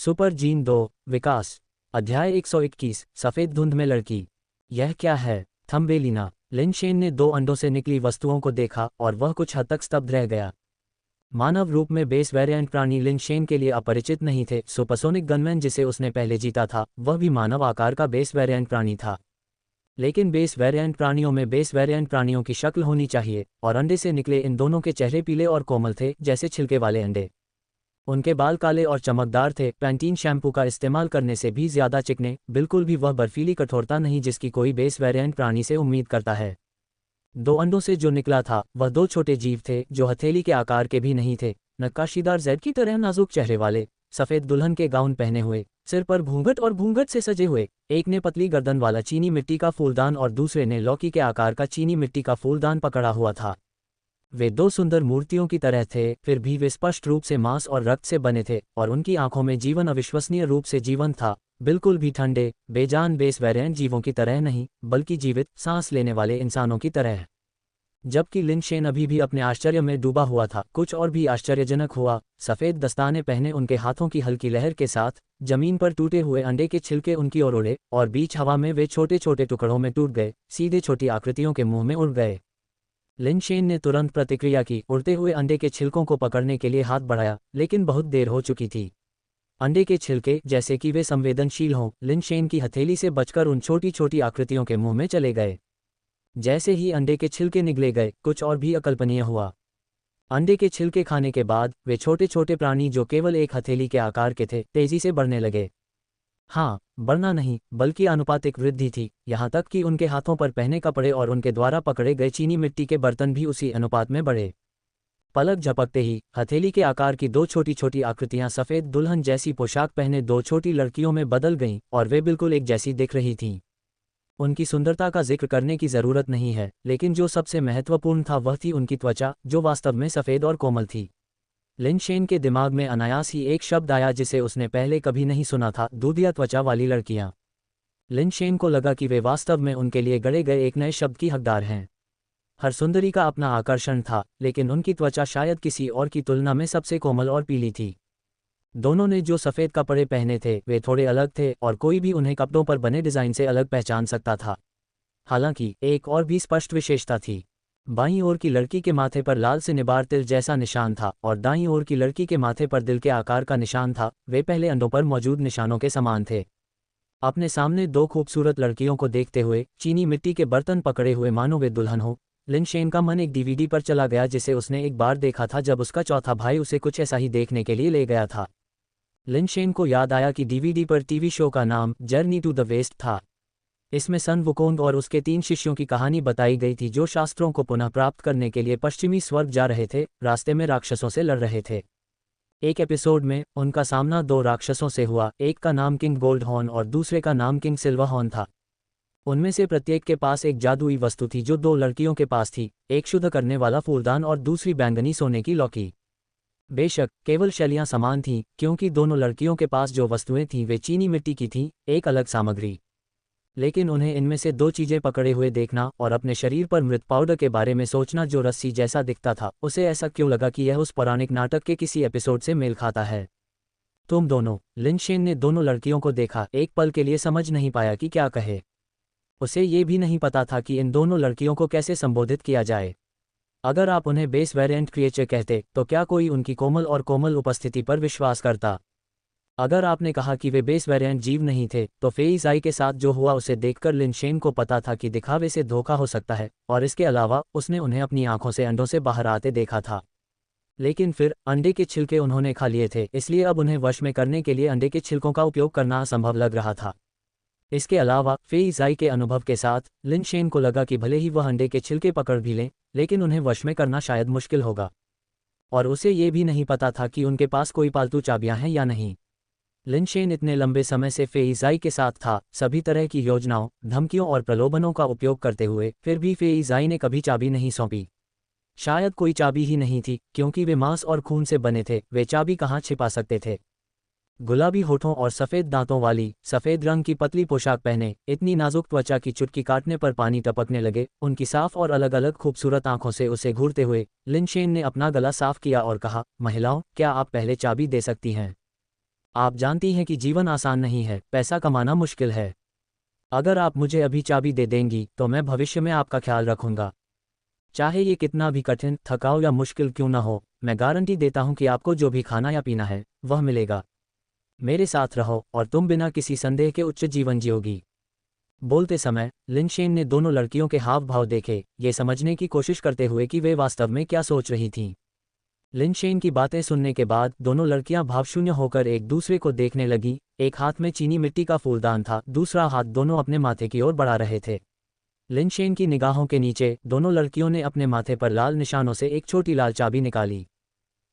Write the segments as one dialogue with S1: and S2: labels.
S1: Super gene 2 विकास। अध्याय 121 सफेद धुंध में लड़की। यह क्या है? थम्बेलिना। लिन शेन ने दो अंडों से निकली वस्तुओं को देखा और वह कुछ हद तक स्तब्ध रह गया। मानव रूप में बेस वेरिएंट प्राणी लिन शेन के लिए अपरिचित नहीं थे। सुपरसोनिक गनमैन जिसे उसने पहले जीता था वह भी मानव आकार का बेस वेरिएंट प्राणी था। लेकिन बेस वेरिएंट प्राणियों में बेस वेरिएंट प्राणियों की शक्ल होनी चाहिए, और अंडे से निकले इन दोनों के चेहरे पीले और कोमल थे जैसे छिलके वाले अंडे। उनके बाल काले और चमकदार थे, पैंटीन शैम्पू का इस्तेमाल करने से भी ज्यादा चिकने, बिल्कुल भी वह बर्फीली कठोरता नहीं जिसकी कोई बेस वेरिएंट प्राणी से उम्मीद करता है। दो अंडों से जो निकला था वह दो छोटे जीव थे जो हथेली के आकार के भी नहीं थे। नक्काशीदार जेड की तरह नाजुक चेहरे वाले, सफेद दुल्हन के गाउन पहने हुए, सिर पर घूंघट और घूंघट से सजे हुए। एक ने पतली गर्दन वाला चीनी मिट्टी का फूलदान और दूसरे ने लौकी के आकार का चीनी मिट्टी का फूलदान पकड़ा हुआ था। वे दो सुंदर मूर्तियों की तरह थे, फिर भी वे स्पष्ट रूप से मांस और रक्त से बने थे और उनकी आंखों में जीवन अविश्वसनीय रूप से जीवन था, बिल्कुल भी ठंडे बेजान बेस वेरिएंट जीवों की तरह नहीं, बल्कि जीवित सांस लेने वाले इंसानों की तरह। जबकि लिन शेन अभी भी अपने आश्चर्य में डूबा हुआ था, कुछ और भी आश्चर्यजनक हुआ। सफ़ेद दस्ताने पहने उनके हाथों की हल्की लहर के साथ जमीन पर टूटे हुए अंडे के छिलके उनकी ओर उड़े और बीच हवा में वे छोटे छोटे टुकड़ों में टूट गए, सीधे छोटी आकृतियों के मुंह में उड़ गए। लिन शेन ने तुरंत प्रतिक्रिया की, उड़ते हुए अंडे के छिलकों को पकड़ने के लिए हाथ बढ़ाया, लेकिन बहुत देर हो चुकी थी। अंडे के छिलके, जैसे कि वे संवेदनशील हों, लिन शेन की हथेली से बचकर उन छोटी छोटी आकृतियों के मुंह में चले गए। जैसे ही अंडे के छिलके निगले गए, कुछ और भी अकल्पनीय हुआ। अंडे के छिलके खाने के बाद वे छोटे छोटे प्राणी जो केवल एक हथेली के आकार के थे, तेजी से बढ़ने लगे। हाँ, बढ़ना नहीं, बल्कि आनुपातिक वृद्धि थी, यहाँ तक कि उनके हाथों पर पहने कपड़े और उनके द्वारा पकड़े गए चीनी मिट्टी के बर्तन भी उसी अनुपात में बढ़े। पलक झपकते ही हथेली के आकार की दो छोटी छोटी आकृतियां सफ़ेद दुल्हन जैसी पोशाक पहने दो छोटी लड़कियों में बदल गईं और वे बिल्कुल एक जैसी दिख रही थीं। उनकी सुंदरता का जिक्र करने की ज़रूरत नहीं है, लेकिन जो सबसे महत्वपूर्ण था वह थी उनकी त्वचा, जो वास्तव में सफ़ेद और कोमल थी। लिन शेन के दिमाग में अनायास ही एक शब्द आया जिसे उसने पहले कभी नहीं सुना था, दूधिया त्वचा वाली लड़कियां। लिन शेन को लगा कि वे वास्तव में उनके लिए गढ़े गए एक नए शब्द की हकदार हैं। हर सुंदरी का अपना आकर्षण था, लेकिन उनकी त्वचा शायद किसी और की तुलना में सबसे कोमल और पीली थी। दोनों ने जो सफ़ेद कपड़े पहने थे वे थोड़े अलग थे और कोई भी उन्हें कपड़ों पर बने डिज़ाइन से अलग पहचान सकता था। हालांकि एक और भी स्पष्ट विशेषता थी। बाईं ओर की लड़की के माथे पर लाल से निबार तिल जैसा निशान था और दाईं ओर की लड़की के माथे पर दिल के आकार का निशान था। वे पहले अंडों पर मौजूद निशानों के समान थे। अपने सामने दो खूबसूरत लड़कियों को देखते हुए, चीनी मिट्टी के बर्तन पकड़े हुए मानो वे दुल्हन हो, लिन शेन का मन एक डीवीडी पर चला गया जिसे उसने एक बार देखा था जब उसका चौथा भाई उसे कुछ ऐसा ही देखने के लिए ले गया था। लिन शेन को याद आया कि डीवीडी पर टीवी शो का नाम जर्नी टू द वेस्ट था। इसमें सन वुकोंग और उसके 3 शिष्यों की कहानी बताई गई थी जो शास्त्रों को पुनः प्राप्त करने के लिए पश्चिमी स्वर्ग जा रहे थे, रास्ते में राक्षसों से लड़ रहे थे। एक एपिसोड में उनका सामना 2 राक्षसों से हुआ, एक का नाम किंग गोल्ड हॉर्न और दूसरे का नाम किंग सिल्वर हॉर्न था। उनमें से प्रत्येक के पास एक जादुई वस्तु थी जो 2 लड़कियों के पास थी, एक शुद्ध करने वाला फूलदान और दूसरी बैंगनी सोने की लौकी। बेशक केवल शैलियां समान थीं, क्योंकि दोनों लड़कियों के पास जो वस्तुएं थीं वे चीनी मिट्टी की थीं, एक अलग सामग्री। लेकिन उन्हें इनमें से 2 चीजें पकड़े हुए देखना और अपने शरीर पर मृत पाउडर के बारे में सोचना जो रस्सी जैसा दिखता था, उसे ऐसा क्यों लगा कि यह उस पौराणिक नाटक के किसी एपिसोड से मेल खाता है। तुम दोनों, लिन शेन ने दोनों लड़कियों को देखा, एक पल के लिए समझ नहीं पाया कि क्या कहे। उसे ये भी नहीं पता था कि इन दोनों लड़कियों को कैसे संबोधित किया जाए। अगर आप उन्हें बेस वेरिएंट क्रिएचर कहते तो क्या कोई उनकी कोमल उपस्थिति पर विश्वास करता? अगर आपने कहा कि वे बेस वेरिएंट जीव नहीं थे, तो फेई ज़ाई के साथ जो हुआ उसे देखकर लिन शेन को पता था कि दिखावे से धोखा हो सकता है, और इसके अलावा उसने उन्हें अपनी आंखों से अंडों से बाहर आते देखा था। लेकिन फिर अंडे के छिलके उन्होंने खा लिए थे, इसलिए अब उन्हें वश में करने के लिए अंडे के छिलकों का उपयोग करना असंभव लग रहा था। इसके अलावा फेई ज़ाई के अनुभव के साथ लिन शेन को लगा कि भले ही वह अंडे के छिलके पकड़ भी लें, लेकिन उन्हें वश में करना शायद मुश्किल होगा। और उसे ये भी नहीं पता था कि उनके पास कोई पालतू चाबियां हैं या नहीं। लिन शेन इतने लंबे समय से फेई ज़ाई के साथ था, सभी तरह की योजनाओं, धमकियों और प्रलोभनों का उपयोग करते हुए, फिर भी फेई ज़ाई ने कभी चाबी नहीं सौंपी। शायद कोई चाबी ही नहीं थी, क्योंकि वे मांस और खून से बने थे, वे चाबी कहाँ छिपा सकते थे। गुलाबी होठों और सफ़ेद दांतों वाली, सफ़ेद रंग की पतली पोशाक पहने, इतनी नाजुक त्वचा की चुटकी काटने पर पानी टपकने लगे, उनकी साफ और अलग अलग खूबसूरत आंखों से उसे घूरते हुए, लिन शेन ने अपना गला साफ किया और कहा, महिलाओं, क्या आप पहले चाबी दे सकती हैं? आप जानती हैं कि जीवन आसान नहीं है, पैसा कमाना मुश्किल है। अगर आप मुझे अभी चाबी दे देंगी तो मैं भविष्य में आपका ख्याल रखूंगा। चाहे ये कितना भी कठिन, थकाऊ या मुश्किल क्यों ना हो, मैं गारंटी देता हूं कि आपको जो भी खाना या पीना है वह मिलेगा। मेरे साथ रहो और तुम बिना किसी संदेह के उच्च जीवन जियोगी। बोलते समय लिनशेन ने दोनों लड़कियों के हाव भाव देखे, ये समझने की कोशिश करते हुए कि वे वास्तव में क्या सोच रही थीं। लिनशेन की बातें सुनने के बाद दोनों लड़कियां भावशून्य होकर एक दूसरे को देखने लगी। एक हाथ में चीनी मिट्टी का फूलदान था, दूसरा हाथ दोनों अपने माथे की ओर बढ़ा रहे थे। लिनशेन की निगाहों के नीचे दोनों लड़कियों ने अपने माथे पर लाल निशानों से एक छोटी लाल चाबी निकाली।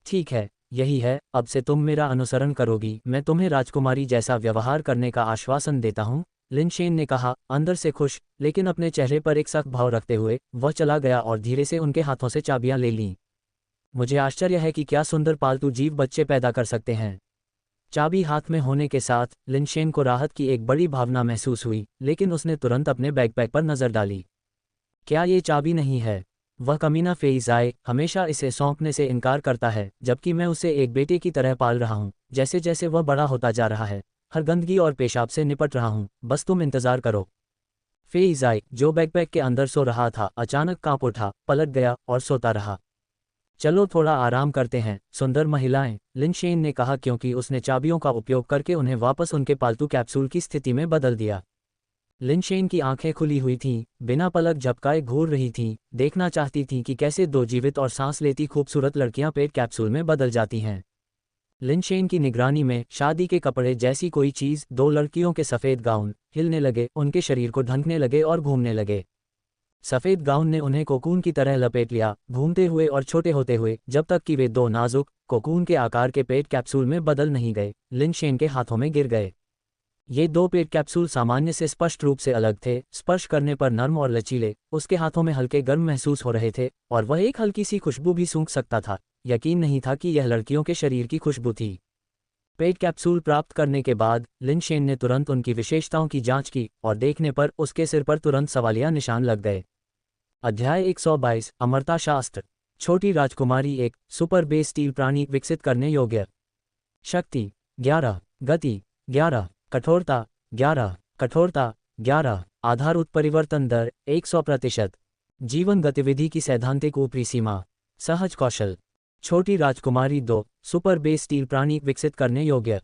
S1: ठीक है, यही है, अब से तुम मेरा अनुसरण करोगी, मैं तुम्हें राजकुमारी जैसा व्यवहार करने का आश्वासन देता हूँ, लिनशेन ने कहा, अंदर से खुश लेकिन अपने चेहरे पर एक सख्त भाव रखते हुए। वह चला गया और धीरे से उनके हाथों से चाबियां ले लीं। मुझे आश्चर्य है कि क्या सुंदर पालतू जीव बच्चे पैदा कर सकते हैं। चाबी हाथ में होने के साथ लिनशेन को राहत की एक बड़ी भावना महसूस हुई, लेकिन उसने तुरंत अपने बैकपैक पर नजर डाली। क्या ये चाबी नहीं है? वह कमीना फेइज़ाई हमेशा इसे सौंपने से इनकार करता है, जबकि मैं उसे एक बेटे की तरह पाल रहा हूँ। जैसे जैसे वह बड़ा होता जा रहा है, हर गंदगी और पेशाब से निपट रहा हूँ, बस तुम इंतजार करो। फेइज़ाई, जो बैकपैक के अंदर सो रहा था, अचानक कांप उठा, पलट गया और सोता रहा। चलो थोड़ा आराम करते हैं, सुंदर महिलाएं, लिनशेन ने कहा, क्योंकि उसने चाबियों का उपयोग करके उन्हें वापस उनके पालतू कैप्सूल की स्थिति में बदल दिया। लिनशेन की आंखें खुली हुई थीं, बिना पलक झपकाए घूर रही थीं, देखना चाहती थीं कि कैसे दो जीवित और सांस लेती खूबसूरत लड़कियां पेट कैप्सूल में बदल जाती हैं। लिनशेन की निगरानी में शादी के कपड़े जैसी कोई चीज़, दो लड़कियों के सफ़ेद गाउन हिलने लगे, उनके शरीर को ढंकने लगे और घूमने लगे। सफ़ेद गाउन ने उन्हें कोकून की तरह लपेट लिया, घूमते हुए और छोटे होते हुए, जब तक कि वे दो नाजुक कोकून के आकार के पेट कैप्सूल में बदल नहीं गए, लिनशेन के हाथों में गिर गए। ये दो पेट कैप्सूल सामान्य से स्पष्ट रूप से अलग थे, स्पर्श करने पर नर्म और लचीले, उसके हाथों में हल्के गर्म महसूस हो रहे थे, और वह एक हल्की सी खुशबू भी सूंघ सकता था। यकीन नहीं था कि यह लड़कियों के शरीर की खुशबू थी। पेट कैप्सूल प्राप्त करने के बाद लिनशेन ने तुरंत उनकी विशेषताओं की जांच की, और देखने पर उसके सिर पर तुरंत सवालिया निशान लग गए। अध्याय 122, अमरता शास्त्र। छोटी राजकुमारी एक सुपर बेस स्टील प्राणी विकसित करने योग्य। शक्ति 11, गति 11, कठोरता 11, कठोरता 11, आधार उत्परिवर्तन दर 100%, जीवन गतिविधि की सैद्धांतिक ऊपरी सीमा, सहज कौशल। छोटी राजकुमारी 2, सुपर बेस स्टील प्राणी विकसित करने योग्य।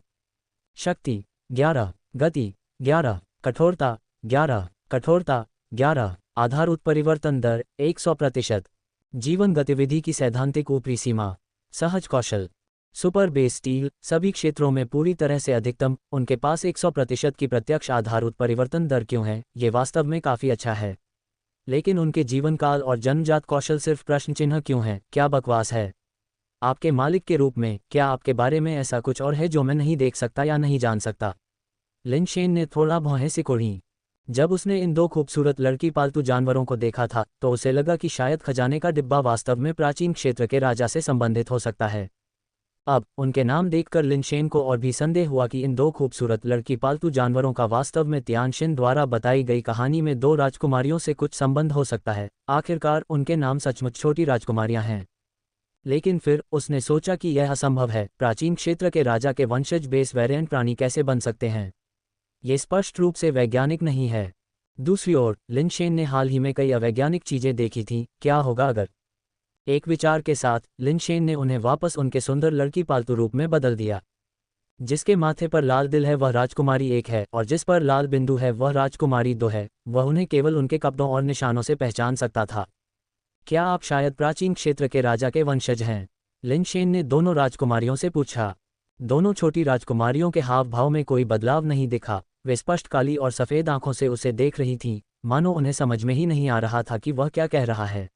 S1: शक्ति 11, गति 11, कठोरता 11, कठोरता 11, आधार उत्परिवर्तन दर 100%, जीवन गतिविधि की सैद्धांतिक ऊपरी सीमा, सहज कौशल। सुपर बेस स्टील सभी क्षेत्रों में पूरी तरह से अधिकतम, उनके पास 100% की प्रत्यक्ष आधार उत्परिवर्तन दर क्यों है? ये वास्तव में काफ़ी अच्छा है, लेकिन उनके जीवनकाल और जन्मजात कौशल सिर्फ प्रश्न चिन्ह क्यों है? क्या बकवास है? आपके मालिक के रूप में क्या आपके बारे में ऐसा कुछ और है जो मैं नहीं देख सकता या नहीं जान सकता? लिनशेन ने थोड़ा भौहें सिकोड़ी। जब उसने इन दो खूबसूरत लड़की पालतू जानवरों को देखा था तो उसे लगा कि शायद खजाने का डिब्बा वास्तव में प्राचीन क्षेत्र के राजा से संबंधित हो सकता है। अब उनके नाम देखकर लिनशेन को और भी संदेह हुआ कि इन दो खूबसूरत लड़की पालतू जानवरों का वास्तव में तियानशिन द्वारा बताई गई कहानी में दो राजकुमारियों से कुछ संबंध हो सकता है। आखिरकार उनके नाम सचमुच छोटी राजकुमारियां हैं। लेकिन फिर उसने सोचा कि यह असंभव है, प्राचीन क्षेत्र के राजा के वंशज बेस वेरिएंट प्राणी कैसे बन सकते हैं? ये स्पष्ट रूप से वैज्ञानिक नहीं है। दूसरी ओर लिनशेन ने हाल ही में कई अवैज्ञानिक चीजें देखी थीं। क्या होगा अगर? एक विचार के साथ लिनशेन ने उन्हें वापस उनके सुंदर लड़की पालतू रूप में बदल दिया। जिसके माथे पर लाल दिल है वह राजकुमारी 1 है, और जिस पर लाल बिंदु है वह राजकुमारी 2 है। वह उन्हें केवल उनके कपड़ों और निशानों से पहचान सकता था। क्या आप शायद प्राचीन क्षेत्र के राजा के वंशज हैं? लिनशेन ने दोनों राजकुमारियों से पूछा। दोनों छोटी राजकुमारियों के हाव भाव में कोई बदलाव नहीं दिखा। वे स्पष्ट काली और सफ़ेद आंखों से उसे देख रही थीं, मानो उन्हें समझ में ही नहीं आ रहा था कि वह क्या कह रहा है।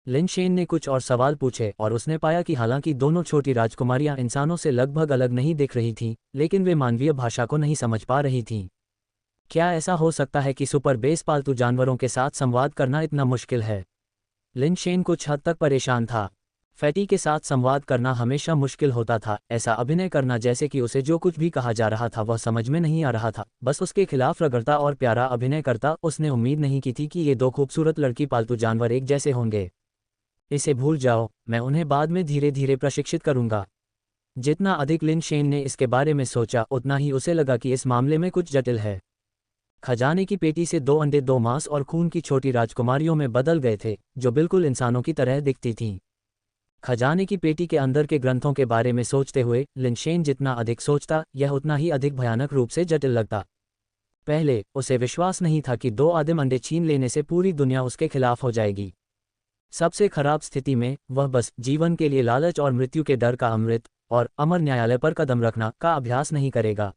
S1: लिनशेन ने कुछ और सवाल पूछे और उसने पाया कि हालांकि दोनों छोटी राजकुमारियां इंसानों से लगभग अलग नहीं दिख रही थीं, लेकिन वे मानवीय भाषा को नहीं समझ पा रही थीं। क्या ऐसा हो सकता है कि सुपर बेस पालतू जानवरों के साथ संवाद करना इतना मुश्किल है? लिनशेन कुछ हद तक परेशान था। फैटी के साथ संवाद करना हमेशा मुश्किल होता था, ऐसा अभिनय करना जैसे कि उसे जो कुछ भी कहा जा रहा था वह समझ में नहीं आ रहा था, बस उसके खिलाफ रगड़ता और प्यारा अभिनय करता। उसने उम्मीद नहीं की थी कि ये दो खूबसूरत लड़की पालतू जानवर एक जैसे होंगे। इसे भूल जाओ, मैं उन्हें बाद में धीरे धीरे प्रशिक्षित करूंगा। जितना अधिक लिन शेन ने इसके बारे में सोचा उतना ही उसे लगा कि इस मामले में कुछ जटिल है। खजाने की पेटी से 2 अंडे 2 मांस और खून की छोटी राजकुमारियों में बदल गए थे, जो बिल्कुल इंसानों की तरह दिखती थीं। खजाने की पेटी के अंदर के ग्रंथों के बारे में सोचते हुए लिन शेन जितना अधिक सोचता, यह उतना ही अधिक भयानक रूप से जटिल लगता। पहले उसे विश्वास नहीं था कि 2 आदिम अंडे छीन लेने से पूरी दुनिया उसके खिलाफ हो जाएगी। सबसे खराब स्थिति में वह बस जीवन के लिए लालच और मृत्यु के डर का अमृत और अमर न्यायालय पर कदम रखना का अभ्यास नहीं करेगा।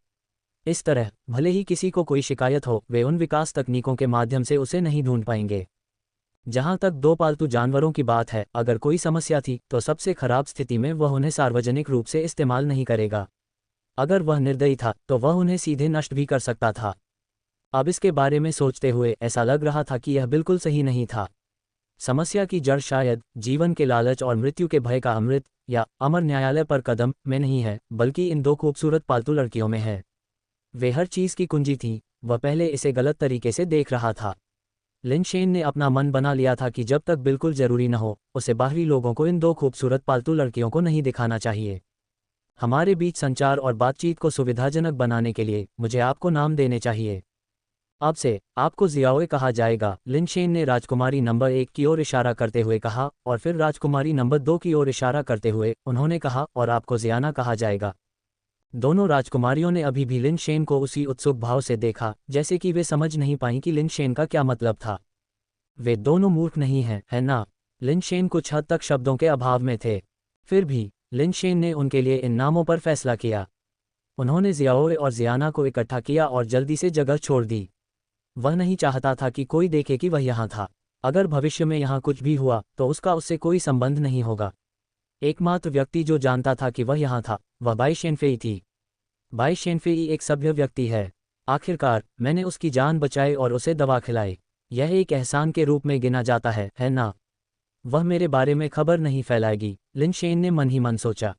S1: इस तरह भले ही किसी को कोई शिकायत हो, वे उन विकास तकनीकों के माध्यम से उसे नहीं ढूंढ पाएंगे। जहां तक 2 पालतू जानवरों की बात है, अगर कोई समस्या थी तो सबसे खराब स्थिति में वह उन्हें सार्वजनिक रूप से इस्तेमाल नहीं करेगा। अगर वह निर्दयी था तो वह उन्हें सीधे नष्ट भी कर सकता था। अब इसके बारे में सोचते हुए ऐसा लग रहा था कि यह बिल्कुल सही नहीं था। समस्या की जड़ शायद जीवन के लालच और मृत्यु के भय का अमृत या अमर न्यायालय पर कदम में नहीं है, बल्कि इन 2 खूबसूरत पालतू लड़कियों में है। वे हर चीज़ की कुंजी थीं। वह पहले इसे गलत तरीके से देख रहा था। लिन शेन ने अपना मन बना लिया था कि जब तक बिल्कुल जरूरी न हो, उसे बाहरी लोगों को इन 2 खूबसूरत पालतू लड़कियों को नहीं दिखाना चाहिए। हमारे बीच संचार और बातचीत को सुविधाजनक बनाने के लिए मुझे आपको नाम देने चाहिए। अब से आपको जियाओए कहा जाएगा, लिन शेन ने राजकुमारी नंबर 1 की ओर इशारा करते हुए कहा, और फिर राजकुमारी नंबर 2 की ओर इशारा करते हुए उन्होंने कहा, और आपको जियाना कहा जाएगा। दोनों राजकुमारियों ने अभी भी लिन शेन को उसी उत्सुक भाव से देखा, जैसे कि वे समझ नहीं पाईं कि लिन शेन का क्या मतलब था। वे दोनों मूर्ख नहीं हैं, है ना? लिन शेन कुछ हद तक शब्दों के अभाव में थे। फिर भी लिन शेन ने उनके लिए इन नामों पर फैसला किया। उन्होंने जियाओए और जियाना को इकट्ठा किया और जल्दी से जगह छोड़ दी। वह नहीं चाहता था कि कोई देखे कि वह यहाँ था। अगर भविष्य में यहाँ कुछ भी हुआ तो उसका उससे कोई संबंध नहीं होगा। एकमात्र व्यक्ति जो जानता था कि वह यहाँ था, वह बाई शेनफेई थी। बाई शेनफेई एक सभ्य व्यक्ति है। आखिरकार मैंने उसकी जान बचाई और उसे दवा खिलाई। यह एक एहसान के रूप में गिना जाता है ना? वह मेरे बारे में खबर नहीं फैलाएगी, लिन शेन ने मन ही मन सोचा।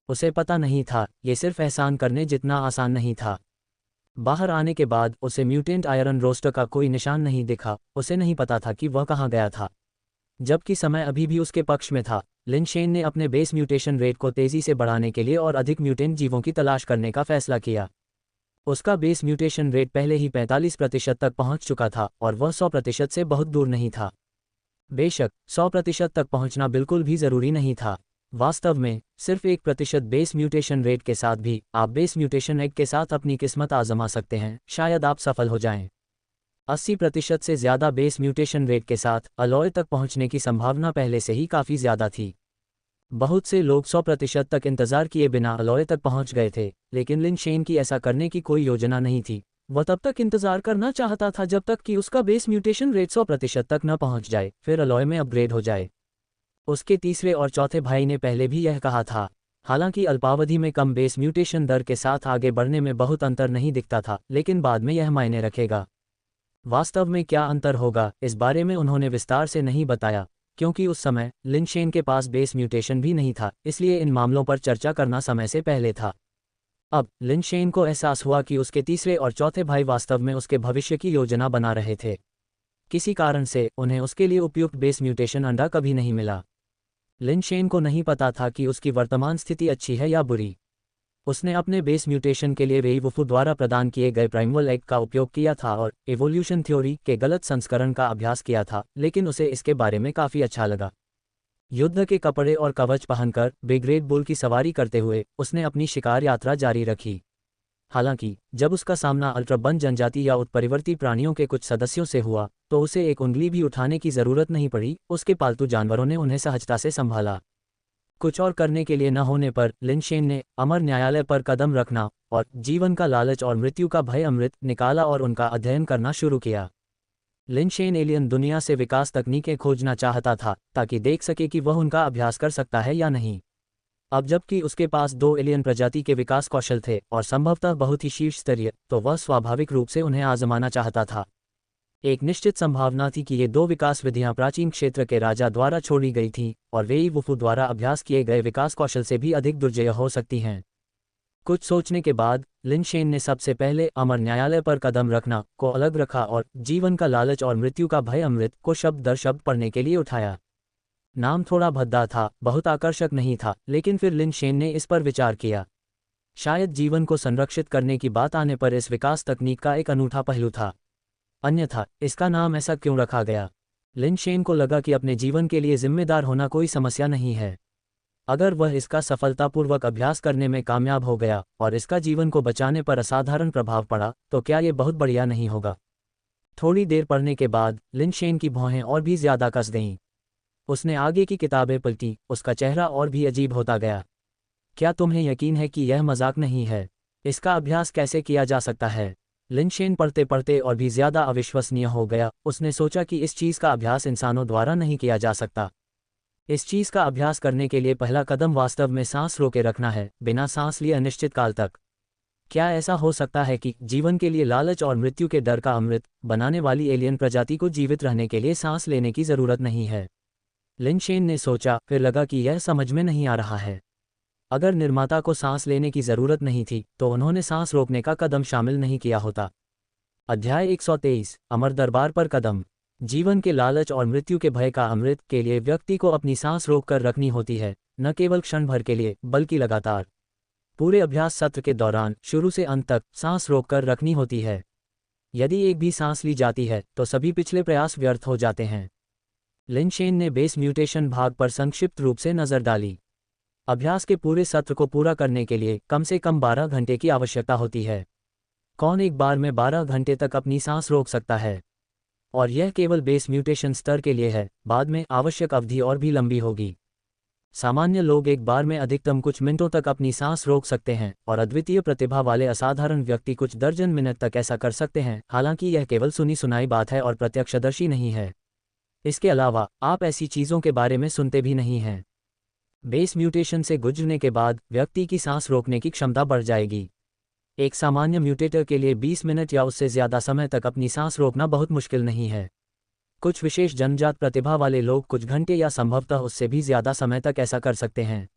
S1: उसे पता नहीं था, ये सिर्फ एहसान करने जितना आसान नहीं था। बाहर आने के बाद उसे म्यूटेंट आयरन रोस्टर का कोई निशान नहीं दिखा। उसे नहीं पता था कि वह कहाँ गया था। जबकि समय अभी भी उसके पक्ष में था, लिन शेन ने अपने बेस म्यूटेशन रेट को तेजी से बढ़ाने के लिए और अधिक म्यूटेंट जीवों की तलाश करने का फैसला किया। उसका बेस म्यूटेशन रेट पहले ही 45% तक पहुंच चुका था और वह 100% से बहुत दूर नहीं था। बेशक 100% तक पहुंचना बिल्कुल भी जरूरी नहीं था। वास्तव में सिर्फ 1% बेस म्यूटेशन रेट के साथ भी आप बेस म्यूटेशन एग के साथ अपनी किस्मत आजमा सकते हैं। शायद आप सफल हो जाएं। 80% से ज़्यादा बेस म्यूटेशन रेट के साथ अलॉय तक पहुंचने की संभावना पहले से ही काफ़ी ज़्यादा थी। बहुत से लोग 100% तक इंतजार किए बिना अलॉय तक पहुंच गए थे, लेकिन लिन शेन की ऐसा करने की कोई योजना नहीं थी। वह तब तक इंतजार करना चाहता था जब तक कि उसका बेस म्यूटेशन रेट 100% तक न पहुंच जाए, फिर अलॉय में अपग्रेड हो जाए। उसके तीसरे और चौथे भाई ने पहले भी यह कहा था। हालांकि अल्पावधि में कम बेस म्यूटेशन दर के साथ आगे बढ़ने में बहुत अंतर नहीं दिखता था, लेकिन बाद में यह मायने रखेगा। वास्तव में क्या अंतर होगा, इस बारे में उन्होंने विस्तार से नहीं बताया, क्योंकि उस समय लिन शेन के पास बेस म्यूटेशन भी नहीं था, इसलिए इन मामलों पर चर्चा करना समय से पहले था। अब लिन शेन को एहसास हुआ कि उसके तीसरे और चौथे भाई वास्तव में उसके भविष्य की योजना बना रहे थे। किसी कारण से उन्हें उसके लिए उपयुक्त बेस म्यूटेशन अंडा कभी नहीं मिला। लिन शेन को नहीं पता था कि उसकी वर्तमान स्थिति अच्छी है या बुरी। उसने अपने बेस म्यूटेशन के लिए वेईवुफू द्वारा प्रदान किए गए प्राइमल एग का उपयोग किया था और एवोल्यूशन थ्योरी के गलत संस्करण का अभ्यास किया था, लेकिन उसे इसके बारे में काफ़ी अच्छा लगा। युद्ध के कपड़े और कवच पहनकर बिग रेड बुल की सवारी करते हुए उसने अपनी शिकार यात्रा जारी रखी। हालांकि जब उसका सामना अल्ट्राबन जनजाति या उत्परिवर्ती प्राणियों के कुछ सदस्यों से हुआ तो उसे एक उंगली भी उठाने की जरूरत नहीं पड़ी। उसके पालतू जानवरों ने उन्हें सहजता से संभाला। कुछ और करने के लिए न होने पर लिन शेन ने अमर न्यायालय पर कदम रखना और जीवन का लालच और मृत्यु का भय अमृत निकाला और उनका अध्ययन करना शुरू किया। लिन शेन एलियन दुनिया से विकास तकनीकें खोजना चाहता था ताकि देख सके कि वह उनका अभ्यास कर सकता है या नहीं। अब जबकि उसके पास 2 एलियन प्रजाति के विकास कौशल थे और संभवतः बहुत ही शीर्ष स्तरीय, तो वह स्वाभाविक रूप से उन्हें आजमाना चाहता था। एक निश्चित संभावना थी कि ये 2 विकास विधियां प्राचीन क्षेत्र के राजा द्वारा छोड़ी गई थीं और वेईवुफू द्वारा अभ्यास किए गए विकास कौशल से भी अधिक दुर्जय हो सकती हैं। कुछ सोचने के बाद लिन शेन ने सबसे पहले अमर न्यायालय पर कदम रखना को अलग रखा और जीवन का लालच और मृत्यु का भय अमृत को शब्द दर शब्द पढ़ने के लिए उठाया। नाम थोड़ा भद्दा था, बहुत आकर्षक नहीं था, लेकिन फिर लिन शेन ने इस पर विचार किया। शायद जीवन को संरक्षित करने की बात आने पर इस विकास तकनीक का एक अनूठा पहलू था। अन्यथा इसका नाम ऐसा क्यों रखा गया? लिन शेन को लगा कि अपने जीवन के लिए जिम्मेदार होना कोई समस्या नहीं है। अगर वह इसका सफलतापूर्वक अभ्यास करने में कामयाब हो गया और इसका जीवन को बचाने पर असाधारण प्रभाव पड़ा, तो क्या ये बहुत बढ़िया नहीं होगा? थोड़ी देर पढ़ने के बाद लिन शेन की भौहें और भी ज्यादा कस गईं। उसने आगे की किताबें पलटी, उसका चेहरा और भी अजीब होता गया। क्या तुम्हें यकीन है कि यह मजाक नहीं है? इसका अभ्यास कैसे किया जा सकता है? लिन शेन पढ़ते पढ़ते और भी ज्यादा अविश्वसनीय हो गया। उसने सोचा कि इस चीज का अभ्यास इंसानों द्वारा नहीं किया जा सकता। इस चीज का अभ्यास करने के लिए पहला कदम वास्तव में सांस रोके रखना है, बिना सांस लिए अनिश्चित काल तक। क्या ऐसा हो सकता है कि जीवन के लिए लालच और मृत्यु के डर का अमृत बनाने वाली एलियन प्रजाति को जीवित रहने के लिए सांस लेने की जरूरत नहीं है? लिन शेन ने सोचा, फिर लगा कि यह समझ में नहीं आ रहा है। अगर निर्माता को सांस लेने की जरूरत नहीं थी, तो उन्होंने सांस रोकने का कदम शामिल नहीं किया होता। अध्याय 123, अमर दरबार पर कदम। जीवन के लालच और मृत्यु के भय का अमृत के लिए व्यक्ति को अपनी सांस रोककर रखनी होती है, न केवल क्षण भर के लिए, बल्कि लगातार। पूरे अभ्यास सत्र के दौरान शुरू से अंत तक सांस रोककर रखनी होती है। यदि एक भी सांस ली जाती है, तो सभी पिछले प्रयास व्यर्थ हो जाते हैं। लिन शेन ने बेस म्यूटेशन भाग पर संक्षिप्त रूप से नजर डाली। अभ्यास के पूरे सत्र को पूरा करने के लिए कम से कम 12 घंटे की आवश्यकता होती है। कौन एक बार में 12 घंटे तक अपनी सांस रोक सकता है? और यह केवल बेस म्यूटेशन स्तर के लिए है, बाद में आवश्यक अवधि और भी लंबी होगी। सामान्य लोग एक बार में अधिकतम कुछ मिनटों तक अपनी सांस रोक सकते हैं, और अद्वितीय प्रतिभा वाले असाधारण व्यक्ति कुछ दर्जन मिनट तक ऐसा कर सकते हैं। हालांकि यह केवल सुनी सुनाई बात है और प्रत्यक्षदर्शी नहीं है। इसके अलावा आप ऐसी चीज़ों के बारे में सुनते भी नहीं हैं। बेस म्यूटेशन से गुजरने के बाद व्यक्ति की सांस रोकने की क्षमता बढ़ जाएगी। एक सामान्य म्यूटेटर के लिए 20 मिनट या उससे ज़्यादा समय तक अपनी सांस रोकना बहुत मुश्किल नहीं है। कुछ विशेष जन्मजात प्रतिभा वाले लोग कुछ घंटे या संभवतः उससे भी ज़्यादा समय तक ऐसा कर सकते हैं।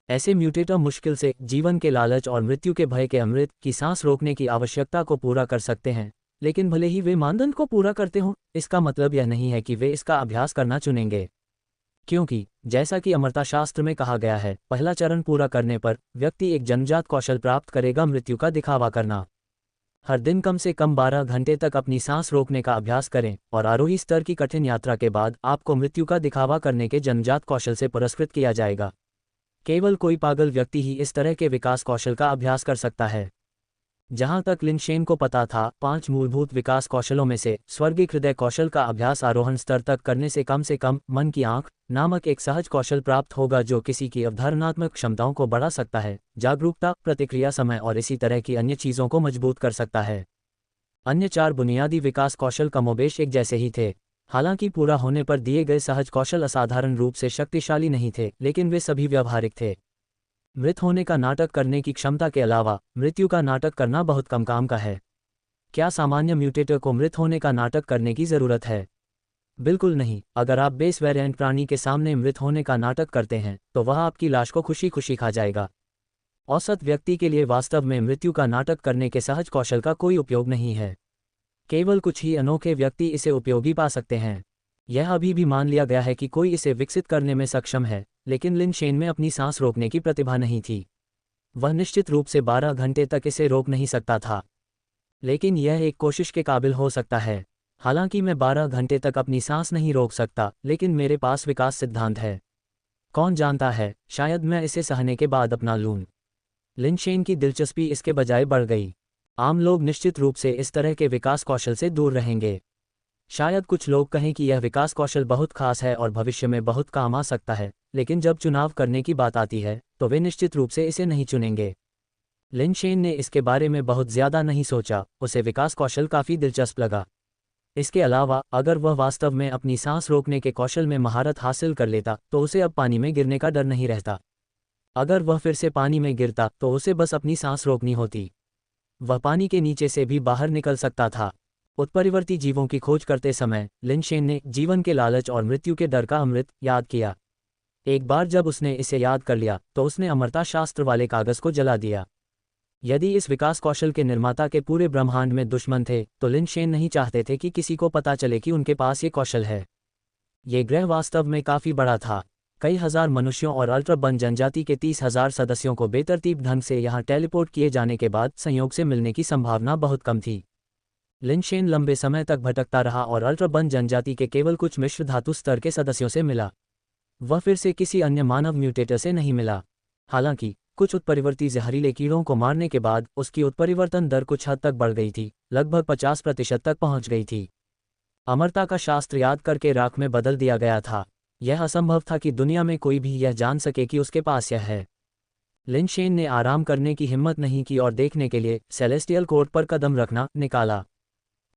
S1: ऐसे म्यूटेटर मुश्किल से जीवन के लालच और मृत्यु के भय के अमृत की सांस रोकने की आवश्यकता को पूरा कर सकते हैं। लेकिन भले ही वे मानदंड को पूरा करते हों, इसका मतलब यह नहीं है कि वे इसका अभ्यास करना चुनेंगे। क्योंकि जैसा कि अमरता शास्त्र में कहा गया है, पहला चरण पूरा करने पर व्यक्ति एक जन्मजात कौशल प्राप्त करेगा, मृत्यु का दिखावा करना। हर दिन कम से कम 12 घंटे तक अपनी सांस रोकने का अभ्यास करें, और आरोही स्तर की कठिन यात्रा के बाद आपको मृत्यु का दिखावा करने के जन्मजात कौशल से पुरस्कृत किया जाएगा। केवल कोई पागल व्यक्ति ही इस तरह के विकास कौशल का अभ्यास कर सकता है। जहां तक लिन शेन को पता था, 5 मूलभूत विकास कौशलों में से स्वर्गिक हृदय कौशल का अभ्यास आरोहण स्तर तक करने से कम मन की आंख नामक एक सहज कौशल प्राप्त होगा, जो किसी की अवधारणात्मक क्षमताओं को बढ़ा सकता है, जागरूकता, प्रतिक्रिया समय और इसी तरह की अन्य चीज़ों को मजबूत कर सकता है। अन्य 4 बुनियादी विकास कौशल कमोबेश एक जैसे ही थे। हालांकि पूरा होने पर दिए गए सहज कौशल असाधारण रूप से शक्तिशाली नहीं थे, लेकिन वे सभी व्यवहारिक थे। मृत होने का नाटक करने की क्षमता के अलावा मृत्यु का नाटक करना बहुत कम काम का है। क्या सामान्य म्यूटेटर को मृत होने का नाटक करने की ज़रूरत है? बिल्कुल नहीं। अगर आप बेस वेरिएंट प्राणी के सामने मृत होने का नाटक करते हैं, तो वह आपकी लाश को खुशी खुशी खा जाएगा। औसत व्यक्ति के लिए वास्तव में मृत्यु का नाटक करने के सहज कौशल का कोई उपयोग नहीं है। केवल कुछ ही अनोखे व्यक्ति इसे उपयोगी पा सकते हैं। यह अभी भी मान लिया गया है कि कोई इसे विकसित करने में सक्षम है, लेकिन लिन शेन में अपनी सांस रोकने की प्रतिभा नहीं थी। वह निश्चित रूप से 12 घंटे तक इसे रोक नहीं सकता था, लेकिन यह एक कोशिश के काबिल हो सकता है। हालांकि मैं 12 घंटे तक अपनी सांस नहीं रोक सकता, लेकिन मेरे पास विकास सिद्धांत है। कौन जानता है, शायद मैं इसे सहने के बाद अपना लूं। लिन शेन की दिलचस्पी इसके बजाय बढ़ गई। आम लोग निश्चित रूप से इस तरह के विकास कौशल से दूर रहेंगे। शायद कुछ लोग कहें कि यह विकास कौशल बहुत खास है और भविष्य में बहुत काम आ सकता है, लेकिन जब चुनाव करने की बात आती है, तो वे निश्चित रूप से इसे नहीं चुनेंगे। लिन शेन ने इसके बारे में बहुत ज़्यादा नहीं सोचा, उसे विकास कौशल काफ़ी दिलचस्प लगा। इसके अलावा अगर वह वास्तव में अपनी सांस रोकने के कौशल में महारत हासिल कर लेता, तो उसे अब पानी में गिरने का डर नहीं रहता। अगर वह फिर से पानी में गिरता, तो उसे बस अपनी सांस रोकनी होती। वह पानी के नीचे से भी बाहर निकल सकता था। उत्परिवर्ती जीवों की खोज करते समय लिन शेन ने जीवन के लालच और मृत्यु के डर का अमृत याद किया। एक बार जब उसने इसे याद कर लिया, तो उसने अमरता शास्त्र वाले कागज को जला दिया। यदि इस विकास कौशल के निर्माता के पूरे ब्रह्मांड में दुश्मन थे, तो लिन शेन नहीं चाहते थे कि किसी को पता चले कि उनके पास ये कौशल है। ये ग्रह वास्तव में काफी बड़ा था। कई हजार मनुष्यों और अल्ट्राबन जनजाति के 30,000 सदस्यों को बेतरतीब ढंग से यहाँ टेलीपोर्ट किए जाने के बाद संयोग से मिलने की संभावना बहुत कम थी। लिन शेन लंबे समय तक भटकता रहा और अल्ट्राबन जनजाति के केवल कुछ मिश्र धातु स्तर के सदस्यों से मिला। वह फिर से किसी अन्य मानव म्यूटेटर से नहीं मिला। हालांकि कुछ उत्परिवर्ती जहरीले कीड़ों को मारने के बाद उसकी उत्परिवर्तन दर कुछ हद तक बढ़ गई थी, लगभग 50% तक पहुंच गई थी। अमरता का शास्त्र याद करके राख में बदल दिया गया था। यह असंभव था कि दुनिया में कोई भी यह जान सके कि उसके पास यह है। लिन शेन ने आराम करने की हिम्मत नहीं की और देखने के लिए सेलेस्टियल कोर्ट पर कदम रखना निकाला।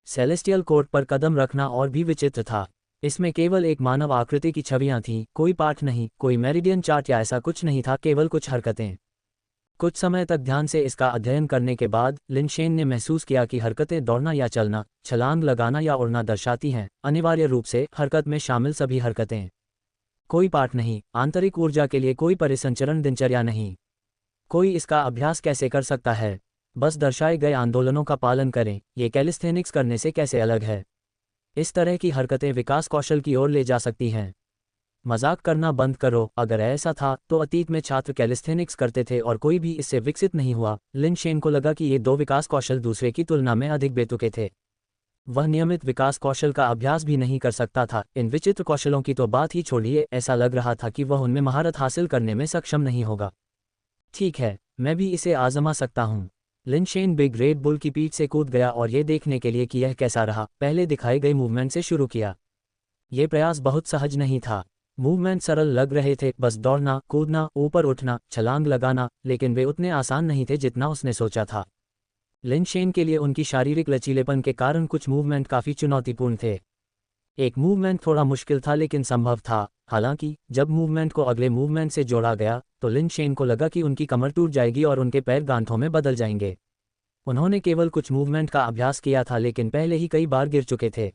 S1: सेलेस्टियल कोर्ट पर कदम रखना और भी विचित्र था। इसमें केवल एक मानव आकृति की छवियां थीं, कोई पाठ नहीं, कोई मेरिडियन चार्ट या ऐसा कुछ नहीं था, केवल कुछ हरकतें। कुछ समय तक ध्यान से इसका अध्ययन करने के बाद लिन शेन ने महसूस किया कि हरकतें दौड़ना या चलना, छलांग लगाना या उड़ना दर्शाती हैं, अनिवार्य रूप से हरकत में शामिल सभी हरकतें। कोई पाठ नहीं, आंतरिक ऊर्जा के लिए कोई परिसंचरण दिनचर्या नहीं। कोई इसका अभ्यास कैसे कर सकता है? बस दर्शाए गए आंदोलनों का पालन करें। ये कैलिस्थेनिक्स करने से कैसे अलग है? इस तरह की हरकतें विकास कौशल की ओर ले जा सकती हैं। मजाक करना बंद करो। अगर ऐसा था तो अतीत में छात्र कैलिस्थेनिक्स करते थे और कोई भी इससे विकसित नहीं हुआ। लिन शेन को लगा कि ये दो विकास कौशल दूसरे की तुलना में अधिक बेतुके थे। वह नियमित विकास कौशल का अभ्यास भी नहीं कर सकता था। इन विचित्र कौशलों की तो बात ही छोड़िए, ऐसा लग रहा था कि वह उनमें महारत हासिल करने में सक्षम नहीं होगा। ठीक है, मैं भी इसे आजमा सकता हूँ। Lin Shen big red bull की पीठ से कूद गया और ये देखने के लिए कि यह कैसा रहा, पहले दिखाए गए मूवमेंट से शुरू किया। ये प्रयास बहुत सहज नहीं था। मूवमेंट सरल लग रहे थे, बस दौड़ना, कूदना, ऊपर उठना, छलांग लगाना, लेकिन वे उतने आसान नहीं थे जितना उसने सोचा था। लिन शेन के लिए उनकी शारीरिक लचीलेपन के कारण कुछ मूवमेंट काफ़ी चुनौतीपूर्ण थे। एक मूवमेंट थोड़ा मुश्किल था लेकिन संभव था। हालांकि जब मूवमेंट को अगले मूवमेंट से जोड़ा गया तो लिन शेन को लगा कि उनकी कमर टूट जाएगी और उनके पैर गांठों में बदल जाएंगे। उन्होंने केवल कुछ मूवमेंट का अभ्यास किया था लेकिन पहले ही कई बार गिर चुके थे।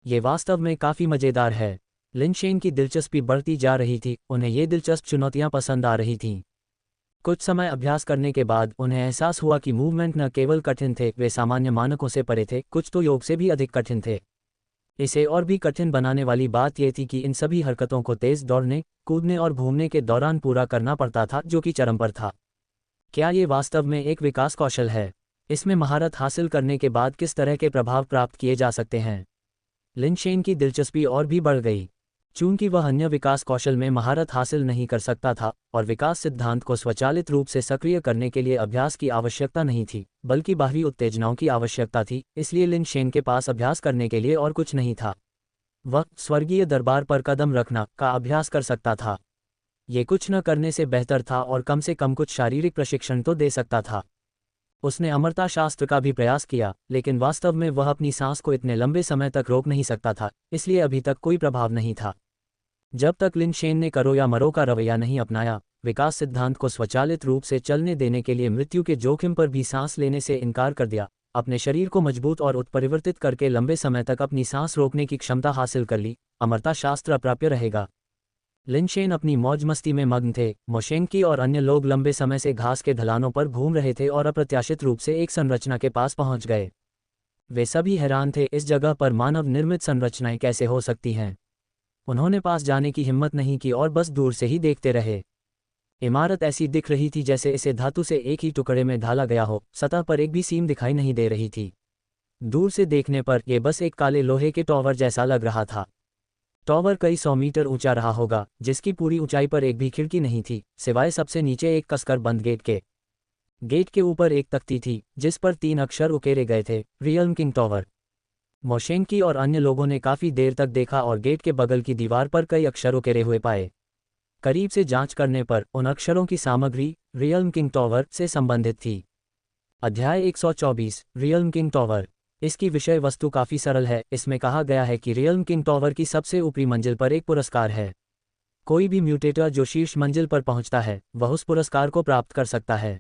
S1: ये वास्तव में काफ़ी मज़ेदार है। लिन शेन की दिलचस्पी बढ़ती जा रही थी, उन्हें ये दिलचस्प चुनौतियां पसंद आ रही थीं। कुछ समय अभ्यास करने के बाद उन्हें एहसास हुआ कि मूवमेंट न केवल कठिन थे, वे सामान्य मानकों से परे थे, कुछ तो योग से भी अधिक कठिन थे। इसे और भी कठिन बनाने वाली बात यह थी कि इन सभी हरकतों को तेज दौड़ने, कूदने और घूमने के दौरान पूरा करना पड़ता था, जो कि चरम पर था। क्या ये वास्तव में एक विकास कौशल है? इसमें महारत हासिल करने के बाद किस तरह के प्रभाव प्राप्त किए जा सकते हैं? लिन शेन की दिलचस्पी और भी बढ़ गई। चूंकि वह अन्य विकास कौशल में महारत हासिल नहीं कर सकता था और विकास सिद्धांत को स्वचालित रूप से सक्रिय करने के लिए अभ्यास की आवश्यकता नहीं थी, बल्कि बाहरी उत्तेजनाओं की आवश्यकता थी, इसलिए लिन शेन के पास अभ्यास करने के लिए और कुछ नहीं था। वह स्वर्गीय दरबार पर कदम रखना का अभ्यास कर सकता था। ये कुछ न करने से बेहतर था और कम से कम कुछ शारीरिक प्रशिक्षण तो दे सकता था। उसने अमरता शास्त्र का भी प्रयास किया, लेकिन वास्तव में वह अपनी सांस को इतने लंबे समय तक रोक नहीं सकता था, इसलिए अभी तक कोई प्रभाव नहीं था। जब तक लिन शेन ने करो या मरो का रवैया नहीं अपनाया, विकास सिद्धांत को स्वचालित रूप से चलने देने के लिए मृत्यु के जोखिम पर भी सांस लेने से इनकार कर दिया, अपने शरीर को मजबूत और उत्परिवर्तित करके लंबे समय तक अपनी सांस रोकने की क्षमता हासिल कर ली, अमरता शास्त्र अप्राप्य रहेगा। लिन शेन अपनी मौज मस्ती में मग्न थे। मोशेंकी और अन्य लोग लंबे समय से घास के ढलानों पर घूम रहे थे और अप्रत्याशित रूप से एक संरचना के पास पहुंच गए। वे सभी हैरान थे, इस जगह पर मानव निर्मित संरचनाएं कैसे हो सकती हैं। उन्होंने पास जाने की हिम्मत नहीं की और बस दूर से ही देखते रहे। इमारत ऐसी दिख रही थी जैसे इसे धातु से एक ही टुकड़े में ढाला गया हो, सतह पर एक भी सीम दिखाई नहीं दे रही थी। दूर से देखने पर यह बस एक काले लोहे के टॉवर जैसा लग रहा था। टॉवर कई 100 मीटर ऊंचा रहा होगा, जिसकी पूरी ऊंचाई पर एक भी खिड़की नहीं थी, सिवाय सबसे नीचे एक कसकर बंद गेट के। गेट के ऊपर एक तख्ती थी जिस पर 3 अक्षर उकेरे गए थे, रियल्म किंग टॉवर। मोशेंकी और अन्य लोगों ने काफी देर तक देखा और गेट के बगल की दीवार पर कई अक्षर उकेरे हुए पाए। करीब से जांच करने पर उन अक्षरों की सामग्री रियल्म किंग टॉवर से संबंधित थी। अध्याय 124, रियल्म किंग टॉवर। इसकी विषय वस्तु काफ़ी सरल है। इसमें कहा गया है कि रियल्म किंग टॉवर की सबसे ऊपरी मंजिल पर एक पुरस्कार है। कोई भी म्यूटेटर जो शीर्ष मंजिल पर पहुंचता है वह उस पुरस्कार को प्राप्त कर सकता है।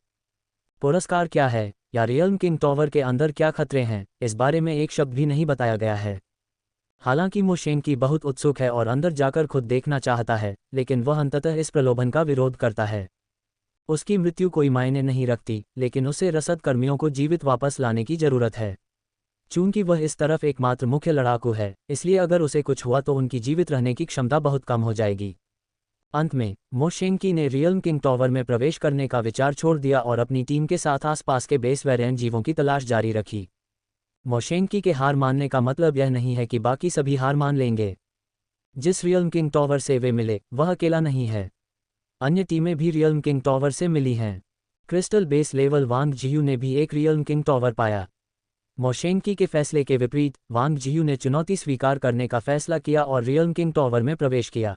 S1: पुरस्कार क्या है या रियल्म किंग टॉवर के अंदर क्या खतरे हैं, इस बारे में एक शब्द भी नहीं बताया गया है। हालांकि मोशेंकी बहुत उत्सुक है और अंदर जाकर खुद देखना चाहता है, लेकिन वह अंततः इस प्रलोभन का विरोध करता है। उसकी मृत्यु कोई मायने नहीं रखती, लेकिन उसे रसद कर्मियों को जीवित वापस लाने की जरूरत है। चूंकि वह इस तरफ एकमात्र मुख्य लड़ाकू है, इसलिए अगर उसे कुछ हुआ तो उनकी जीवित रहने की क्षमता बहुत कम हो जाएगी। अंत में मोशेंकी ने रियल्म किंग टॉवर में प्रवेश करने का विचार छोड़ दिया और अपनी टीम के साथ आसपास के बेस वेरिएंट जीवों की तलाश जारी रखी। मोशेंकी के हार मानने का मतलब यह नहीं है कि बाकी सभी हार मान लेंगे। जिस रियल्म किंग टॉवर से वे मिले वह अकेला नहीं है, अन्य टीमें भी रियल्म किंग टॉवर से मिली हैं। क्रिस्टल बेस लेवल वांग जियू ने भी एक रियल्म किंग टॉवर पाया। मोशेंकी के फैसले के विपरीत वांग जियू ने चुनौती स्वीकार करने का फैसला किया और रियल्म किंग टॉवर में प्रवेश किया।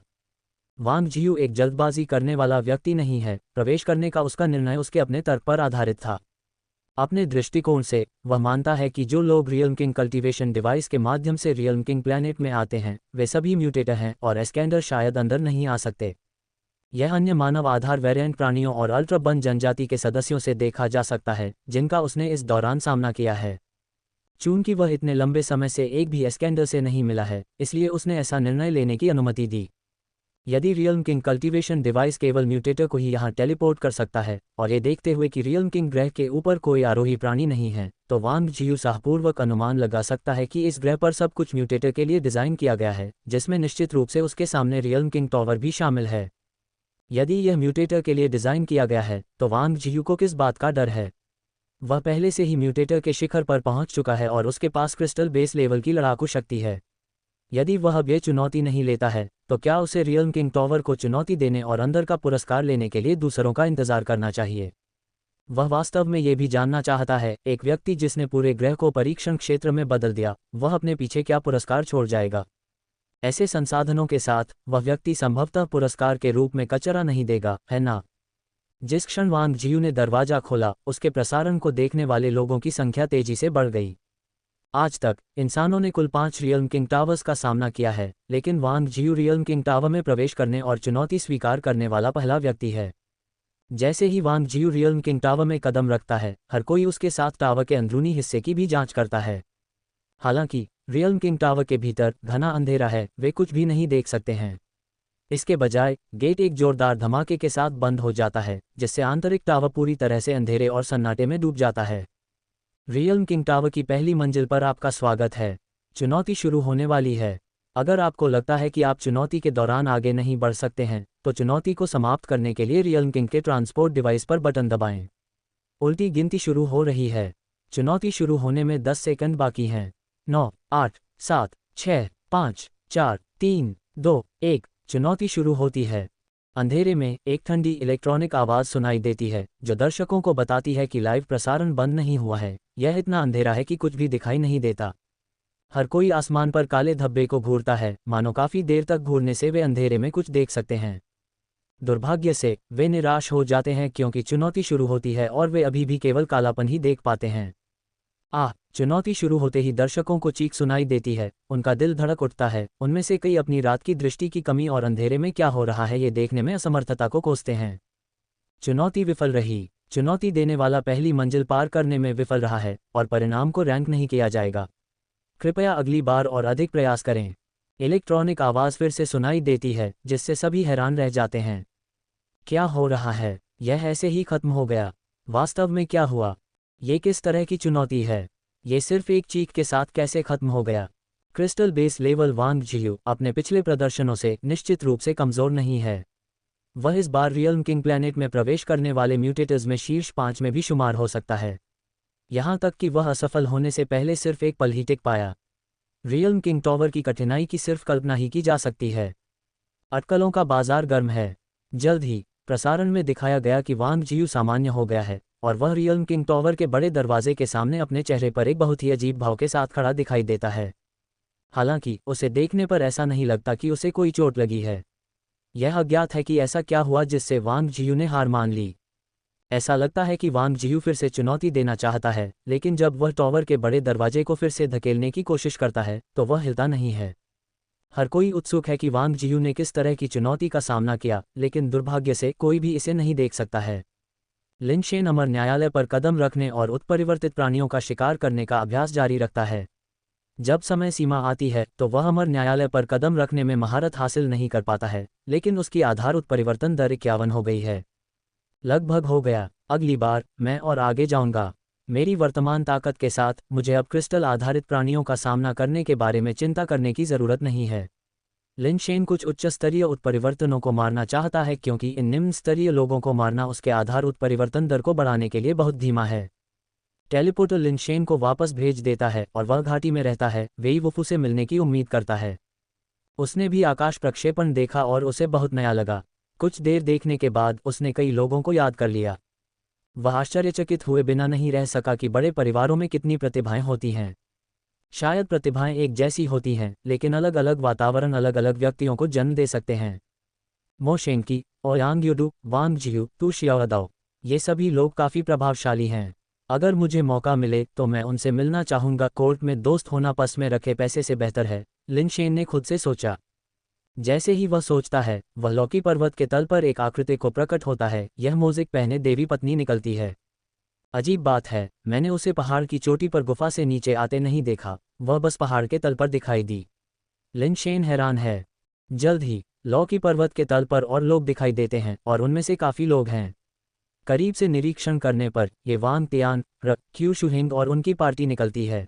S1: वांग जियू एक जल्दबाजी करने वाला व्यक्ति नहीं है, प्रवेश करने का उसका निर्णय उसके अपने तर्क पर आधारित था। अपने दृष्टिकोण से वह मानता है कि जो लोग रियल्म किंग कल्टीवेशन डिवाइस के माध्यम से रियल्म किंग प्लैनेट में आते हैं वे सभी म्यूटेटर हैं और एस्केंडर शायद अंदर नहीं आ सकते। यह अन्य मानव आधार वेरिएंट प्राणियों और अल्ट्राबन जनजाति के सदस्यों से देखा जा सकता है जिनका उसने इस दौरान सामना किया है। चूंकि वह इतने लंबे समय से एक भी एस्केंडर से नहीं मिला है, इसलिए उसने ऐसा निर्णय लेने की अनुमति दी। यदि रियल्म किंग कल्टीवेशन डिवाइस केवल म्यूटेटर को ही यहाँ टेलीपोर्ट कर सकता है और ये देखते हुए कि रियल्म किंग ग्रह के ऊपर कोई आरोही प्राणी नहीं है, तो वांग जियू साहपूर्वक अनुमान लगा सकता है कि इस ग्रह पर सब कुछ म्यूटेटर के लिए डिज़ाइन किया गया है, जिसमें निश्चित रूप से उसके सामने रियल्म किंग टॉवर भी शामिल है। यदि यह म्यूटेटर के लिए डिज़ाइन किया गया है तो वांग जियू को किस बात का डर है? वह पहले से ही म्यूटेटर के शिखर पर पहुंच चुका है और उसके पास क्रिस्टल बेस लेवल की लड़ाकू शक्ति है। यदि वह अब ये चुनौती नहीं लेता है तो क्या उसे रियल्म किंग टॉवर को चुनौती देने और अंदर का पुरस्कार लेने के लिए दूसरों का इंतजार करना चाहिए? वह वास्तव में ये भी जानना चाहता है, एक व्यक्ति जिसने पूरे ग्रह को परीक्षण क्षेत्र में बदल दिया, वह अपने पीछे क्या पुरस्कार छोड़ जाएगा? ऐसे संसाधनों के साथ वह व्यक्ति संभवतः पुरस्कार के रूप में कचरा नहीं देगा, है ना? जिस क्षण वांग जियू ने दरवाजा खोला, उसके प्रसारण को देखने वाले लोगों की संख्या तेजी से बढ़ गई। आज तक इंसानों ने कुल 5 रियल्म किंग टावर्स का सामना किया है, लेकिन वांग जियू रियल्म किंग टावर में प्रवेश करने और चुनौती स्वीकार करने वाला पहला व्यक्ति है। जैसे ही वांग जियू रियल्म किंग टावर में कदम रखता है, हर कोई उसके साथ टावर के अंदरूनी हिस्से की भी जांच करता है। हालांकि रियल्म किंग टावर के भीतर घना अंधेरा है, वे कुछ भी नहीं देख सकते हैं। इसके बजाय गेट एक जोरदार धमाके के साथ बंद हो जाता है, जिससे आंतरिक टावर पूरी तरह से अंधेरे और सन्नाटे में डूब जाता है। रियल्म किंग टावर की पहली मंजिल पर आपका स्वागत है। चुनौती शुरू होने वाली है। अगर आपको लगता है कि आप चुनौती के दौरान आगे नहीं बढ़ सकते हैं, तो चुनौती को समाप्त करने के लिए रियल्म किंग के ट्रांसपोर्ट डिवाइस पर बटन दबाएं। उल्टी गिनती शुरू हो रही है। चुनौती शुरू होने में 10 सेकंड बाकी हैं। 9, 8, 7, 6, 5, 4, 3, 2, 1। चुनौती शुरू होती है। अंधेरे में एक ठंडी इलेक्ट्रॉनिक आवाज़ सुनाई देती है, जो दर्शकों को बताती है कि लाइव प्रसारण बंद नहीं हुआ है। यह इतना अंधेरा है कि कुछ भी दिखाई नहीं देता। हर कोई आसमान पर काले धब्बे को घूरता है, मानो काफ़ी देर तक घूरने से वे अंधेरे में कुछ देख सकते हैं। दुर्भाग्य से वे निराश हो जाते हैं क्योंकि चुनौती शुरू होती है और वे अभी भी केवल कालापन ही देख पाते हैं। चुनौती शुरू होते ही दर्शकों को चीख सुनाई देती है, उनका दिल धड़क उठता है। उनमें से कई अपनी रात की दृष्टि की कमी और अंधेरे में क्या हो रहा है ये देखने में असमर्थता को कोसते हैं। चुनौती विफल रही। चुनौती देने वाला पहली मंजिल पार करने में विफल रहा है और परिणाम को रैंक नहीं किया जाएगा। कृपया अगली बार और अधिक प्रयास करें। इलेक्ट्रॉनिक आवाज़ फिर से सुनाई देती है, जिससे सभी हैरान रह जाते हैं। क्या हो रहा है? यह ऐसे ही खत्म हो गया। वास्तव में क्या हुआ? ये किस तरह की चुनौती है? ये सिर्फ एक चीख के साथ कैसे खत्म हो गया? क्रिस्टल बेस लेवल वांग जियू अपने पिछले प्रदर्शनों से निश्चित रूप से कमज़ोर नहीं है। वह इस बार रियल्म किंग प्लैनेट में प्रवेश करने वाले म्यूटेटर्स में शीर्ष 5 में भी शुमार हो सकता है। यहाँ तक कि वह असफल होने से पहले सिर्फ एक पल ही टिक पाया। रियल्म किंग टॉवर की कठिनाई की सिर्फ कल्पना ही की जा सकती है। अटकलों का बाजार गर्म है। जल्द ही प्रसारण में दिखाया गया कि वांग जियू सामान्य हो गया है और वह रियल्म किंग टॉवर के बड़े दरवाजे के सामने अपने चेहरे पर एक बहुत ही अजीब भाव के साथ खड़ा दिखाई देता है। हालांकि उसे देखने पर ऐसा नहीं लगता कि उसे कोई चोट लगी है। यह अज्ञात है कि ऐसा क्या हुआ जिससे वांग जियू ने हार मान ली। ऐसा लगता है कि वांग जियू फिर से चुनौती देना चाहता है, लेकिन जब वह टॉवर के बड़े दरवाजे को फिर से धकेलने की कोशिश करता है तो वह हिलता नहीं है। हर कोई उत्सुक है कि वांग जियू ने किस तरह की चुनौती का सामना किया, लेकिन दुर्भाग्य से कोई भी इसे नहीं देख सकता है। लिन शेन अमर न्यायालय पर कदम रखने और उत्परिवर्तित प्राणियों का शिकार करने का अभ्यास जारी रखता है। जब समय सीमा आती है तो वह अमर न्यायालय पर कदम रखने में महारत हासिल नहीं कर पाता है, लेकिन उसकी आधार उत्परिवर्तन दर 51 हो गई है। लगभग हो गया। अगली बार मैं और आगे जाऊंगा। मेरी वर्तमान ताकत के साथ मुझे अब क्रिस्टल आधारित प्राणियों का सामना करने के बारे में चिंता करने की ज़रूरत नहीं है। लिन शेन कुछ उच्च स्तरीय उत्परिवर्तनों को मारना चाहता है क्योंकि इन निम्न स्तरीय लोगों को मारना उसके आधार उत्परिवर्तन दर को बढ़ाने के लिए बहुत धीमा है। टेलीपोर्टर लिन शेन को वापस भेज देता है और वह घाटी में रहता है, वेई वुफू से मिलने की उम्मीद करता है। उसने भी आकाश प्रक्षेपण देखा और उसे बहुत नया लगा। कुछ देर देखने के बाद उसने कई लोगों को याद कर लिया। वह आश्चर्यचकित हुए बिना नहीं रह सका कि बड़े परिवारों में कितनी प्रतिभाएं होती हैं। शायद प्रतिभाएं एक जैसी होती हैं, लेकिन अलग अलग वातावरण अलग अलग व्यक्तियों को जन्म दे सकते हैं। मो शेंकी, ओयांग युडू, वांग जियू, तू शियाओदाओ, ये सभी लोग काफ़ी प्रभावशाली हैं। अगर मुझे मौका मिले तो मैं उनसे मिलना चाहूँगा। कोर्ट में दोस्त होना पस में रखे पैसे से बेहतर है, लिन शेन ने खुद से सोचा। जैसे ही वह सोचता है, वह लौकी पर्वत के तल पर एक आकृति को प्रकट होता है। यह मोज़ेक पहने देवी पत्नी निकलती है। अजीब बात है, मैंने उसे पहाड़ की चोटी पर गुफा से नीचे आते नहीं देखा, वह बस पहाड़ के तल पर दिखाई दी। लिन शेन हैरान है। जल्द ही लौकी पर्वत के तल पर और लोग दिखाई देते हैं और उनमें से काफ़ी लोग हैं। करीब से निरीक्षण करने पर ये वांग तियान, क्यू शुहिंग और उनकी पार्टी निकलती है।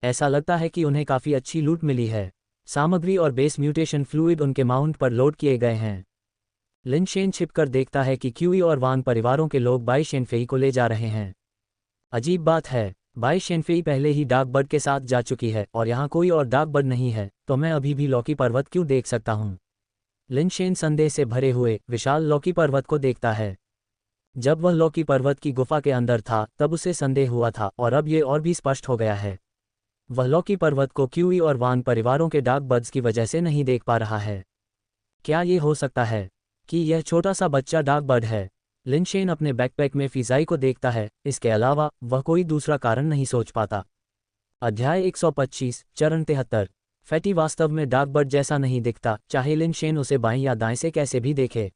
S1: ऐसा लगता है कि उन्हें काफ़ी अच्छी लूट मिली है। सामग्री और बेस म्यूटेशन फ्लूइड उनके माउंट पर लोड किए गए हैं। लिन शेन छिपकर देखता है कि क्यूई और वांग परिवारों के लोग बाई शेनफेई को ले जा रहे हैं। अजीब बात है, बाई शेनफेई पहले ही डार्क बर्ड के साथ जा चुकी है और यहाँ कोई और डार्क बर्ड नहीं है, तो मैं अभी भी लौकी पर्वत क्यों देख सकता हूँ? लिन शेन संदेह से भरे हुए विशाल लौकी पर्वत को देखता है। जब वह लौकी पर्वत की गुफा के अंदर था तब उसे संदेह हुआ था और अब ये और भी स्पष्ट हो गया है। वह लौकी पर्वत को क्यूई और वांग परिवारों के डार्क बर्ड्स की वजह से नहीं देख पा रहा है। क्या ये हो सकता है कि यह छोटा सा बच्चा डार्क बर्ड है? लिन शेन अपने बैकपैक में फिजाई को देखता है, इसके अलावा वह कोई दूसरा कारण नहीं सोच पाता। अध्याय 125, चरण 73। फैटी वास्तव में डार्क बर्ड जैसा नहीं दिखता, चाहे लिन शेन उसे बाएं या दाएं से कैसे भी देखे।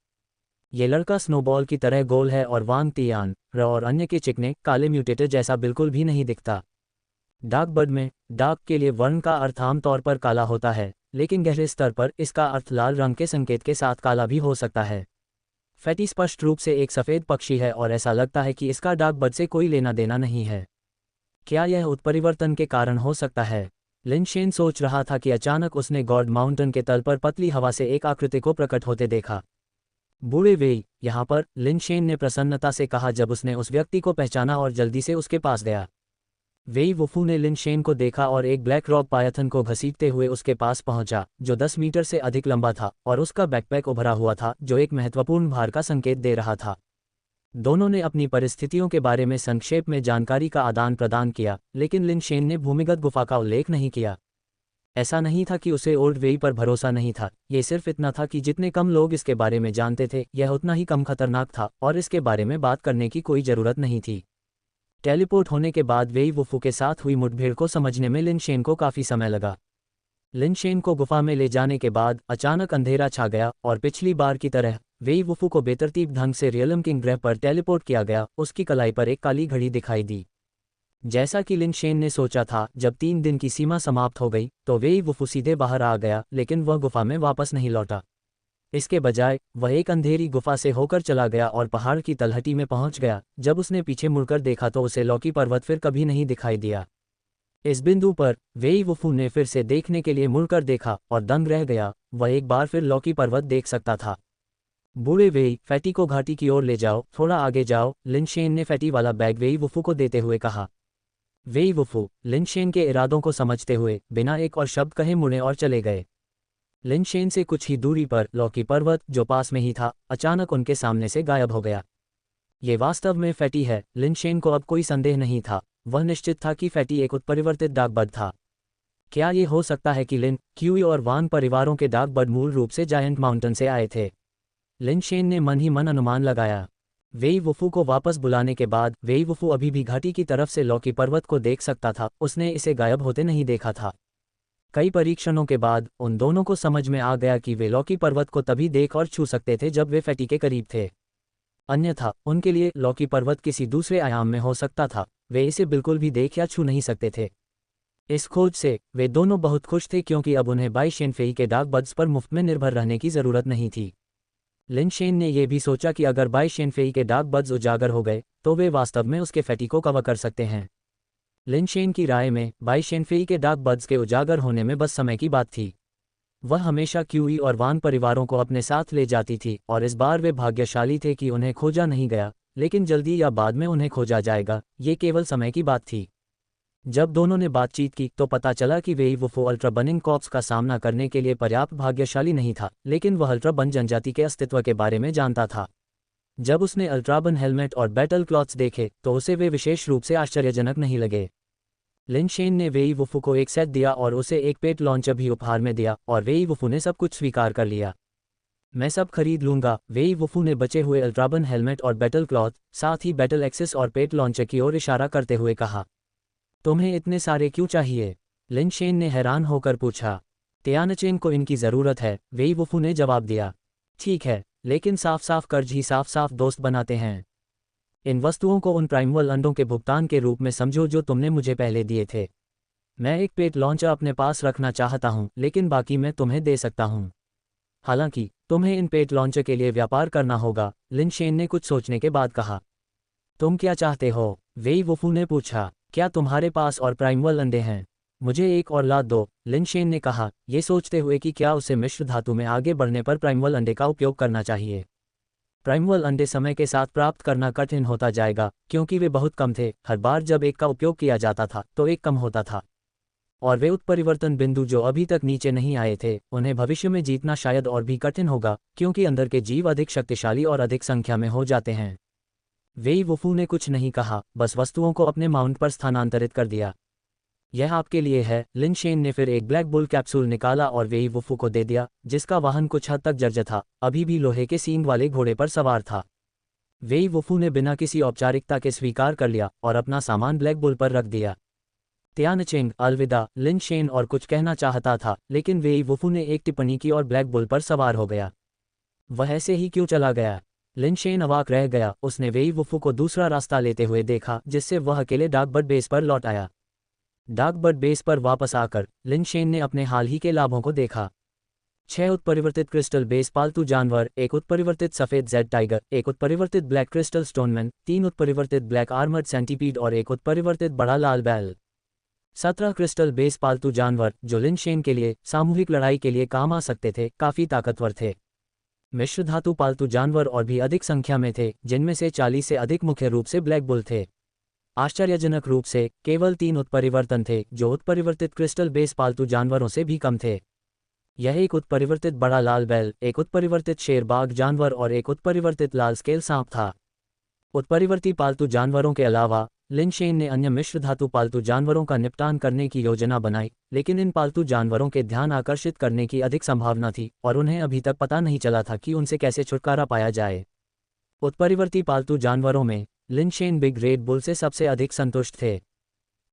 S1: ये लड़का स्नोबॉल की तरह गोल है और वांग तियान, और अन्य के चिकने काले म्यूटेटर जैसा बिल्कुल भी नहीं दिखता। डार्क बर्ड में डार्क के लिए वर्ण का अर्थ आम तौर पर काला होता है, लेकिन गहरे स्तर पर इसका अर्थ लाल रंग के संकेत के साथ काला भी हो सकता है। फैटी स्पष्ट रूप से एक सफ़ेद पक्षी है और ऐसा लगता है कि इसका डार्क बर्ड से कोई लेना देना नहीं है। क्या यह उत्परिवर्तन के कारण हो सकता है? लिन शेन सोच रहा था कि अचानक उसने गॉड माउंटेन के तल पर पतली हवा से एक आकृति को प्रकट होते देखा। बूढ़े वेई, यहाँ पर, लिन शेन ने प्रसन्नता से कहा जब उसने उस व्यक्ति को पहचाना और जल्दी से उसके पास गया। वेई वुफू ने लिन शेन को देखा और एक ब्लैक रॉक पायथन को घसीटते हुए उसके पास पहुंचा, जो 10 मीटर से अधिक लंबा था और उसका बैकपैक उभरा हुआ था जो एक महत्वपूर्ण भार का संकेत दे रहा था। दोनों ने अपनी परिस्थितियों के बारे में संक्षेप में जानकारी का आदान प्रदान किया, लेकिन लिन शेन ने भूमिगत गुफा का उल्लेख नहीं किया। ऐसा नहीं था कि उसे ओल्ड वेई पर भरोसा नहीं था, ये सिर्फ इतना था कि जितने कम लोग इसके बारे में जानते थे यह उतना ही कम खतरनाक था और इसके बारे में बात करने की कोई ज़रूरत नहीं थी। टेलीपोर्ट होने के बाद वेई वुफू के साथ हुई मुठभेड़ को समझने में लिन शेन को काफ़ी समय लगा। लिन शेन को गुफा में ले जाने के बाद अचानक अंधेरा छा गया और पिछली बार की तरह वेई वुफू को बेतरतीब ढंग से रियलम किंग ग्रह पर टेलीपोर्ट किया गया। उसकी कलाई पर एक काली घड़ी दिखाई दी। जैसा कि लिन शेन ने सोचा था, जब 3 दिन की सीमा समाप्त हो गई तो वेई वुफू सीधे बाहर आ गया, लेकिन वह गुफा में वापस नहीं लौटा। इसके बजाय वह एक अंधेरी गुफा से होकर चला गया और पहाड़ की तलहटी में पहुंच गया। जब उसने पीछे मुड़कर देखा तो उसे लौकी पर्वत फिर कभी नहीं दिखाई दिया। इस बिंदु पर वेई वुफू ने फिर से देखने के लिए मुड़कर देखा और दंग रह गया। वह एक बार फिर लौकी पर्वत देख सकता था। बूढ़े वेई, फैटी को घाटी की ओर ले जाओ, थोड़ा आगे जाओ, लिन शेन ने फैटी वाला बैग वेई वुफू को देते हुए कहा। वेई वुफू, लिन शेन के इरादों को समझते हुए बिना एक और शब्द कहे मुड़े और चले गए। लिन शेन से कुछ ही दूरी पर लौकी पर्वत, जो पास में ही था, अचानक उनके सामने से गायब हो गया। ये वास्तव में फैटी है। लिन शेन को अब कोई संदेह नहीं था, वह निश्चित था कि फैटी एक उत्परिवर्तित डार्क बर्ड था। क्या ये हो सकता है कि लिन, क्यूई और वांग परिवारों के डार्क बर्ड मूल रूप से जायंट माउंटेन से आए थे? लिन शेन ने मन ही मन अनुमान लगाया। वेई वुफू को वापस बुलाने के बाद वेई वुफू अभी भी घाटी की तरफ से लौकी पर्वत को देख सकता था, उसने इसे गायब होते नहीं देखा था। कई परीक्षणों के बाद उन दोनों को समझ में आ गया कि वे लौकी पर्वत को तभी देख और छू सकते थे जब वे फैटी के करीब थे। अन्यथा उनके लिए लौकी पर्वत किसी दूसरे आयाम में हो सकता था, वे इसे बिल्कुल भी देख या छू नहीं सकते थे। इस खोज से वे दोनों बहुत खुश थे क्योंकि अब उन्हें बाई शेनफेई के डार्क बर्ड्स पर मुफ्त में निर्भर रहने की ज़रूरत नहीं थी। लिन शेन ने यह भी सोचा कि अगर बाई शेनफेई के डार्क बड्स उजागर हो गए तो वे वास्तव में उसके फैटी को कवर कर सकते हैं। लिन शेन की राय में बाई शेनफेई के डार्क बड्स के उजागर होने में बस समय की बात थी। वह हमेशा क्यूई और वान परिवारों को अपने साथ ले जाती थी और इस बार वे भाग्यशाली थे कि उन्हें खोजा नहीं गया, लेकिन जल्दी या बाद में उन्हें खोजा जाएगा, ये केवल समय की बात थी। जब दोनों ने बातचीत की तो पता चला कि वेई वुफो अल्ट्रा बर्निंग कॉर्प्स का सामना करने के लिए पर्याप्त भाग्यशाली नहीं था, लेकिन वह अल्ट्रा बर्न जनजाति के अस्तित्व के बारे में जानता था। जब उसने अल्ट्राबर्न हेलमेट और बैटल क्लॉथ्स देखे तो उसे वे विशेष रूप से आश्चर्यजनक नहीं लगे। लिन शेन ने वेई वुफू को एक सेट दिया और उसे एक पेट लॉन्चर भी उपहार में दिया और वेई वुफू ने सब कुछ स्वीकार कर लिया। मैं सब खरीद लूंगा, वेई वुफू ने बचे हुए अल्ट्राबर्न हेलमेट और बैटल क्लॉथ, साथ ही बैटल एक्सेस और पेट लॉन्चर की ओर इशारा करते हुए कहा। तुम्हें इतने सारे क्यों चाहिए? लिन शेन ने हैरान होकर पूछा। तियानचेन को इनकी ज़रूरत है, वेई वुफू ने जवाब दिया। ठीक है, लेकिन साफ साफ कर्ज ही साफ साफ दोस्त बनाते हैं। इन वस्तुओं को उन प्राइमल अंडों के भुगतान के रूप में समझो जो तुमने मुझे पहले दिए थे। मैं एक पेट लॉन्चर अपने पास रखना चाहता हूं, लेकिन बाकी मैं तुम्हें दे सकता हूं। हालांकि तुम्हें इन पेट लॉन्चर के लिए व्यापार करना होगा, लिन शेन ने कुछ सोचने के बाद कहा। तुम क्या चाहते हो? वेई वुफू ने पूछा। क्या तुम्हारे पास और प्राइमल अंडे हैं? मुझे एक और लाद दो, लिन शेन ने कहा, ये सोचते हुए कि क्या उसे मिश्र धातु में आगे बढ़ने पर प्राइमल अंडे का उपयोग करना चाहिए। प्राइमल अंडे समय के साथ प्राप्त करना कठिन होता जाएगा, क्योंकि वे बहुत कम थे। हर बार जब एक का उपयोग किया जाता था तो एक कम होता था, और वे उत्परिवर्तन बिंदु जो अभी तक नीचे नहीं आए थे, उन्हें भविष्य में जीतना शायद और भी कठिन होगा, क्योंकि अंदर के जीव अधिक शक्तिशाली और अधिक संख्या में हो जाते हैं। वेई वुफू ने कुछ नहीं कहा, बस वस्तुओं को अपने माउंट पर स्थानांतरित कर दिया। यह आपके लिए है, लिन शेन ने फिर एक ब्लैक बुल कैप्सूल निकाला और वेई वुफू को दे दिया, जिसका वाहन कुछ हद तक जर्जर था, अभी भी लोहे के सींग वाले घोड़े पर सवार था। वेई वुफू ने बिना किसी औपचारिकता के स्वीकार कर लिया और अपना सामान ब्लैक बुल पर रख दिया। तियानचेंग, अलविदा, लिन शेन और कुछ कहना चाहता था, लेकिन वेई वुफू ने एक टिप्पणी की और ब्लैक बुल पर सवार हो गया। वह ऐसे ही क्यों चला गया? लिन शेन अवाक रह गया। उसने वेई वुफू को दूसरा रास्ता लेते हुए देखा, जिससे वह अकेले डार्कबर्ड बेस पर लौट आया। डार्कबर्ड बेस पर वापस आकर लिन शेन ने अपने हाल ही के लाभों को देखा। 6 उत्परिवर्तित क्रिस्टल बेस पालतू जानवर, एक उत्परिवर्तित सफेद जेड टाइगर, एक उत्परिवर्तित ब्लैक क्रिस्टल स्टोनमैन, 3 उत्परिवर्तित ब्लैक आर्मर्ड सेंटीपीड और एक उत्परिवर्तित बड़ा लाल बैल। 17 क्रिस्टल बेस पालतू जानवर जो लिन शेन के लिए सामूहिक लड़ाई के लिए काम आ सकते थे, काफी ताकतवर थे। मिश्र धातु पालतू जानवर और भी अधिक संख्या में थे, जिनमें से 40 से अधिक मुख्य रूप से ब्लैक बुल थे। आश्चर्यजनक रूप से केवल 3 उत्परिवर्तन थे, जो उत्परिवर्तित क्रिस्टल बेस पालतू जानवरों से भी कम थे। यह एक उत्परिवर्तित बड़ा लाल बैल, एक उत्परिवर्तित शेर बाघ जानवर और एक उत्परिवर्तित लाल स्केल सांप था। उत्परिवर्ती पालतू जानवरों के अलावा लिन शेन ने अन्य मिश्र धातु पालतू जानवरों का निपटान करने की योजना बनाई, लेकिन इन पालतू जानवरों के ध्यान आकर्षित करने की अधिक संभावना थी और उन्हें अभी तक पता नहीं चला था कि उनसे कैसे छुटकारा पाया जाए। उत्परिवर्ती पालतू जानवरों में Lin Shen big red bull से सबसे अधिक संतुष्ट थे।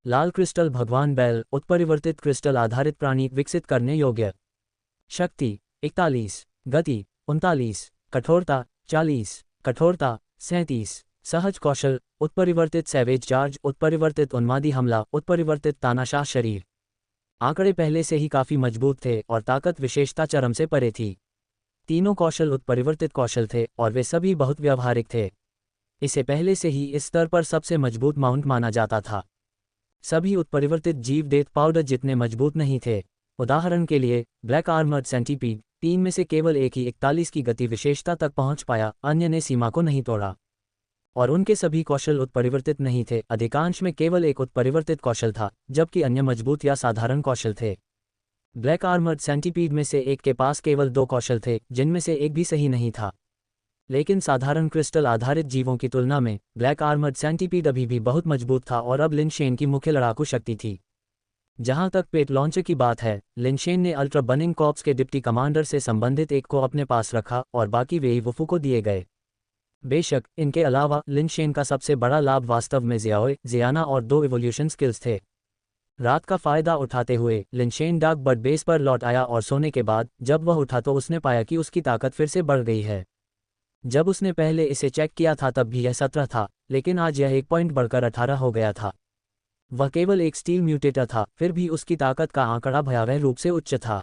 S1: लाल क्रिस्टल भगवान बैल, उत्परिवर्तित क्रिस्टल आधारित प्राणी विकसित करने योग्य। शक्ति 41, गति 39, कठोरता 40, कठोरता 37, सहज कौशल, उत्परिवर्तित सैवेज चार्ज, उत्परिवर्तित उन्मादी हमला, उत्परिवर्तित तानाशाह शरीर। आंकड़े पहले से ही काफी मजबूत थे और ताकत विशेषता चरम से परे थी। तीनों कौशल उत्परिवर्तित कौशल थे और वे सभी बहुत व्यावहारिक थे। इसे पहले से ही इस स्तर पर सबसे मजबूत माउंट माना जाता था। सभी उत्परिवर्तित जीव डेथ पाउडर जितने मजबूत नहीं थे। उदाहरण के लिए ब्लैक आर्मर्ड सेंटीपीड, 3 में से केवल एक ही 41 की गति विशेषता तक पहुंच पाया, अन्य ने सीमा को नहीं तोड़ा। और उनके सभी कौशल उत्परिवर्तित नहीं थे, अधिकांश में केवल एक उत्परिवर्तित कौशल था, जबकि अन्य मजबूत या साधारण कौशल थे। ब्लैक आर्मर्ड सेंटीपीड में से एक के पास केवल 2 कौशल थे, जिनमें से एक भी सही नहीं था। लेकिन साधारण क्रिस्टल आधारित जीवों की तुलना में ब्लैक आर्मर्ड सेंटीपीड अभी भी बहुत मजबूत था और अब लिन शेन की मुख्य लड़ाकू शक्ति थी। जहां तक पेट लॉन्चर की बात है, लिन शेन ने अल्ट्रा बर्निंग कॉर्प्स के डिप्टी कमांडर से संबंधित एक को अपने पास रखा और बाकी वेई वुफू को दिए गए। बेशक इनके अलावा लिन शेन का सबसे बड़ा लाभ वास्तव में जियाओए, जियाना और 2 इवोल्यूशन स्किल्स थे। रात का फायदा उठाते हुए लिन शेन डार्कबर्ड बेस पर लौट आया और सोने के बाद जब वह उठा तो उसने पाया कि उसकी ताकत फिर से बढ़ गई है। जब उसने पहले इसे चेक किया था तब भी यह 17 था, लेकिन आज यह 1 पॉइंट बढ़कर 18 हो गया था। वह केवल एक स्टील म्यूटेटर था, फिर भी उसकी ताकत का आंकड़ा भयावह रूप से उच्च था।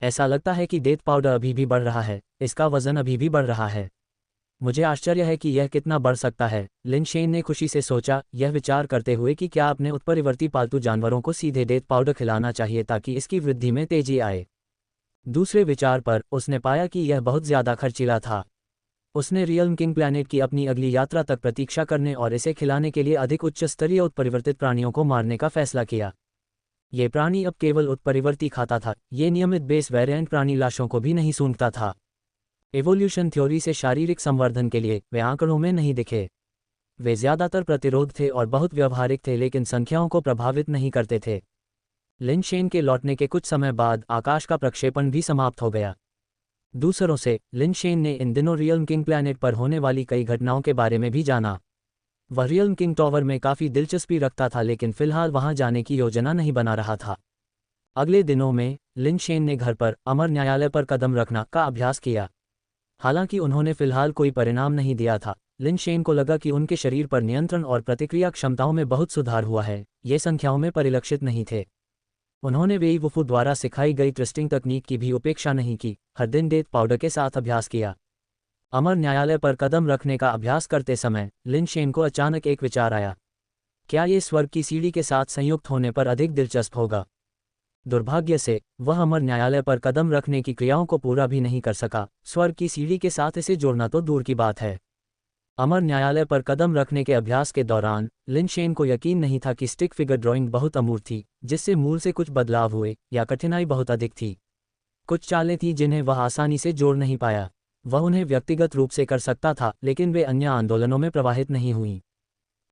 S1: ऐसा लगता है कि डेथ पाउडर अभी भी बढ़ रहा है, इसका वजन अभी भी बढ़ रहा है। मुझे आश्चर्य है कि यह कितना बढ़ सकता है, लिन शेन ने खुशी से सोचा, यह विचार करते हुए कि क्या अपने उत्परिवर्ती पालतू जानवरों को सीधे डेथ पाउडर खिलाना चाहिए ताकि इसकी वृद्धि में तेजी आए। दूसरे विचार पर उसने पाया कि यह बहुत ज्यादा खर्चीला था। उसने रियल्म किंग प्लैनेट की अपनी अगली यात्रा तक प्रतीक्षा करने और इसे खिलाने के लिए अधिक उच्च स्तरीय उत्परिवर्तित प्राणियों को मारने का फैसला किया। ये प्राणी अब केवल उत्परिवर्ती खाता था, ये नियमित बेस वेरिएंट प्राणी लाशों को भी नहीं सूंघता था। एवोल्यूशन थ्योरी से शारीरिक संवर्धन के लिए वे आंकड़ों में नहीं दिखे। वे ज्यादातर प्रतिरोध थे और बहुत व्यवहारिक थे, लेकिन संख्याओं को प्रभावित नहीं करते थे। लिन शेन के लौटने के कुछ समय बाद आकाश का प्रक्षेपण भी समाप्त हो गया। दूसरों से लिन शेन ने इन दिनों रियल्म किंग प्लैनेट पर होने वाली कई घटनाओं के बारे में भी जाना। वह रियल्म किंग टॉवर में काफ़ी दिलचस्पी रखता था, लेकिन फिलहाल वहां जाने की योजना नहीं बना रहा था। अगले दिनों में लिन शेन ने घर पर अमर न्यायालय पर कदम रखना का अभ्यास किया। हालांकि उन्होंने फिलहाल कोई परिणाम नहीं दिया था, लिन शेन को लगा कि उनके शरीर पर नियंत्रण और प्रतिक्रिया क्षमताओं में बहुत सुधार हुआ है, ये संख्याओं में परिलक्षित नहीं थे। उन्होंने वेई वुफू द्वारा सिखाई गई ट्विस्टिंग तकनीक की भी उपेक्षा नहीं की, हर दिन डेथ पाउडर के साथ अभ्यास किया। अमर न्यायालय पर कदम रखने का अभ्यास करते समय लिन शेन को अचानक एक विचार आया। क्या ये स्वर्ग की सीढ़ी के साथ संयुक्त होने पर अधिक दिलचस्प होगा? दुर्भाग्य से वह अमर न्यायालय पर कदम रखने की क्रियाओं को पूरा भी नहीं कर सका। स्वर्ग की सीढ़ी के साथ इसे जोड़ना तो दूर की बात है। अमर न्यायालय पर कदम रखने के अभ्यास के दौरान लिन शेन को यकीन नहीं था कि स्टिक फिगर ड्राइंग बहुत अमूर्त थी, जिससे मूल से कुछ बदलाव हुए, या कठिनाई बहुत अधिक थी। कुछ चालें थीं जिन्हें वह आसानी से जोड़ नहीं पाया। वह उन्हें व्यक्तिगत रूप से कर सकता था, लेकिन वे अन्य आंदोलनों में प्रवाहित नहीं हुईं।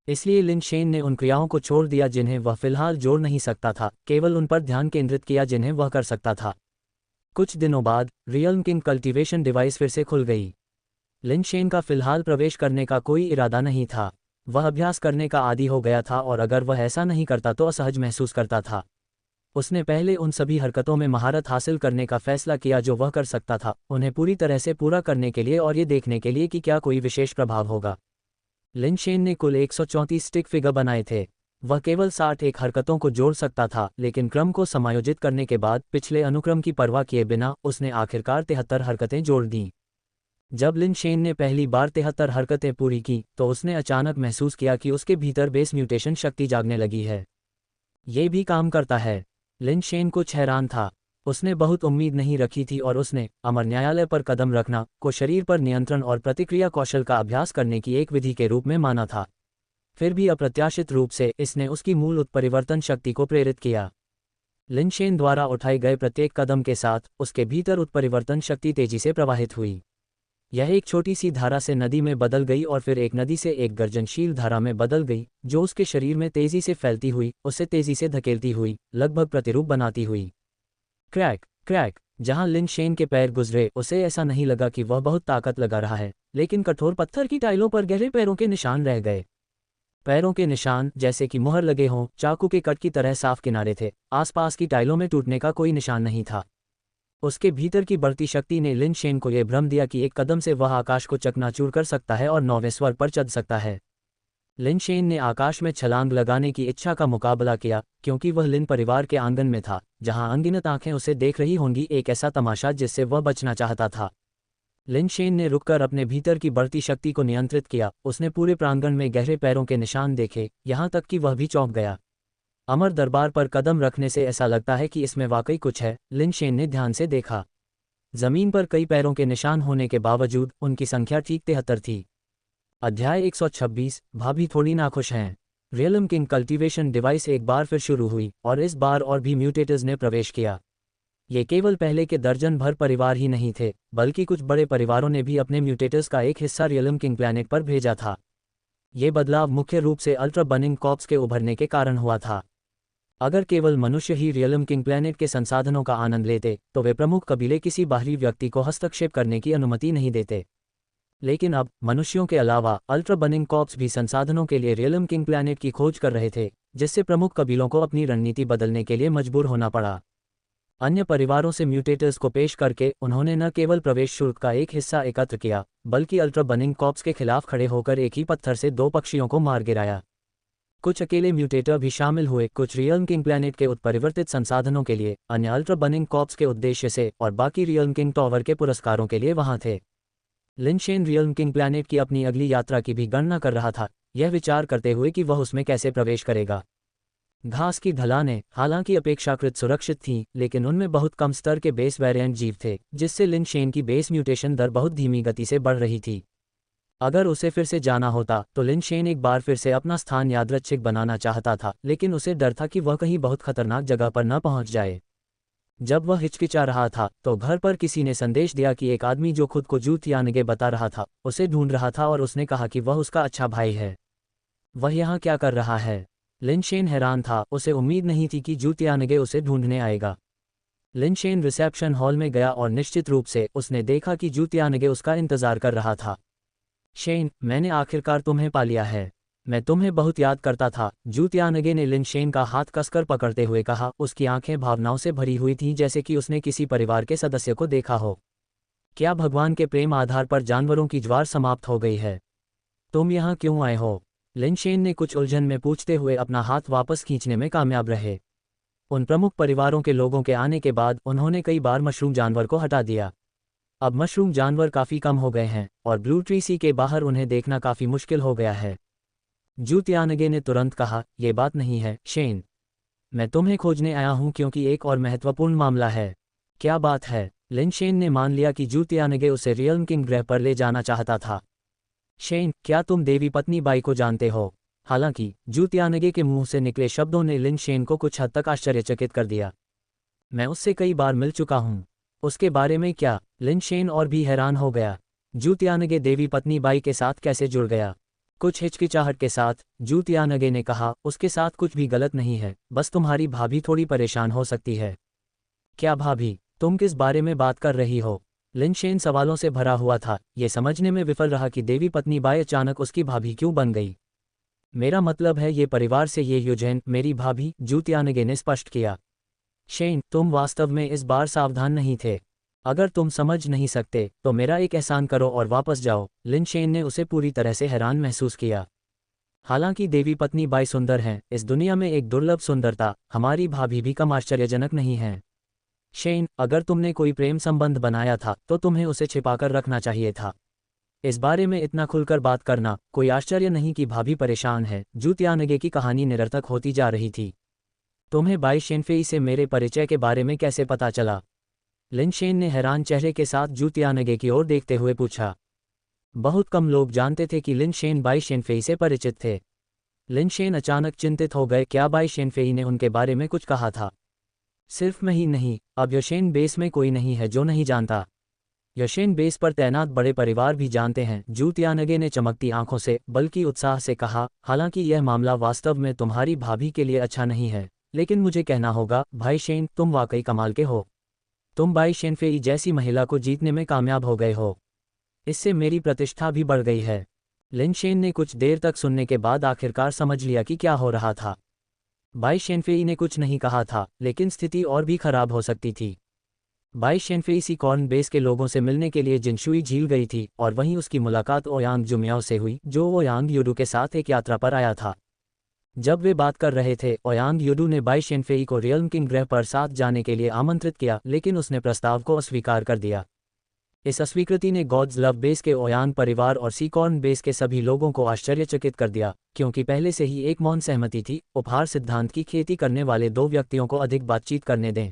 S1: इसलिए लिन शेन ने उन क्रियाओं को छोड़ दिया जिन्हें वह फिलहाल जोड़ नहीं सकता था, केवल उन पर ध्यान केंद्रित किया जिन्हें वह कर सकता था। कुछ दिनों बाद रियल्म किंग कल्टीवेशन डिवाइस फिर से खुल गई। लिन शेन का फिलहाल प्रवेश करने का कोई इरादा नहीं था। वह अभ्यास करने का आदी हो गया था और अगर वह ऐसा नहीं करता तो असहज महसूस करता था। उसने पहले उन सभी हरकतों में महारत हासिल करने का फैसला किया जो वह कर सकता था, उन्हें पूरी तरह से पूरा करने के लिए और ये देखने के लिए कि क्या कोई विशेष प्रभाव होगा। लिन शेन ने कुल 134 स्टिक फिगर बनाए थे। वह केवल 61 हरकतों को जोड़ सकता था, लेकिन क्रम को समायोजित करने के बाद पिछले अनुक्रम की परवाह किए बिना उसने आखिरकार 73 हरकतें जोड़ दीं। जब लिन शेन ने पहली बार 73 हरकतें पूरी की तो उसने अचानक महसूस किया कि उसके भीतर बेस म्यूटेशन शक्ति जागने लगी है। ये भी काम करता है। लिन शेन कुछ हैरान था। उसने बहुत उम्मीद नहीं रखी थी और उसने अमर न्यायालय पर कदम रखना को शरीर पर नियंत्रण और प्रतिक्रिया कौशल का अभ्यास करने की एक विधि के रूप में माना था। फिर भी अप्रत्याशित रूप से इसने उसकी मूल उत्परिवर्तन शक्ति को प्रेरित किया। लिन शेन द्वारा उठाए गए प्रत्येक कदम के साथ उसके भीतर उत्परिवर्तन शक्ति तेजी से प्रवाहित हुई। यह एक छोटी सी धारा से नदी में बदल गई और फिर एक नदी से एक गर्जनशील धारा में बदल गई, जो उसके शरीर में तेजी से फैलती हुई, उसे तेजी से धकेलती हुई, लगभग प्रतिरूप बनाती हुई। Crack crack. जहां लिन शेन के पैर गुजरे उसे ऐसा नहीं लगा कि वह बहुत ताकत लगा रहा है, लेकिन कठोर पत्थर की टाइलों पर गहरे पैरों के निशान रह गए। पैरों के निशान जैसे कि मुहर लगे हों, चाकू के कट की तरह साफ किनारे थे। आसपास की टाइलों में टूटने का कोई निशान नहीं था। उसके भीतर की बढ़ती शक्ति ने लिन शेन को यह भ्रम दिया कि एक कदम से वह आकाश को चकनाचूर कर सकता है और 9वें स्वर पर चढ़ सकता है। लिन शेन ने आकाश में छलांग लगाने की इच्छा का मुकाबला किया, क्योंकि वह लिन परिवार के आंगन में था, जहां अनगिनत आंखें उसे देख रही होंगी, एक ऐसा तमाशा जिससे वह बचना चाहता था। लिन शेन ने रुककर अपने भीतर की बढ़ती शक्ति को नियंत्रित किया। उसने पूरे प्रांगण में गहरे पैरों के निशान देखे, यहां तक कि वह भी चौंक गया। अमर दरबार पर कदम रखने से ऐसा लगता है कि इसमें वाकई कुछ है, लिन शेन ने ध्यान से देखा। जमीन पर कई पैरों के निशान होने के बावजूद उनकी संख्या ठीक 73 थी। अध्याय 126। भाभी थोड़ी नाखुश हैं। रियल्म किंग कल्टीवेशन डिवाइस एक बार फिर शुरू हुई और इस बार और भी म्यूटेटर्स ने प्रवेश किया। ये केवल पहले के दर्जन भर परिवार ही नहीं थे, बल्कि कुछ बड़े परिवारों ने भी अपने म्यूटेटर्स का एक हिस्सा रियल्म किंग प्लैनेट पर भेजा था। ये बदलाव मुख्य रूप से अल्ट्रा बर्निंग कॉर्प्स के उभरने के कारण हुआ था। अगर केवल मनुष्य ही रियल्म किंग प्लैनेट के संसाधनों का आनंद लेते तो वे प्रमुख कबीले किसी बाहरी व्यक्ति को हस्तक्षेप करने की अनुमति नहीं देते। लेकिन अब मनुष्यों के अलावा अल्ट्रा बर्निंग कॉर्प्स भी संसाधनों के लिए रियल्म किंग प्लैनेट की खोज कर रहे थे, जिससे प्रमुख कबीलों को अपनी रणनीति बदलने के लिए मजबूर होना पड़ा। अन्य परिवारों से म्यूटेटर्स को पेश करके उन्होंने न केवल प्रवेश शुल्क का एक हिस्सा एकत्र किया, बल्कि अल्ट्रा बर्निंग कॉर्प्स के खिलाफ खड़े होकर एक ही पत्थर से दो पक्षियों को मार गिराया। कुछ अकेले म्यूटेटर भी शामिल हुए, कुछ रियल्म किंग प्लैनेट के उत्परिवर्तित संसाधनों के लिए, अन्य अल्ट्रा बर्निंग कॉर्प्स के उद्देश्य से, और बाकी रियल्म किंग टॉवर के पुरस्कारों के लिए वहां थे। Lin Shen realm king planet की अपनी अगली यात्रा की भी गणना कर रहा था, यह विचार करते हुए कि वह उसमें कैसे प्रवेश करेगा। घास की ढलानें हालांकि अपेक्षाकृत सुरक्षित थीं, लेकिन उनमें बहुत कम स्तर के बेस वेरिएंट जीव थे, जिससे लिन शेन की बेस म्यूटेशन दर बहुत धीमी गति से बढ़ रही थी। अगर उसे फिर से जाना होता तो लिन शेन एक बार फिर से अपना स्थान यादृच्छिक बनाना चाहता था, लेकिन उसे डर था कि वह कहीं बहुत खतरनाक जगह पर न पहुंच जाए। जब वह हिचकिचा रहा था तो घर पर किसी ने संदेश दिया कि एक आदमी जो खुद को जू तियानगे बता रहा था उसे ढूंढ रहा था, और उसने कहा कि वह उसका अच्छा भाई है। वह यहाँ क्या कर रहा है? लिन शेन हैरान था, उसे उम्मीद नहीं थी कि जू तियानगे उसे ढूंढने आएगा। लिन शेन रिसेप्शन हॉल में गया और निश्चित रूप से उसने देखा कि जू तियानगे उसका इंतजार कर रहा था। शेन, मैंने आखिरकार तुम्हें पा लिया है। मैं तुम्हें बहुत याद करता था, जू तियानगे ने लिन शेन का हाथ कसकर पकड़ते हुए कहा। उसकी आंखें भावनाओं से भरी हुई थीं, जैसे कि उसने किसी परिवार के सदस्य को देखा हो। क्या भगवान के प्रेम आधार पर जानवरों की ज्वार समाप्त हो गई है? तुम यहाँ क्यों आए हो? लिन शेन ने कुछ उलझन में पूछते हुए अपना हाथ वापस खींचने में कामयाब रहे। उन प्रमुख परिवारों के लोगों के आने के बाद उन्होंने कई बार मशरूम जानवर को हटा दिया। अब मशरूम जानवर काफ़ी कम हो गए हैं, और ब्लू ट्री सी के बाहर उन्हें देखना काफ़ी मुश्किल हो गया है। जू तियानगे ने तुरंत कहा, यह बात नहीं है शेन। मैं तुम्हें खोजने आया हूं क्योंकि एक और महत्वपूर्ण मामला है। क्या बात है? लिन शेन ने मान लिया कि जू तियानगे उसे रियल्म किंग ग्रह पर ले जाना चाहता था। शेन, क्या तुम देवी पत्नी बाई को जानते हो? हालांकि जू तियानगे के मुंह से निकले शब्दों ने लिन शेन को कुछ हद तक आश्चर्यचकित कर दिया। मैं उससे कई बार मिल चुका हूं। उसके बारे में क्या? लिन शेन और भी हैरान हो गया। जू तियानगे देवी पत्नी बाई के साथ कैसे जुड़ गया? कुछ हिचकिचाहट के साथ जू तियानगे ने कहा, उसके साथ कुछ भी गलत नहीं है, बस तुम्हारी भाभी थोड़ी परेशान हो सकती है। क्या भाभी? तुम किस बारे में बात कर रही हो? लिन शेन सवालों से भरा हुआ था, ये समझने में विफल रहा कि देवी पत्नी बाई अचानक उसकी भाभी क्यों बन गई। मेरा मतलब है ये परिवार से ये यूजेन मेरी भाभी, जू तियानगे ने स्पष्ट किया। शेन, तुम वास्तव में इस बार सावधान नहीं थे। अगर तुम समझ नहीं सकते तो मेरा एक एहसान करो और वापस जाओ। लिन शेन ने उसे पूरी तरह से हैरान महसूस किया। हालांकि देवी पत्नी बाई सुंदर हैं, इस दुनिया में एक दुर्लभ सुंदरता, हमारी भाभी भी कम आश्चर्यजनक नहीं है। शेन, अगर तुमने कोई प्रेम संबंध बनाया था तो तुम्हें उसे छिपाकर रखना चाहिए था। इस बारे में इतना खुलकर बात करना, कोई आश्चर्य नहीं कि भाभी परेशान है। जू तियानगे की कहानी निरर्थक होती जा रही थी। तुम्हें बाई शेनफेई से मेरे परिचय के बारे में कैसे पता चला? लिन शेन ने हैरान चेहरे के साथ जू तियानगे की ओर देखते हुए पूछा। बहुत कम लोग जानते थे कि लिन शेन बाई शेनफेई से परिचित थे। लिन शेन अचानक चिंतित हो गए, क्या बाई शेनफेई ने उनके बारे में कुछ कहा था? सिर्फ मैं ही नहीं, अब यशेन बेस में कोई नहीं है जो नहीं जानता। यशेन बेस पर तैनात बड़े परिवार भी जानते हैं। जू तियानगे ने चमकती आंखों से बल्कि उत्साह से कहा, हालांकि यह मामला वास्तव में तुम्हारी भाभी के लिए अच्छा नहीं है, लेकिन मुझे कहना होगा, भाई शेन, तुम वाकई कमाल के हो। तुम बाई शेनफेई जैसी महिला को जीतने में कामयाब हो गए हो। इससे मेरी प्रतिष्ठा भी बढ़ गई है। लिन शेन ने कुछ देर तक सुनने के बाद आखिरकार समझ लिया कि क्या हो रहा था। बाई शेनफेई ने कुछ नहीं कहा था, लेकिन स्थिति और भी खराब हो सकती थी। बाई शेनफेई सी कॉर्न बेस के लोगों से मिलने के लिए जिनशुई झील गई थी, और वहीं उसकी मुलाकात ओयांग जुमियाओ से हुई, जो ओयांग यूडू के साथ एक यात्रा पर आया था। जब वे बात कर रहे थे, ओयांग यूडू ने बाई शेनफेई को रियल्म किंग ग्रह पर साथ जाने के लिए आमंत्रित किया, लेकिन उसने प्रस्ताव को अस्वीकार कर दिया। इस अस्वीकृति ने गॉड्स लव बेस के ओयांग परिवार और सीकॉर्न बेस के सभी लोगों को आश्चर्यचकित कर दिया, क्योंकि पहले से ही एक मौन सहमति थी, उपहार सिद्धांत की खेती करने वाले दो व्यक्तियों को अधिक बातचीत करने दें।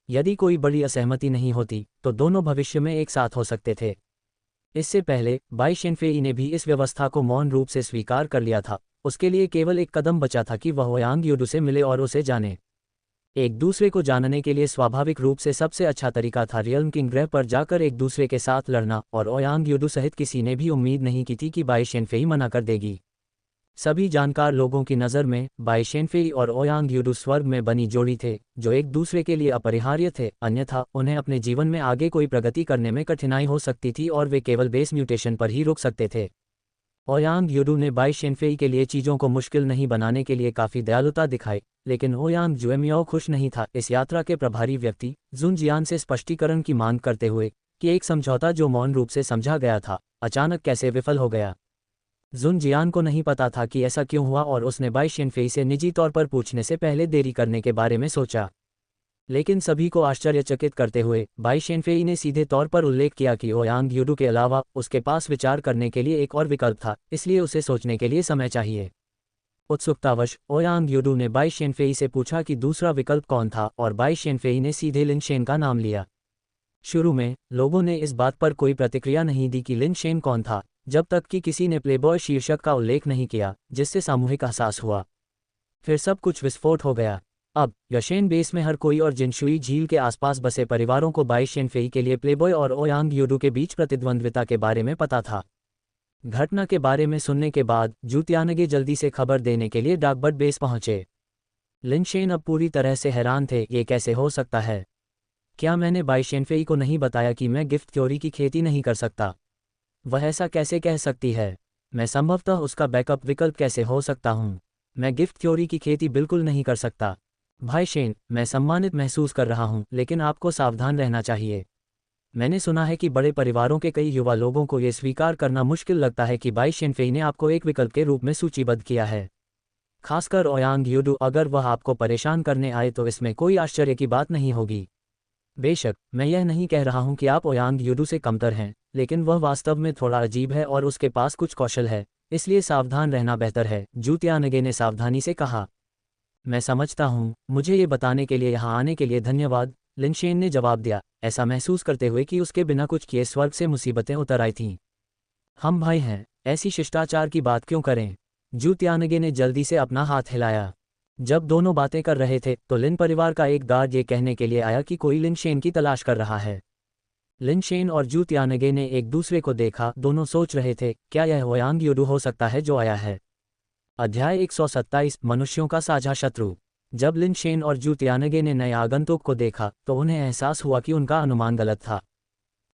S1: यदि कोई बड़ी असहमति नहीं होती तो दोनों भविष्य में एक साथ हो सकते थे। इससे पहले बाई शेनफेई ने भी इस व्यवस्था को मौन रूप से स्वीकार कर लिया था। उसके लिए केवल एक कदम बचा था कि वह ओयांग यूडू से मिले और उसे जाने। एक दूसरे को जानने के लिए स्वाभाविक रूप से सबसे अच्छा तरीका था रियल्म किंग ग्रह पर जाकर एक दूसरे के साथ लड़ना, और ओयांग यूडू सहित किसी ने भी उम्मीद नहीं की थी कि बाई शेनफेई मना कर देगी। सभी जानकार लोगों की नज़र में बाई शेनफेई और ओयांग यूडू स्वर्ग में बनी जोड़ी थे, जो एक दूसरे के लिए अपरिहार्य थे, अन्यथा उन्हें अपने जीवन में आगे कोई प्रगति करने में कठिनाई हो सकती थी और वे केवल बेस म्यूटेशन पर ही रुक सकते थे। ओयांग यूडू ने बाई शेनफेई के लिए चीज़ों को मुश्किल नहीं बनाने के लिए काफ़ी दयालुता दिखाई, लेकिन ओयांग जुएमियाओ खुश नहीं था। इस यात्रा के प्रभारी व्यक्ति जुन जियान से स्पष्टीकरण की मांग करते हुए कि एक समझौता जो मौन रूप से समझा गया था, अचानक कैसे विफल हो गया। जुन जियान को नहीं पता था कि ऐसा क्यों हुआ और उसने बाई शेनफेई से निजी तौर पर पूछने से पहले देरी करने के बारे में सोचा। लेकिन सभी को आश्चर्यचकित करते हुए बाई शेनफेई ने सीधे तौर पर उल्लेख किया कि ओयांग यूडू के अलावा उसके पास विचार करने के लिए एक और विकल्प था, इसलिए उसे सोचने के लिए समय चाहिए। उत्सुकतावश ओयांग यूडू ने बाई शेनफेई से पूछा कि दूसरा विकल्प कौन था और बाई शेनफेई ने सीधे लिन शेन का नाम लिया। शुरू में लोगों ने इस बात पर कोई प्रतिक्रिया नहीं दी कि लिन शेन कौन था, जब तक कि किसी ने प्लेबॉय शीर्षक का उल्लेख नहीं किया, जिससे सामूहिक एहसास हुआ। फिर सब कुछ विस्फोट हो गया। अब यशेन बेस में हर कोई और जिनशुई झील के आसपास बसे परिवारों को बाई शेनफेई के लिए प्लेबॉय और ओयांग यूडू के बीच प्रतिद्वंद्विता के बारे में पता था। घटना के बारे में सुनने के बाद जूतियानगे जल्दी से खबर देने के लिए डाकबट बेस पहुंचे। लिन शेन अब पूरी तरह से हैरान थे, ये कैसे हो सकता है? क्या मैंने बाई शेनफेई को नहीं बताया कि मैं गिफ्ट थ्योरी की खेती नहीं कर सकता? वह ऐसा कैसे कह सकती है? मैं संभवतः उसका बैकअप विकल्प कैसे हो सकता हूँ? मैं गिफ्ट थ्योरी की खेती बिल्कुल नहीं कर सकता। भाई शेन, मैं सम्मानित महसूस कर रहा हूँ, लेकिन आपको सावधान रहना चाहिए। मैंने सुना है कि बड़े परिवारों के कई युवा लोगों को यह स्वीकार करना मुश्किल लगता है कि बाई शेनफेई ने आपको एक विकल्प के रूप में सूचीबद्ध किया है। खासकर ओयांग यूडू, अगर वह आपको परेशान करने आए तो इसमें कोई आश्चर्य की बात नहीं होगी। बेशक, मैं यह नहीं कह रहा हूं कि आप ओयांग यूडू से कमतर हैं, लेकिन वह वास्तव में थोड़ा अजीब है और उसके पास कुछ कौशल है, इसलिए सावधान रहना बेहतर है, जूतियानगे ने सावधानी से कहा। मैं समझता हूँ, मुझे ये बताने के लिए यहाँ आने के लिए धन्यवाद, लिन शेन ने जवाब दिया, ऐसा महसूस करते हुए कि उसके बिना कुछ किए स्वर्ग से मुसीबतें उतर आई थीं। हम भाई हैं, ऐसी शिष्टाचार की बात क्यों करें? जूतियानगे ने जल्दी से अपना हाथ हिलाया। जब दोनों बातें कर रहे थे तो लिन परिवार का एक गार्ड ये कहने के लिए आया कि कोई लिन शेन की तलाश कर रहा है। लिन शेन और जूतियानगे ने एक दूसरे को देखा, दोनों सोच रहे थे, क्या यह ओयांग यूडू हो सकता है जो आया है? अध्याय 127 मनुष्यों का साझा शत्रु। जब लिन शेन और जूतियानगे ने नए आगंतुक को देखा तो उन्हें एहसास हुआ कि उनका अनुमान गलत था।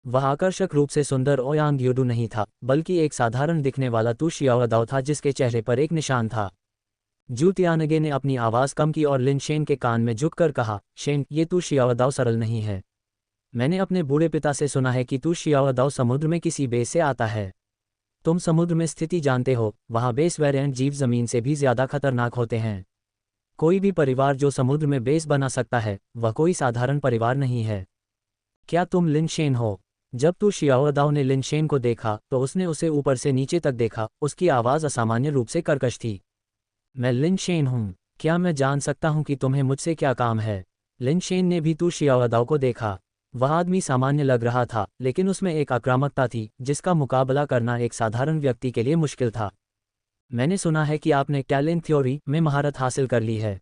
S1: वह आकर्षक रूप से सुंदर ओयांग यूडू नहीं था, बल्कि एक साधारण दिखने वाला तू शियाओदाओ था जिसके चेहरे पर एक निशान था। जूतियानगे ने अपनी आवाज़ कम की और लिन शेन के कान में झुककर कहा, शेन, ये तू शियाओदाओ सरल नहीं है। मैंने अपने बूढ़े पिता से सुना है कि तू शियाओदाओ समुद्र में किसी बेस से आता है। तुम समुद्र में स्थिति जानते हो, वहाँ बेस वेरिएंट जीव जमीन से भी ज्यादा खतरनाक होते हैं। कोई भी परिवार जो समुद्र में बेस बना सकता है, वह कोई साधारण परिवार नहीं है। क्या तुम लिन शेन हो? जब तू शियाओदाओ ने लिन शेन को देखा तो उसने उसे ऊपर से नीचे तक देखा, उसकी आवाज़ असामान्य रूप से कर्कश थी। मैं लिन शेन हूँ, क्या मैं जान सकता हूँ कि तुम्हें मुझसे क्या काम है? लिन शेन ने भी तू शियाओदाओ को देखा। वह आदमी सामान्य लग रहा था, लेकिन उसमें एक आक्रामकता थी जिसका मुकाबला करना एक साधारण व्यक्ति के लिए मुश्किल था। मैंने सुना है कि आपने टैलेंट थ्योरी में महारत हासिल कर ली है।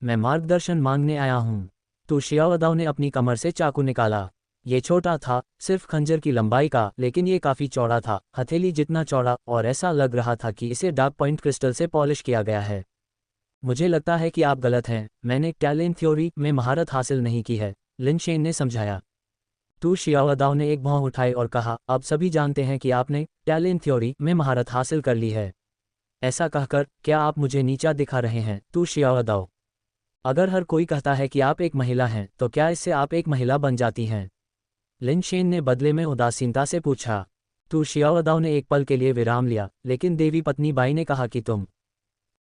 S1: मैं मार्गदर्शन मांगने आया हूँ। तू शियाओदाओ ने अपनी कमर से चाकू निकाला। ये छोटा था, सिर्फ खंजर की लंबाई का, लेकिन ये काफ़ी चौड़ा था, हथेली जितना चौड़ा, और ऐसा लग रहा था कि इसे डार्क पॉइंट क्रिस्टल से पॉलिश किया गया है। मुझे लगता है कि आप गलत हैं, मैंने टैलेंट थ्योरी में महारत हासिल नहीं की है, लिन शेन ने समझाया। तू शियाओदाओ ने एक भौं उठाई और कहा, अब सभी जानते हैं कि आपने टैलेंट थ्योरी में महारत हासिल कर ली है। ऐसा कहकर क्या आप मुझे नीचा दिखा रहे हैं, तू शियाओदाओ? अगर हर कोई कहता है कि आप एक महिला हैं तो क्या इससे आप एक महिला बन जाती हैं? लिन शेन ने बदले में उदासीनता से पूछा। तू शियाओदाओ ने एक पल के लिए विराम लिया, लेकिन देवी पत्नी बाई ने कहा कि तुम।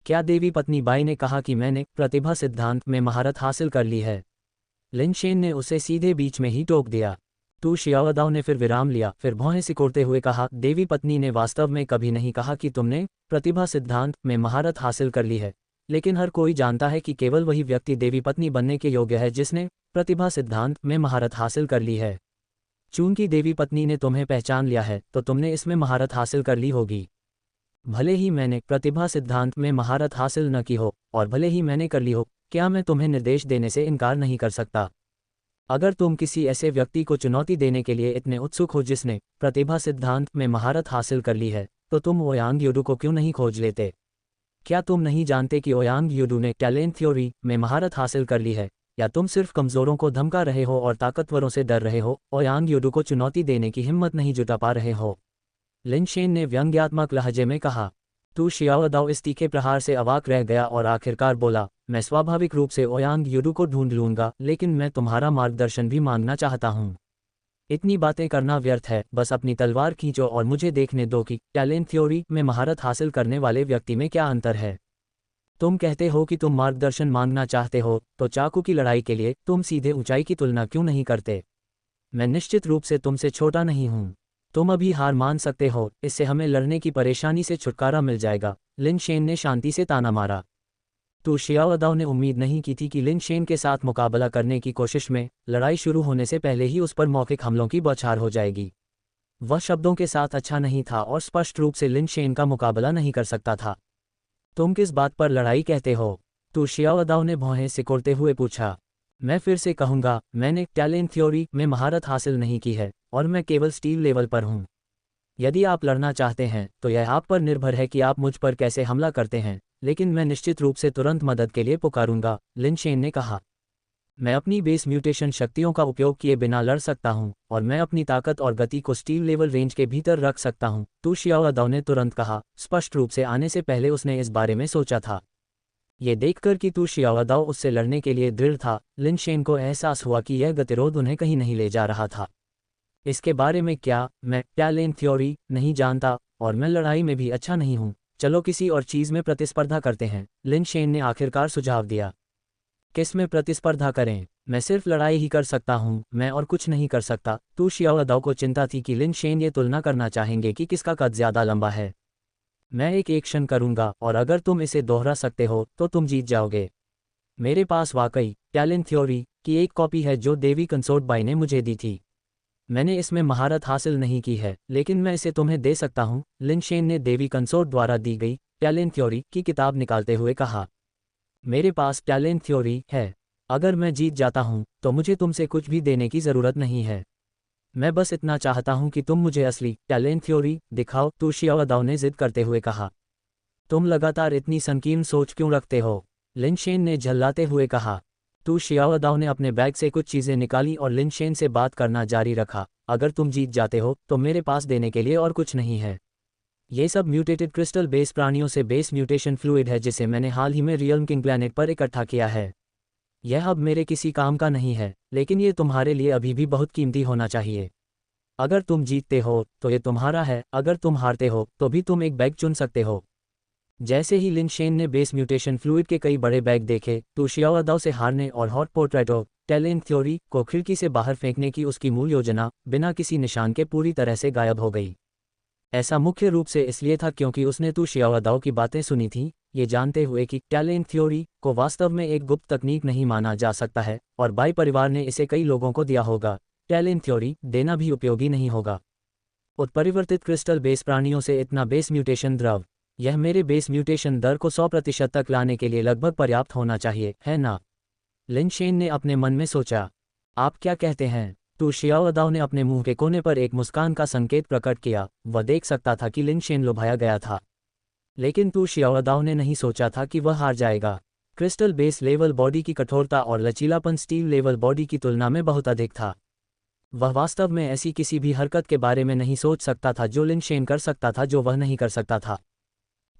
S1: क्या देवी पत्नी बाई ने कहा कि मैंने प्रतिभा सिद्धांत में महारत हासिल कर ली है? लिन शेन ने उसे सीधे बीच में ही टोक दिया। तू शियाओदाओ ने फिर विराम लिया, फिर भौहें सिकोड़ते हुए कहा, देवी पत्नी ने वास्तव में कभी नहीं कहा कि तुमने प्रतिभा सिद्धांत में महारत हासिल कर ली है, लेकिन हर कोई जानता है कि केवल वही व्यक्ति देवी पत्नी बनने के योग्य है जिसने प्रतिभा सिद्धांत में महारत हासिल कर ली है। चूंकि देवी पत्नी ने तुम्हें पहचान लिया है तो तुमने इसमें महारत हासिल कर ली होगी। भले ही मैंने प्रतिभा सिद्धांत में महारत हासिल न की हो और भले ही मैंने कर ली हो, क्या मैं तुम्हें निर्देश देने से इनकार नहीं कर सकता? अगर तुम किसी ऐसे व्यक्ति को चुनौती देने के लिए इतने उत्सुक हो जिसने प्रतिभा सिद्धांत में महारत हासिल कर ली है, तो तुम ओयांग यूडू को क्यों नहीं खोज लेते? क्या तुम नहीं जानते कि ओयांग यूडू ने टैलेंट थ्योरी में महारत हासिल कर ली है, या तुम सिर्फ कमजोरों को धमका रहे हो और ताकतवरों से डर रहे हो, ओयांग यूडू को चुनौती देने की हिम्मत नहीं जुटा पा रहे हो? लिन शेन ने व्यंग्यात्मक लहजे में कहा। तू शियाओदाओ इस तीखे प्रहार से अवाक रह गया और आखिरकार बोला, मैं स्वाभाविक रूप से ओयांग यूडू को ढूंढ लूंगा, लेकिन मैं तुम्हारा मार्गदर्शन भी मांगना चाहता हूँ। इतनी बातें करना व्यर्थ है, बस अपनी तलवार खींचो और मुझे देखने दो कि टैलेंट थ्योरी में महारत हासिल करने वाले व्यक्ति में क्या अंतर है। तुम कहते हो कि तुम मार्गदर्शन मांगना चाहते हो, तो चाकू की लड़ाई के लिए तुम सीधे ऊंचाई की तुलना क्यों नहीं करते? मैं निश्चित रूप से तुमसे छोटा नहीं हूं। तुम अभी हार मान सकते हो, इससे हमें लड़ने की परेशानी से छुटकारा मिल जाएगा। लिन शेन ने शांति से ताना मारा। तो शियाओदाओ ने उम्मीद नहीं की थी कि लिन शेन के साथ मुकाबला करने की कोशिश में लड़ाई शुरू होने से पहले ही उस पर मौखिक हमलों की बौछार हो जाएगी। वह शब्दों के साथ अच्छा नहीं था और स्पष्ट रूप से लिन शेन का मुकाबला नहीं कर सकता था। तुम किस बात पर लड़ाई कहते हो? तो शियाओदाओ ने भौहें सिकोड़ते हुए पूछा। मैं फिर से कहूंगा, मैंने टैलेंट थ्योरी में महारत हासिल नहीं की है और मैं केवल स्टील लेवल पर हूं। यदि आप लड़ना चाहते हैं तो यह आप पर निर्भर है कि आप मुझ पर कैसे हमला करते हैं, लेकिन मैं निश्चित रूप से तुरंत मदद के लिए पुकारूंगा, लिन शेन ने कहा। मैं अपनी बेस म्यूटेशन शक्तियों का उपयोग किए बिना लड़ सकता हूं और मैं अपनी ताकत और गति को स्टील लेवल रेंज के भीतर रख सकता हूं, तू शियाओदाओ ने तुरंत कहा। स्पष्ट रूप से आने से पहले उसने इस बारे में सोचा था। ये देखकर कि तू शियाओदाओ उससे लड़ने के लिए दृढ़ था, लिन शेन को एहसास हुआ कि यह गतिरोध उन्हें कहीं नहीं ले जा रहा था। इसके बारे में क्या? मैं टैलेंट थ्योरी नहीं जानता और मैं लड़ाई में भी अच्छा नहीं हूं। चलो किसी और चीज़ में प्रतिस्पर्धा करते हैं, लिन शेन ने आखिरकार सुझाव दिया। किस में प्रतिस्पर्धा करें? मैं सिर्फ लड़ाई ही कर सकता हूं, मैं और कुछ नहीं कर सकता। तू शियाओदाओ को चिंता थी कि लिन शेन ये तुलना करना चाहेंगे कि किसका कद ज़्यादा लंबा है। मैं एक एक्शन करूंगा और अगर तुम इसे दोहरा सकते हो तो तुम जीत जाओगे। मेरे पास वाकई टैलेंट थ्योरी की एक कॉपी है जो देवी कंसोर्ट बाई ने मुझे दी थी। मैंने इसमें महारत हासिल नहीं की है, लेकिन मैं इसे तुम्हें दे सकता हूं, लिन शेन ने देवी कंसोर्ट द्वारा दी गई टैलेंट थ्योरी की किताब निकालते हुए कहा। मेरे पास टैलेंट थ्योरी है। अगर मैं जीत जाता हूं तो मुझे तुमसे कुछ भी देने की ज़रूरत नहीं है। मैं बस इतना चाहता हूं कि तुम मुझे असली टैलेंट थ्योरी दिखाओ, तू शियाओदाओ ने जिद करते हुए कहा। तुम लगातार इतनी संकीर्ण सोच क्यों रखते हो? लिन शेन ने झल्लाते हुए कहा। तू शियाओदाओ ने अपने बैग से कुछ चीज़ें निकाली और लिन शेन से बात करना जारी रखा। अगर तुम जीत जाते हो तो मेरे पास देने के लिए और कुछ नहीं है। ये सब म्यूटेटेड क्रिस्टल बेस प्राणियों से बेस म्यूटेशन फ्लूइड है जिसे मैंने हाल ही में रियल्म किंग प्लैनेट पर इकट्ठा किया है। यह अब मेरे किसी काम का नहीं है, लेकिन ये तुम्हारे लिए अभी भी बहुत कीमती होना चाहिए। अगर तुम जीतते हो तो ये तुम्हारा है, अगर तुम हारते हो तो भी तुम एक बैग चुन सकते हो। जैसे ही लिन शेन ने बेस म्यूटेशन फ्लूइड के कई बड़े बैग देखे तो शियाओदाओ से हारने और हॉट पोटैटो टैलेंट थ्योरी को खिड़की से बाहर फेंकने की उसकी मूल योजना बिना किसी निशान के पूरी तरह से गायब हो गई। ऐसा मुख्य रूप से इसलिए था क्योंकि उसने तू शियाओदाओ की बातें सुनी थीं, ये जानते हुए कि टैलेंट थ्योरी को वास्तव में एक गुप्त तकनीक नहीं माना जा सकता है और बाई परिवार ने इसे कई लोगों को दिया होगा। टैलेंट थ्योरी देना भी उपयोगी नहीं होगा। उत्परिवर्तित क्रिस्टल बेस प्राणियों से इतना बेस म्यूटेशन द्रव, यह मेरे बेस म्यूटेशन दर को 100% तक लाने के लिए लगभग पर्याप्त होना चाहिए, है ना? लिन शेन ने अपने मन में सोचा। आप क्या कहते हैं? तो शियाओदाओ ने अपने मुंह के कोने पर एक मुस्कान का संकेत प्रकट किया। वह देख सकता था कि लिन शेन लुभाया गया था, लेकिन तू शियाओदाओ ने नहीं सोचा था कि वह हार जाएगा। क्रिस्टल बेस लेवल बॉडी की कठोरता और लचीलापन स्टील लेवल बॉडी की तुलना में बहुत अधिक था। वह वास्तव में ऐसी किसी भी हरकत के बारे में नहीं सोच सकता था जो लिन शेन कर सकता था जो वह नहीं कर सकता था।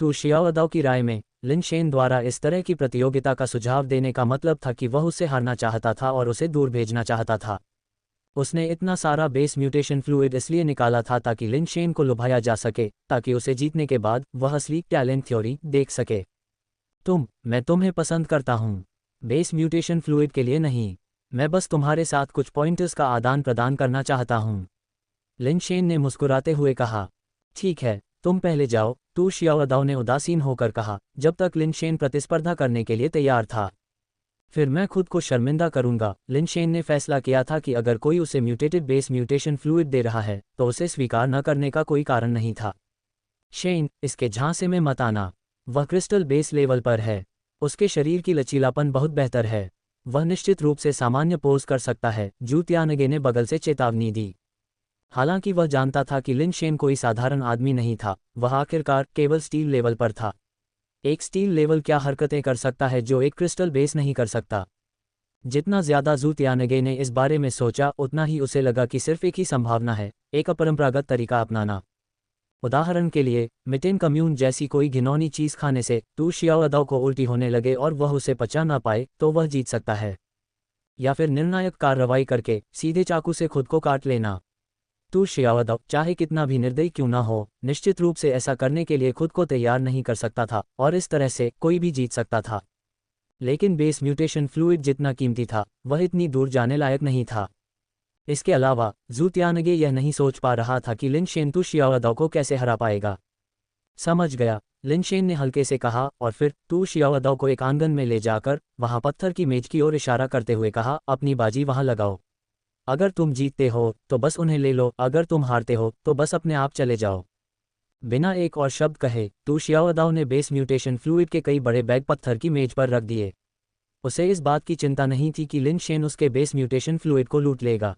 S1: तो शियाओदाओ की राय में लिन शेन द्वारा इस तरह की प्रतियोगिता का सुझाव देने का मतलब था कि वह उससे हारना चाहता था और उसे दूर भेजना चाहता था। उसने इतना सारा बेस म्यूटेशन फ्लूइड इसलिए निकाला था ताकि लिन शेन को लुभाया जा सके, ताकि उसे जीतने के बाद वह असली टैलेंट थ्योरी देख सके। मैं तुम्हें पसंद करता हूँ, बेस म्यूटेशन फ्लूइड के लिए नहीं। मैं बस तुम्हारे साथ कुछ पॉइंटर्स का आदान प्रदान करना चाहता हूँ, लिन शेन ने मुस्कुराते हुए कहा। ठीक है, तुम पहले जाओ, तू शियाओदाओ ने उदासीन होकर कहा, जब तक लिन शेन प्रतिस्पर्धा करने के लिए तैयार था। फिर मैं खुद को शर्मिंदा करूंगा। लिन शेन ने फैसला किया था कि अगर कोई उसे म्यूटेटेड बेस म्यूटेशन फ्लूइड दे रहा है तो उसे स्वीकार न करने का कोई कारण नहीं था। शेन, इसके झांसे में मत आना। वह क्रिस्टल बेस लेवल पर है। उसके शरीर की लचीलापन बहुत बेहतर है। वह निश्चित रूप से सामान्य पोज कर सकता है, जू त्यानगे ने बगल से चेतावनी दी। हालांकि वह जानता था कि लिन शेन कोई साधारण आदमी नहीं था, वह आखिरकार केवल स्टील लेवल पर था। एक स्टील लेवल क्या हरकतें कर सकता है जो एक क्रिस्टल बेस नहीं कर सकता? जितना ज्यादा जू त्यानगे ने इस बारे में सोचा उतना ही उसे लगा कि सिर्फ एक ही संभावना है, एक अपरंपरागत तरीका अपनाना। उदाहरण के लिए, मिटेन कम्यून जैसी कोई घिनौनी चीज खाने से तू शियाओदाओ को उल्टी होने लगे और वह उसे पचा ना पाए तो वह जीत सकता है। या फिर निर्णायक कार्रवाई करके सीधे चाकू से खुद को काट लेना। तू शियाओदाओ चाहे कितना भी निर्दयी क्यों ना हो, निश्चित रूप से ऐसा करने के लिए खुद को तैयार नहीं कर सकता था, और इस तरह से कोई भी जीत सकता था। लेकिन बेस म्यूटेशन फ्लूइड जितना कीमती था, वह इतनी दूर जाने लायक नहीं था। इसके अलावा जू तियानगे यह नहीं सोच पा रहा था कि लिन शेन तू शियाओदाओ को कैसे हरा पाएगा। समझ गया, लिन शेन ने हल्के से कहा, और फिर तू शियाओदाओ को एक आंगन में ले जाकर वहां पत्थर की मेज की ओर इशारा करते हुए कहा, अपनी बाजी वहां लगाओ। अगर तुम जीतते हो तो बस उन्हें ले लो, अगर तुम हारते हो तो बस अपने आप चले जाओ। बिना एक और शब्द कहे तू शियाओदाओ ने बेस म्यूटेशन फ्लूइड के कई बड़े बैग पत्थर की मेज पर रख दिए। उसे इस बात की चिंता नहीं थी कि लिन शेन उसके बेस म्यूटेशन फ्लूइड को लूट लेगा।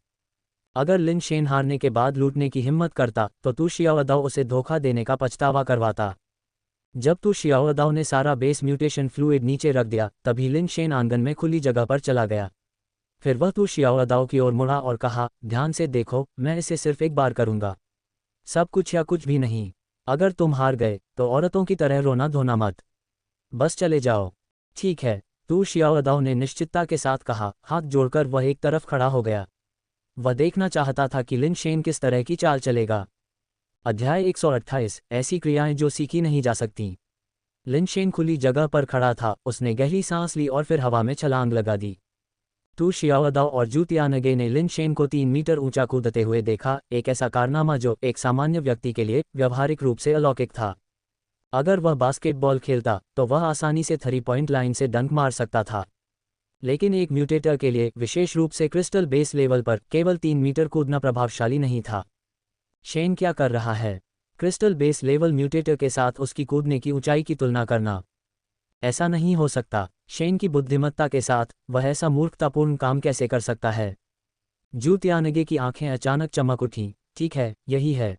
S1: अगर लिन शेन हारने के बाद लूटने की हिम्मत करता तो तू शियाओदाओ उसे धोखा देने का पछतावा करवाता। जब तू शियाओदाओ ने सारा बेस म्यूटेशन फ्लूइड नीचे रख दिया, तभी लिन शेन आंगन में खुली जगह पर चला गया। फिर वह तू शियाओदाओ की ओर मुड़ा और कहा, ध्यान से देखो, मैं इसे सिर्फ एक बार करूंगा, सब कुछ या कुछ भी नहीं। अगर तुम हार गए तो औरतों की तरह रोना धोना मत, बस चले जाओ। ठीक है, तू शियाओदाओ ने निश्चितता के साथ कहा। हाथ जोड़कर वह एक तरफ खड़ा हो गया। वह देखना चाहता था कि लिन शेन किस तरह की चाल चलेगा। अध्याय 128 ऐसी क्रियाएं जो सीखी नहीं जा सकती। लिन शेन खुली जगह पर खड़ा था, उसने गहरी सांस ली और फिर हवा में छलांग लगा दी। तू शियाओदाओ और जू तियानगे ने लिन शेन को 3 मीटर ऊंचा कूदते हुए देखा, एक ऐसा कारनामा जो एक सामान्य व्यक्ति के लिए व्यावहारिक रूप से अलौकिक था। अगर वह बास्केटबॉल खेलता तो वह आसानी से 3 पॉइंट लाइन से डंक मार सकता था, लेकिन एक म्यूटेटर के लिए, विशेष रूप से क्रिस्टल बेस लेवल पर, केवल 3 मीटर कूदना प्रभावशाली नहीं था। शेन क्या कर रहा है? क्रिस्टल बेस लेवल म्यूटेटर के साथ उसकी कूदने की ऊंचाई की तुलना करना, ऐसा नहीं हो सकता। शेन की बुद्धिमत्ता के साथ वह ऐसा मूर्खतापूर्ण काम कैसे कर सकता है? जू तियानगे की आंखें अचानक चमक उठीं। ठीक है, यही है।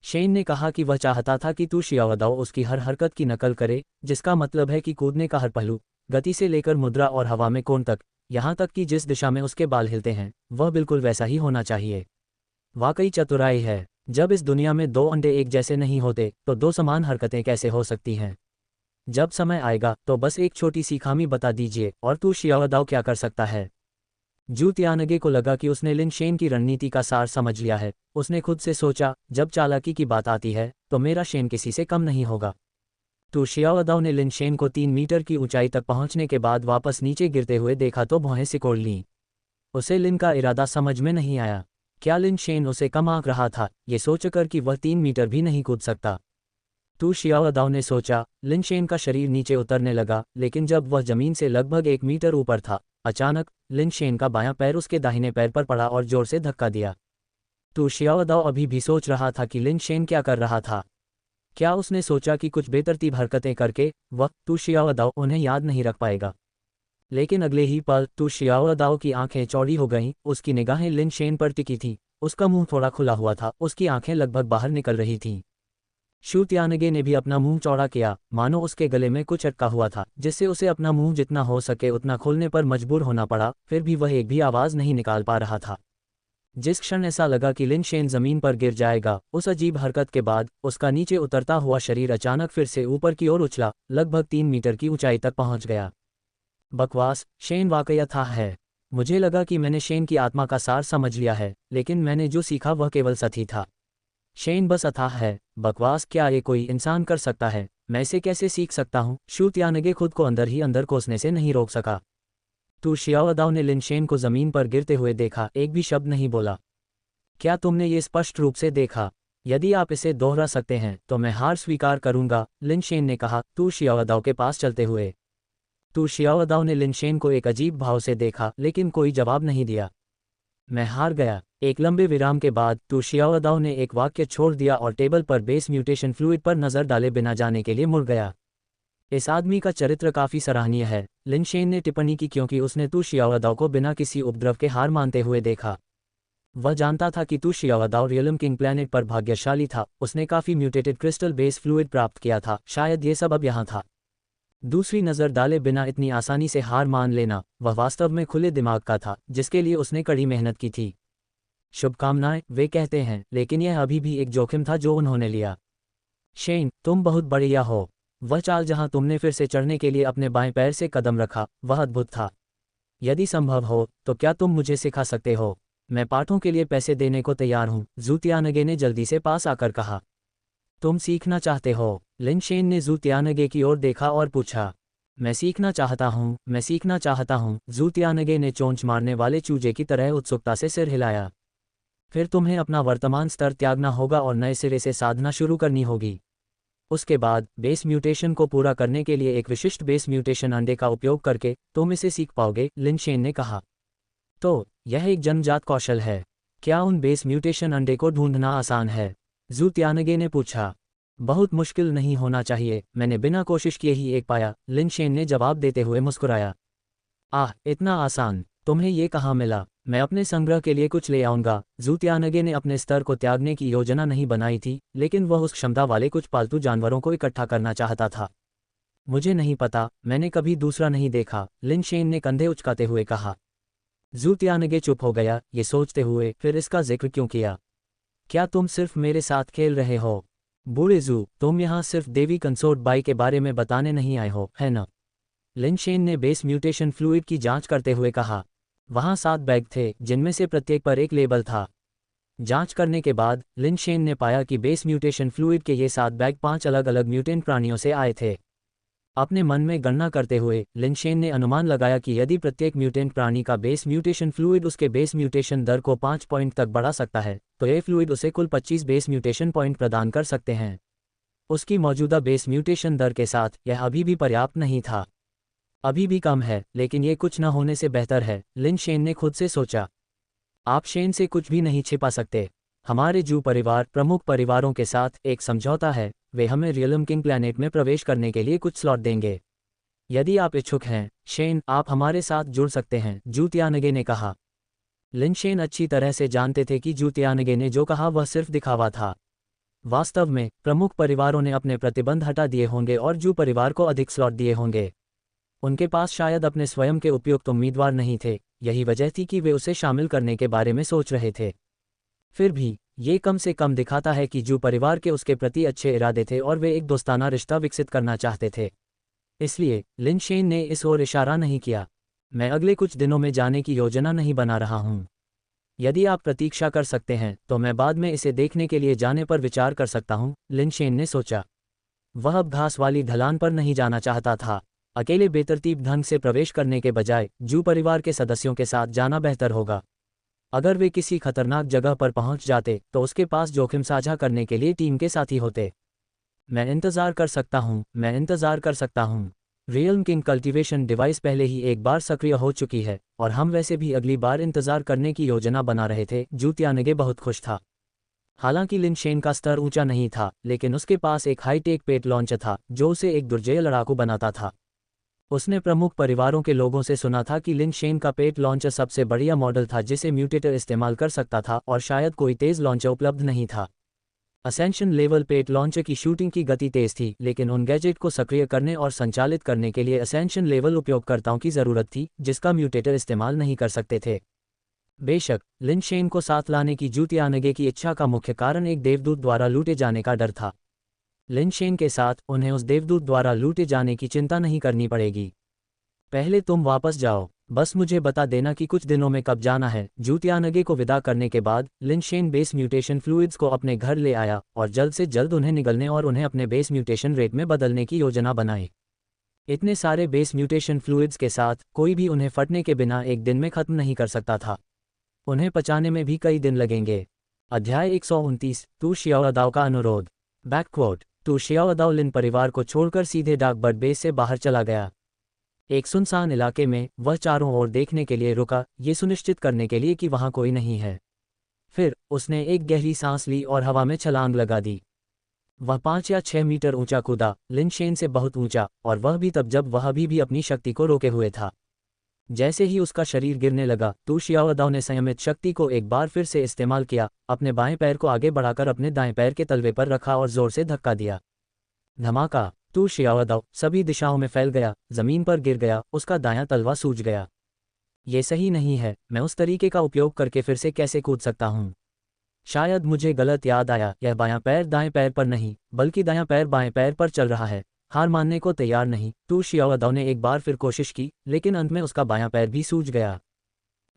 S1: शेन ने कहा कि वह चाहता था कि तू शियाओदाओ उसकी हर हरकत की नकल करे, जिसका मतलब है कि कूदने का हर पहलू, गति से लेकर मुद्रा और हवा में कोण तक, यहाँ तक कि जिस दिशा में उसके बाल हिलते हैं, वह बिल्कुल वैसा ही होना चाहिए। वाकई चतुराई है। जब इस दुनिया में 2 अंडे एक जैसे नहीं होते तो 2 समान हरकतें कैसे हो सकती हैं? जब समय आएगा तो बस एक छोटी सी खामी बता दीजिए और तू शियाओदाओ क्या कर सकता है। जू तियानगे को लगा कि उसने लिन शेन की रणनीति का सार समझ लिया है। उसने खुद से सोचा, जब चालाकी की बात आती है तो मेरा शेन किसी से कम नहीं होगा। तू शियाओदाओ ने लिन शेन को 3 मीटर की ऊंचाई तक पहुंचने के बाद वापस नीचे गिरते हुए देखा तो भौहें सिकोड़ लीं। उसे लिन का इरादा समझ में नहीं आया। क्या लिन शेन उसे कम आंक रहा था, ये सोचकर कि वह 3 मीटर भी नहीं कूद सकता? तू शियाओदाओ ने सोचा। लिन शेन का शरीर नीचे उतरने लगा, लेकिन जब वह जमीन से लगभग 1 मीटर ऊपर था, अचानक लिन शेन का बायां पैर उसके दाहिने पैर पर पड़ा और जोर से धक्का दिया। तू शियाओदाओ अभी भी सोच रहा था कि लिन शेन क्या कर रहा था। क्या उसने सोचा कि कुछ बेतरतीब हरकतें करके वह तू शियाओदाओ उन्हें याद नहीं रख पाएगा? लेकिन अगले ही पल तू शियाओदाओ की आंखें चौड़ी हो गईं, उसकी निगाहें लिन शेन पर टिकी थीं, उसका मुंह थोड़ा खुला हुआ था, उसकी आंखें लगभग बाहर निकल रही थीं। शू तियानगे ने भी अपना मुंह चौड़ा किया, मानो उसके गले में कुछ अटका हुआ था, जिससे उसे अपना मुंह जितना हो सके उतना खोलने पर मजबूर होना पड़ा। फिर भी वह एक भी आवाज़ नहीं निकाल पा रहा था। जिस क्षण ऐसा लगा कि लिन शेन जमीन पर गिर जाएगा, उस अजीब हरकत के बाद उसका नीचे उतरता हुआ शरीर अचानक फिर से ऊपर की ओर उछला, लगभग 3 मीटर की ऊंचाई तक पहुंच गया। बकवास, शेन वाकई अथाह है। मुझे लगा कि मैंने शेन की आत्मा का सार समझ लिया है, लेकिन मैंने जो सीखा वह केवल सच ही था। शेन बस अथाह है। बकवास, क्या ये कोई इंसान कर सकता है? मैं इसे कैसे सीख सकता हूँ? शू तियानगे खुद को अंदर ही अंदर कोसने से नहीं रोक सका। तू शियाओदाओ ने लिन शेन को जमीन पर गिरते हुए देखा, एक भी शब्द नहीं बोला। क्या तुमने ये स्पष्ट रूप से देखा? यदि आप इसे दोहरा सकते हैं तो मैं हार स्वीकार करूंगा, लिन शेन ने कहा, तू शियाओदाओ के पास चलते हुए। तू शियाओदाओ ने लिन शेन को एक अजीब भाव से देखा, लेकिन कोई जवाब नहीं दिया। मैं हार गया। एक लंबे विराम के बाद तू शियाओदाओ ने एक वाक्य छोड़ दिया और टेबल पर बेस म्यूटेशन फ्लूइड पर नजर डाले बिना जाने के लिए मुड़ गया। इस आदमी का चरित्र काफी सराहनीय है, लिन शेन ने टिप्पणी की, क्योंकि उसने तू शियाओदाओ को बिना किसी उपद्रव के हार मानते हुए देखा। वह जानता था कि तू शियाओदाओ रियलम किंग प्लैनेट पर भाग्यशाली था, उसने काफी म्यूटेटेड क्रिस्टल बेस फ्लूइड प्राप्त किया था, शायद ये सब अब यहाँ था। दूसरी नज़र डाले बिना इतनी आसानी से हार मान लेना, वह वास्तव में खुले दिमाग का था, जिसके लिए उसने कड़ी मेहनत की थी। शुभकामनाएं, वे कहते हैं, लेकिन यह अभी भी एक जोखिम था जो उन्होंने लिया। शेन, तुम बहुत बढ़िया हो। वह चाल जहां तुमने फिर से चढ़ने के लिए अपने बाएं पैर से कदम रखा, वह अद्भुत था। यदि संभव हो तो क्या तुम मुझे सिखा सकते हो? मैं पाठों के लिए पैसे देने को तैयार हूँ, जू तियानगे ने जल्दी से पास आकर कहा। तुम सीखना चाहते हो? लिन शेन ने जू तियानगे की ओर देखा और पूछा। मैं सीखना चाहता हूँ, मैं सीखना चाहता हूँ, जू तियानगे ने चोंच मारने वाले चूजे की तरह उत्सुकता से सिर हिलाया। फिर तुम्हें अपना वर्तमान स्तर त्यागना होगा और नए सिरे से साधना शुरू करनी होगी। उसके बाद बेस म्यूटेशन को पूरा करने के लिए एक विशिष्ट बेस म्यूटेशन अंडे का उपयोग करके तुम इसे सीख पाओगे, लिन शेन ने कहा। तो यह एक जन्मजात कौशल है। क्या उन बेस म्यूटेशन अंडे को ढूंढना आसान है? जू तियानगे ने पूछा। बहुत मुश्किल नहीं होना चाहिए, मैंने बिना कोशिश किए ही एक पाया, लिन शेन ने जवाब देते हुए मुस्कुराया। आह, इतना आसान, तुम्हें ये कहाँ मिला? मैं अपने संग्रह के लिए कुछ ले आऊंगा। जू तियानगे ने अपने स्तर को त्यागने की योजना नहीं बनाई थी, लेकिन वह उस क्षमता वाले कुछ पालतू जानवरों को इकट्ठा करना चाहता था। मुझे नहीं पता, मैंने कभी दूसरा नहीं देखा, लिन शेन ने कंधे उचकाते हुए कहा। जू तियानगे चुप हो गया, ये सोचते हुए फिर इसका जिक्र क्यों किया? क्या तुम सिर्फ मेरे साथ खेल रहे हो? बूढ़े जू, तुम यहाँ सिर्फ देवी कंसोर्ट बाई के बारे में बताने नहीं आए हो, है न? लिन शेन ने बेस म्यूटेशन फ्लूइड की जांच करते हुए कहा। वहाँ 7 बैग थे, जिनमें से प्रत्येक पर एक लेबल था। जांच करने के बाद लिन शेन ने पाया कि बेस म्यूटेशन फ्लूइड के ये 7 बैग 5 अलग अलग म्यूटेंट प्राणियों से आए थे। अपने मन में गणना करते हुए लिन शेन ने अनुमान लगाया कि यदि प्रत्येक म्यूटेंट प्राणी का बेस म्यूटेशन फ्लूइड उसके बेस म्यूटेशन दर को 5 पॉइंट तक बढ़ा सकता है, तो ये फ्लूइड उसे कुल 25 बेस म्यूटेशन पॉइंट प्रदान कर सकते हैं। उसकी मौजूदा बेस म्यूटेशन दर के साथ यह अभी भी पर्याप्त नहीं था। अभी भी कम है, लेकिन ये कुछ न होने से बेहतर है, लिन शेन ने खुद से सोचा। आप शेन से कुछ भी नहीं छिपा सकते। हमारे जू परिवार प्रमुख परिवारों के साथ एक समझौता है, वे हमें रियलम किंग प्लैनेट में प्रवेश करने के लिए कुछ स्लॉट देंगे। यदि आप इच्छुक हैं, शेन, आप हमारे साथ जुड़ सकते हैं, जू तियानगे ने कहा। लिन शेन अच्छी तरह से जानते थे कि जू तियानगे ने जो कहा वह सिर्फ दिखावा था। वास्तव में प्रमुख परिवारों ने अपने प्रतिबंध हटा दिए होंगे और जू परिवार को अधिक स्लॉट दिए होंगे। उनके पास शायद अपने स्वयं के उपयुक्त उम्मीदवार नहीं थे, यही वजह थी कि वे उसे शामिल करने के बारे में सोच रहे थे। फिर भी ये कम से कम दिखाता है कि जू परिवार के उसके प्रति अच्छे इरादे थे और वे एक दोस्ताना रिश्ता विकसित करना चाहते थे। इसलिए लिन शेन ने इस ओर इशारा नहीं किया। मैं अगले कुछ दिनों में जाने की योजना नहीं बना रहा हूँ। यदि आप प्रतीक्षा कर सकते हैं तो मैं बाद में इसे देखने के लिए जाने पर विचार कर सकता हूँ, लिन शेन ने सोचा। वह अब घास वाली ढलान पर नहीं जाना चाहता था। अकेले बेतरतीब ढंग से प्रवेश करने के बजाय जू परिवार के सदस्यों के साथ जाना बेहतर होगा। अगर वे किसी खतरनाक जगह पर पहुंच जाते तो उसके पास जोखिम साझा करने के लिए टीम के साथी होते। मैं इंतज़ार कर सकता हूं, मैं इंतज़ार कर सकता हूं। रियल्म किंग कल्टीवेशन डिवाइस पहले ही एक बार सक्रिय हो चुकी है और हम वैसे भी अगली बार इंतज़ार करने की योजना बना रहे थे। जू तियानगे बहुत खुश था। हालांकि लिन शेन का स्तर ऊंचा नहीं था, लेकिन उसके पास एक हाईटेक पेट लॉन्चर था जो उसे एक दुर्जय लड़ाकू बनाता था। उसने प्रमुख परिवारों के लोगों से सुना था कि लिन शेन का पेट लॉन्चर सबसे बढ़िया मॉडल था जिसे म्यूटेटर इस्तेमाल कर सकता था और शायद कोई तेज़ लॉन्चर उपलब्ध नहीं था। असेंशन लेवल पेट लॉन्चर की शूटिंग की गति तेज थी, लेकिन उन गैजेट को सक्रिय करने और संचालित करने के लिए असेंशन लेवल उपयोगकर्ताओं की ज़रूरत थी, जिसका म्यूटेटर इस्तेमाल नहीं कर सकते थे। बेशक लिन शेन को साथ लाने की जू तियानगे की इच्छा का मुख्य कारण एक देवदूत द्वारा लूटे जाने का डर था। लिन शेन के साथ उन्हें उस देवदूत द्वारा लूटे जाने की चिंता नहीं करनी पड़ेगी। पहले तुम वापस जाओ, बस मुझे बता देना कि कुछ दिनों में कब जाना है। जू तियानगे को विदा करने के बाद Lin Shen base mutation fluids को अपने घर ले आया और जल्द से जल्द उन्हें निगलने और उन्हें अपने बेस म्यूटेशन रेट में बदलने की योजना बनाई। इतने सारे बेस म्यूटेशन फ्लूइड्स के साथ कोई भी उन्हें फटने के बिना एक दिन में खत्म नहीं कर सकता था। उन्हें पचाने में भी कई दिन लगेंगे। अध्याय 129 टू शियाओदाओ का अनुरोध। बैकक्वोट। टू शियाओदाओ लिन परिवार को छोड़कर सीधे डाक बर्ड बेस से बाहर चला गया। एक सुनसान इलाके में वह चारों ओर देखने के लिए रुका, ये सुनिश्चित करने के लिए कि वहां कोई नहीं है। फिर उसने एक गहरी सांस ली और हवा में छलांग लगा दी। वह 5 या 6 मीटर ऊंचा कूदा, लिन शेन से बहुत ऊंचा, और वह भी तब जब वह अभी भी अपनी शक्ति को रोके हुए था। जैसे ही उसका शरीर गिरने लगा, टू शियाओदाओ ने संयमित शक्ति को एक बार फिर से इस्तेमाल किया, अपने बाएं पैर को आगे बढ़ाकर अपने दाएं पैर के तलवे पर रखा और जोर से धक्का दिया। धमाका। टू शियाओदाओ सभी दिशाओं में फैल गया, जमीन पर गिर गया, उसका दायां तलवा सूज गया। ये सही नहीं है, मैं उस तरीके का उपयोग करके फिर से कैसे कूद सकता हूँ? शायद मुझे गलत याद आया, यह बायां पैर दाएं पैर पर नहीं, बल्कि दायां पैर बाएं पैर पर चल रहा है। हार मानने को तैयार नहीं। तू शियाओदाओ ने एक बार फिर कोशिश की, लेकिन अंत में उसका बायां पैर भी सूज गया।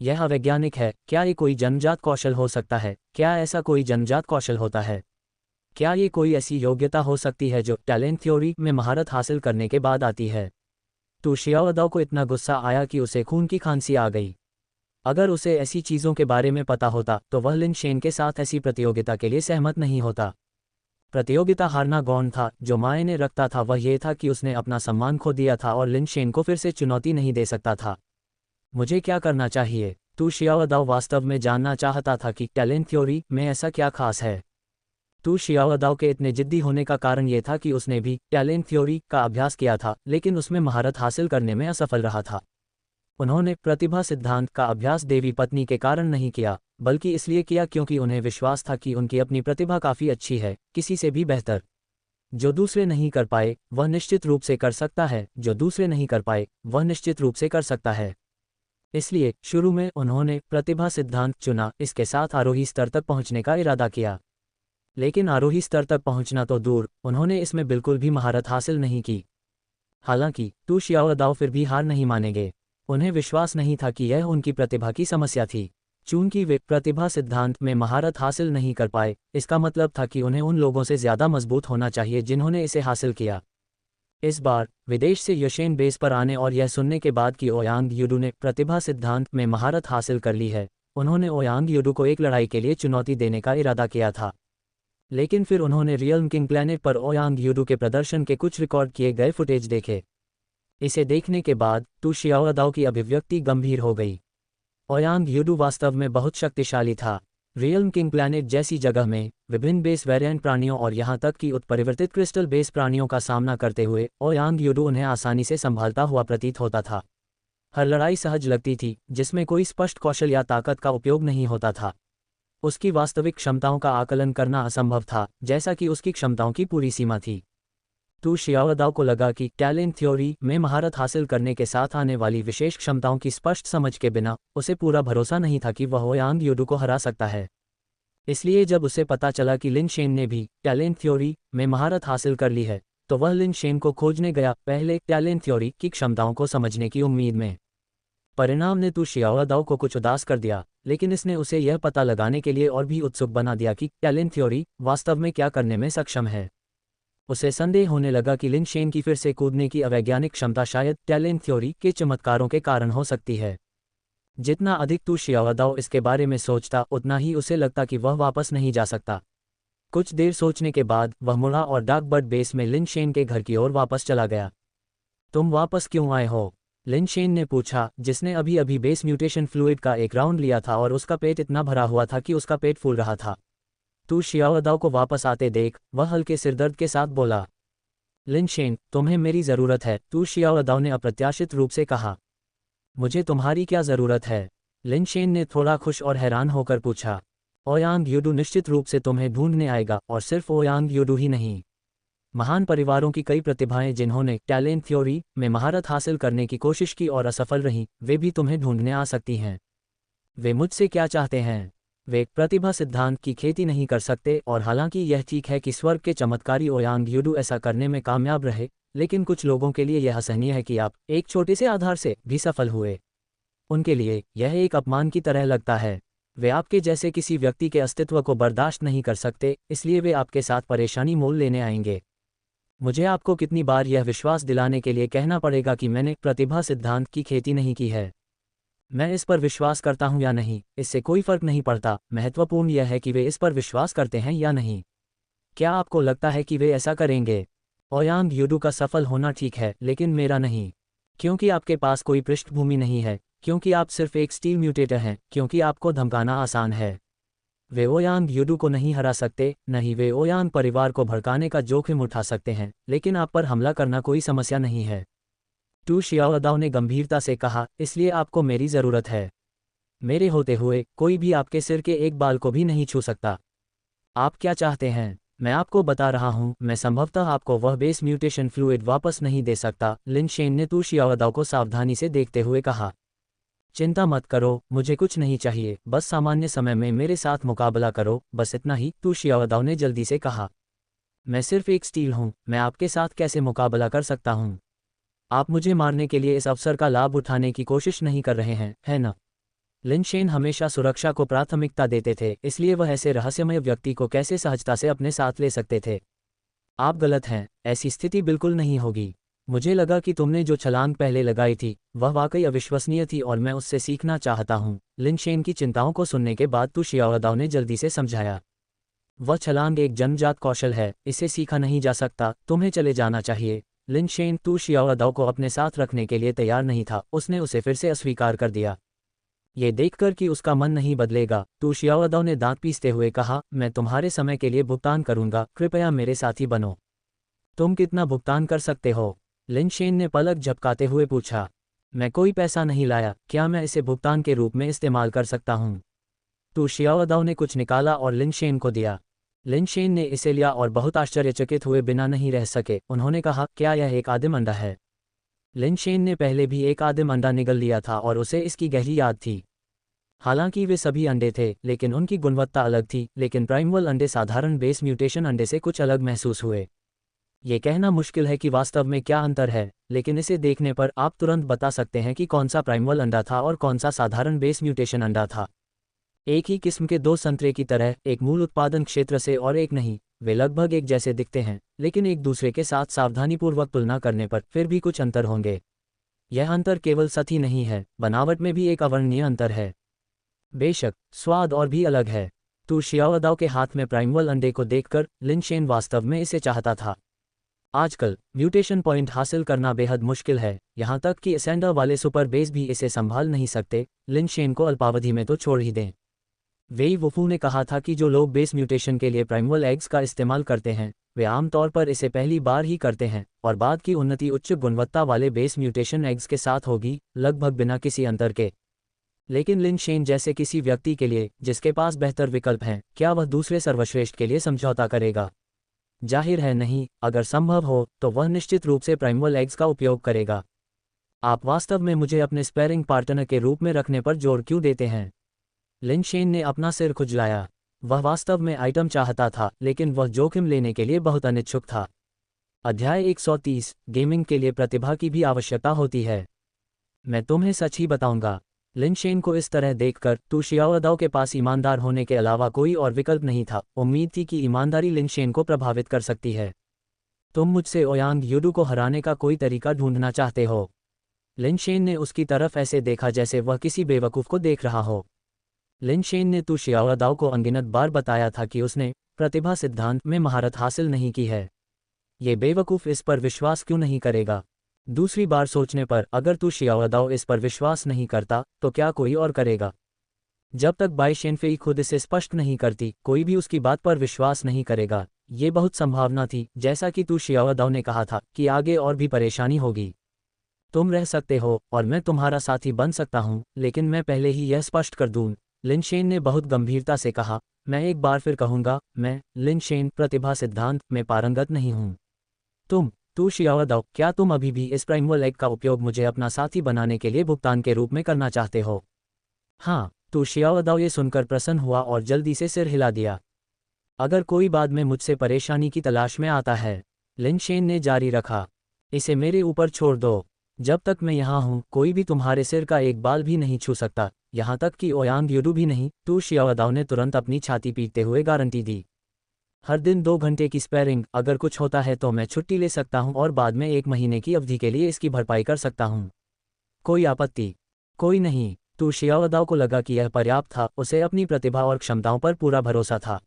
S1: यह अवैज्ञानिक है। क्या ये कोई जन्मजात कौशल हो सकता है? क्या ऐसा कोई जन्मजात कौशल होता है? क्या ये कोई ऐसी योग्यता हो सकती है जो टैलेंट थ्योरी में महारत हासिल करने के बाद आती है? तो शियाओदाओ को इतना गुस्सा आया कि उसे खून की खांसी आ गई। अगर उसे ऐसी चीज़ों के बारे में पता होता तो वह लिन शेन के साथ ऐसी प्रतियोगिता के लिए सहमत नहीं होता। प्रतियोगिता हारना गौण था। जो मायने रखता था वह यह था कि उसने अपना सम्मान खो दिया था और लिन शेन को फिर से चुनौती नहीं दे सकता था। मुझे क्या करना चाहिए? तू शियाओदाओ वास्तव में जानना चाहता था कि टैलेंट थ्योरी में ऐसा क्या खास है। तू शियाओदाओ के इतने जिद्दी होने का कारण यह था कि उसने भी टैलेंट थ्योरी का अभ्यास किया था, लेकिन उसमें महारत हासिल करने में असफल रहा था। उन्होंने प्रतिभा सिद्धांत का अभ्यास देवी पत्नी के कारण नहीं किया, बल्कि इसलिए किया क्योंकि उन्हें विश्वास था कि उनकी अपनी प्रतिभा काफ़ी अच्छी है, किसी से भी बेहतर। जो दूसरे नहीं कर पाए वह निश्चित रूप से कर सकता है, जो दूसरे नहीं कर पाए वह निश्चित रूप से कर सकता है। इसलिए शुरू में उन्होंने प्रतिभा सिद्धांत चुना। इसके साथ आरोही स्तर तक पहुंचने का इरादा किया, लेकिन आरोही स्तर तक पहुंचना तो दूर, उन्होंने इसमें बिल्कुल भी महारत हासिल नहीं की। हालांकि तू शियाओदाओ फिर भी हार नहीं मानेंगे। उन्हें विश्वास नहीं था कि यह उनकी प्रतिभा की समस्या थी। चूंकि वे प्रतिभा सिद्धांत में महारत हासिल नहीं कर पाए, इसका मतलब था कि उन्हें उन लोगों से ज़्यादा मजबूत होना चाहिए जिन्होंने इसे हासिल किया। इस बार विदेश से यशेन बेस पर आने और यह सुनने के बाद कि ओयांग यूडू ने प्रतिभा सिद्धांत में महारत हासिल कर ली है, उन्होंने ओयांग यूडू को एक लड़ाई के लिए चुनौती देने का इरादा किया था। लेकिन फिर उन्होंने रियल्म किंग प्लैनेट पर ओयांग यूडू के प्रदर्शन के कुछ रिकॉर्ड किए गए फुटेज देखे। इसे देखने के बाद तू शियाओदाओ की अभिव्यक्ति गंभीर हो गई। ओयांग यूडू वास्तव में बहुत शक्तिशाली था। रियल्म किंग प्लैनेट जैसी जगह में विभिन्न बेस वेरिएंट प्राणियों और यहाँ तक कि उत्परिवर्तित क्रिस्टल बेस प्राणियों का सामना करते हुए ओयांग यूडू उन्हें आसानी से संभालता हुआ प्रतीत होता था। हर लड़ाई सहज लगती थी, जिसमें कोई स्पष्ट कौशल या ताकत का उपयोग नहीं होता था। उसकी वास्तविक क्षमताओं का आकलन करना असंभव था, जैसा कि उसकी क्षमताओं की पूरी सीमा थी। तू शियाओदाओ को लगा कि टैलेंट थ्योरी में महारत हासिल करने के साथ आने वाली विशेष क्षमताओं की स्पष्ट समझ के बिना उसे पूरा भरोसा नहीं था कि वह ओयांग यूडू को हरा सकता है। इसलिए जब उसे पता चला कि लिन शेन ने भी टैलेंट थ्योरी में महारत हासिल कर ली है, तो वह लिन शेन को खोजने गया, पहले टैलेंट थ्योरी की क्षमताओं को समझने की उम्मीद में। परिणाम ने तू शियाओदाओ को कुछ उदास कर दिया, लेकिन इसने उसे यह पता लगाने के लिए और भी उत्सुक बना दिया कि टैलेंट थ्योरी वास्तव में क्या करने में सक्षम है। उसे संदेह होने लगा कि लिन शेन की फिर से कूदने की अवैज्ञानिक क्षमता शायद टैलेंट थ्योरी के चमत्कारों के कारण हो सकती है। जितना अधिक तू शियाओदाओ इसके बारे में सोचता, उतना ही उसे लगता कि वह वापस नहीं जा सकता। कुछ देर सोचने के बाद वह मुड़ा और डार्क बर्ड बेस में लिन शेन के घर की ओर वापस चला गया। तुम वापस क्यों आए हो? लिन शेन ने पूछा, जिसने अभी अभी बेस म्यूटेशन फ्लूइड का एक राउंड लिया था और उसका पेट इतना भरा हुआ था कि उसका पेट फूल रहा था। तू शियाओदाओ को वापस आते देख वह हल्के सिरदर्द के साथ बोला। लिन शेन, तुम्हें मेरी ज़रूरत है, तू शियाओदाओ ने अप्रत्याशित रूप से कहा। मुझे तुम्हारी क्या ज़रूरत है? लिन शेन ने थोड़ा खुश और हैरान होकर पूछा। ओयांग यूडू निश्चित रूप से तुम्हें ढूंढने आएगा, और सिर्फ ओयांग यूडू ही नहीं। महान परिवारों की कई प्रतिभाएं जिन्होंने टैलेंट थ्योरी में महारत हासिल करने की कोशिश की और असफल रहीं, वे भी तुम्हें ढूंढने आ सकती हैं। वे मुझसे क्या चाहते हैं? वे प्रतिभा सिद्धांत की खेती नहीं कर सकते, और हालांकि यह ठीक है कि स्वर्ग के चमत्कारी ओयांग यूडू ऐसा करने में कामयाब रहे, लेकिन कुछ लोगों के लिए यह असहनीय है कि आप एक छोटे से आधार से भी सफल हुए। उनके लिए यह एक अपमान की तरह लगता है। वे आपके जैसे किसी व्यक्ति के अस्तित्व को बर्दाश्त नहीं कर सकते, इसलिए वे आपके साथ परेशानी मोल लेने आएंगे। मुझे आपको कितनी बार यह विश्वास दिलाने के लिए कहना पड़ेगा कि मैंने प्रतिभा सिद्धांत की खेती नहीं की है? मैं इस पर विश्वास करता हूं या नहीं, इससे कोई फर्क नहीं पड़ता। महत्वपूर्ण यह है कि वे इस पर विश्वास करते हैं या नहीं। क्या आपको लगता है कि वे ऐसा करेंगे? ओयांग यूडू का सफल होना ठीक है, लेकिन मेरा नहीं। क्योंकि आपके पास कोई पृष्ठभूमि नहीं है, क्योंकि आप सिर्फ एक स्टील म्यूटेटर हैं, क्योंकि आपको धमकाना आसान है। वे ओयांग यूडू को नहीं हरा सकते, नहीं वे ओयांग परिवार को भड़काने का जोखिम उठा सकते हैं, लेकिन आप पर हमला करना कोई समस्या नहीं है। तू शियाओदाओ ने गंभीरता से कहा, इसलिए आपको मेरी ज़रूरत है। मेरे होते हुए कोई भी आपके सिर के एक बाल को भी नहीं छू सकता। आप क्या चाहते हैं? मैं आपको बता रहा हूं, मैं संभवतः आपको वह बेस म्यूटेशन फ्लूइड वापस नहीं दे सकता। लिन शेन ने तू शियाओदाओ को सावधानी से देखते हुए कहा। चिंता मत करो, मुझे कुछ नहीं चाहिए, बस सामान्य समय में मेरे साथ मुकाबला करो, बस इतना ही, तू शियाओदाओ ने जल्दी से कहा। मैं सिर्फ एक स्टील हूँ, मैं आपके साथ कैसे मुकाबला कर सकता हूँ? आप मुझे मारने के लिए इस अवसर का लाभ उठाने की कोशिश नहीं कर रहे हैं, है ना? लिन शेन हमेशा सुरक्षा को प्राथमिकता देते थे, इसलिए वह ऐसे रहस्यमय व्यक्ति को कैसे सहजता से अपने साथ ले सकते थे? आप गलत हैं, ऐसी स्थिति बिल्कुल नहीं होगी। मुझे लगा कि तुमने जो छलांग पहले लगाई थी वह वाकई अविश्वसनीय थी और मैं उससे सीखना चाहता हूँ। लिन शेन की चिंताओं को सुनने के बाद तू शियाओदाओ ने जल्दी से समझाया। वह छलांग एक जन्मजात कौशल है, इसे सीखा नहीं जा सकता, तुम्हें चले जाना चाहिए। लिन शेन तू शियाओदाओ को अपने साथ रखने के लिए तैयार नहीं था, उसने उसे फिर से अस्वीकार कर दिया। ये देखकर कि उसका मन नहीं बदलेगा, तू शियाओदाओ ने दांत पीसते हुए कहा, मैं तुम्हारे समय के लिए भुगतान करूंगा, कृपया मेरे साथी बनो। तुम कितना भुगतान कर सकते हो? लिन शेन ने पलक झपकाते हुए पूछा। मैं कोई पैसा नहीं लाया, क्या मैं इसे भुगतान के रूप में इस्तेमाल कर सकता हूँ? तू शियाओदाओ ने कुछ निकाला और लिन शेन को दिया। लिन शेन ने इसे लिया और बहुत आश्चर्यचकित हुए बिना नहीं रह सके। उन्होंने कहा, क्या यह एक आदिम अंडा है? लिन शेन ने पहले भी एक आदिम अंडा निगल लिया था और उसे इसकी गहरी याद थी। हालांकि वे सभी अंडे थे, लेकिन उनकी गुणवत्ता अलग थी, लेकिन प्राइमल अंडे साधारण बेस म्यूटेशन अंडे से कुछ अलग महसूस हुए। ये कहना मुश्किल है कि वास्तव में क्या अंतर है, लेकिन इसे देखने पर आप तुरंत बता सकते हैं कि कौन सा प्राइमल अंडा था और कौन सा साधारण बेस म्यूटेशन अंडा था। एक ही किस्म के दो संतरे की तरह, एक मूल उत्पादन क्षेत्र से और एक नहीं। वे लगभग एक जैसे दिखते हैं, लेकिन एक दूसरे के साथ सावधानीपूर्वक तुलना करने पर फिर भी कुछ अंतर होंगे। यह अंतर केवल सतही नहीं है, बनावट में भी एक अवर्णनीय अंतर है। बेशक, स्वाद और भी अलग है। तू शियाओदाओ के हाथ में प्राइमल अंडे को देखकर लिन शेन वास्तव में इसे चाहता था। आजकल म्यूटेशन पॉइंट हासिल करना बेहद मुश्किल है, यहाँ तक कि एसेंडर वाले सुपर बेस भी इसे संभाल नहीं सकते। लिन शेन को अल्पावधि में तो छोड़ ही दें। वेई वुफू ने कहा था कि जो लोग बेस म्यूटेशन के लिए प्राइमल एग्स का इस्तेमाल करते हैं वे आमतौर पर इसे पहली बार ही करते हैं, और बाद की उन्नति उच्च गुणवत्ता वाले बेस म्यूटेशन एग्स के साथ होगी, लगभग बिना किसी अंतर के। लेकिन लिन शेन जैसे किसी व्यक्ति के लिए जिसके पास बेहतर विकल्प हैं, क्या वह दूसरे सर्वश्रेष्ठ के लिए समझौता करेगा? जाहिर है नहीं। अगर संभव हो तो वह निश्चित रूप से प्राइमल एग्स का उपयोग करेगा। आप वास्तव में मुझे अपने स्पैरिंग पार्टनर के रूप में रखने पर जोर क्यों देते हैं? लिन शेन ने अपना सिर खुजलाया। वह वास्तव में आइटम चाहता था, लेकिन वह जोखिम लेने के लिए बहुत अनिच्छुक था। अध्याय 130, गेमिंग के लिए प्रतिभा की भी आवश्यकता होती है। मैं तुम्हें सच ही बताऊंगा। लिन शेन को इस तरह देखकर तू शियाओदाओ के पास ईमानदार होने के अलावा कोई और विकल्प नहीं था। उम्मीद थी कि ईमानदारी लिन शेन को प्रभावित कर सकती है। तुम मुझसे ओयांग यूडू को हराने का कोई तरीका ढूंढना चाहते हो? लिन शेन ने उसकी तरफ ऐसे देखा जैसे वह किसी बेवकूफ़ को देख रहा हो। लिन शेन ने तू शियाओदाओ को अनगिनत बार बताया था कि उसने प्रतिभा सिद्धांत में महारत हासिल नहीं की है। ये बेवकूफ़ इस पर विश्वास क्यों नहीं करेगा? दूसरी बार सोचने पर अगर तू शियाओदाओ इस पर विश्वास नहीं करता तो क्या कोई और करेगा? जब तक बाई शेनफेई खुद इसे स्पष्ट नहीं करती, कोई भी उसकी बात पर विश्वास नहीं करेगा। ये बहुत संभावना थी, जैसा कि तू शियाओदाओ ने कहा था, कि आगे और भी परेशानी होगी। तुम रह सकते हो और मैं तुम्हारा साथी बन सकता हूँ, लेकिन मैं पहले ही यह स्पष्ट कर दूँ। लिन शेन ने बहुत गंभीरता से कहा, मैं एक बार फिर कहूँगा, मैं लिन शेन प्रतिभा सिद्धांत में पारंगत नहीं हूँ। तू शियाओदाओ, क्या तुम अभी भी इस प्राइमल एग का उपयोग मुझे अपना साथी बनाने के लिए भुगतान के रूप में करना चाहते हो? हाँ। तू शियाओदाओ ये सुनकर प्रसन्न हुआ और जल्दी से सिर हिला दिया। अगर कोई बाद में मुझसे परेशानी की तलाश में आता है, लिन शेन ने जारी रखा, इसे मेरे ऊपर छोड़ दो। जब तक मैं यहाँ हूँ कोई भी तुम्हारे सिर का एक बाल भी नहीं छू सकता, यहाँ तक कि ओयांग यूडू भी नहीं। तू शियाओदाओ ने तुरंत अपनी छाती पीटते हुए गारंटी दी। हर दिन 2 घंटे की स्पैरिंग, अगर कुछ होता है तो मैं छुट्टी ले सकता हूँ और बाद में 1 महीने की अवधि के लिए इसकी भरपाई कर सकता हूँ। कोई आपत्ति? कोई नहीं। तू शियाओदाओ को लगा कि यह पर्याप्त था, उसे अपनी प्रतिभा और क्षमताओं पर पूरा भरोसा था।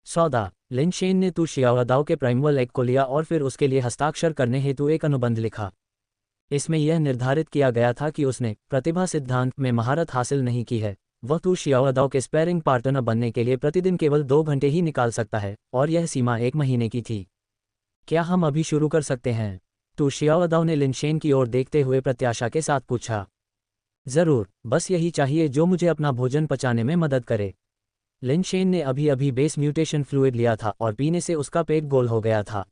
S1: सौदा। लिन शेन ने तू शियाओदाओ के प्राइमल एग को लिया और फिर उसके लिए हस्ताक्षर करने हेतु एक अनुबंध लिखा। इसमें यह निर्धारित किया गया था कि उसने प्रतिभा सिद्धांत में महारत हासिल नहीं की है। वह तू शियाओदाओ के स्पैरिंग पार्टनर बनने के लिए प्रतिदिन केवल 2 घंटे ही निकाल सकता है, और यह सीमा 1 महीने की थी। क्या हम अभी शुरू कर सकते हैं? तू शियाओदाओ ने लिन शेन की ओर देखते हुए प्रत्याशा के साथ पूछा। जरूर, बस यही चाहिए जो मुझे अपना भोजन पचाने में मदद करे। लिन शेन ने अभी अभी बेस म्यूटेशन फ्लूइड लिया था और पीने से उसका पेट गोल हो गया था।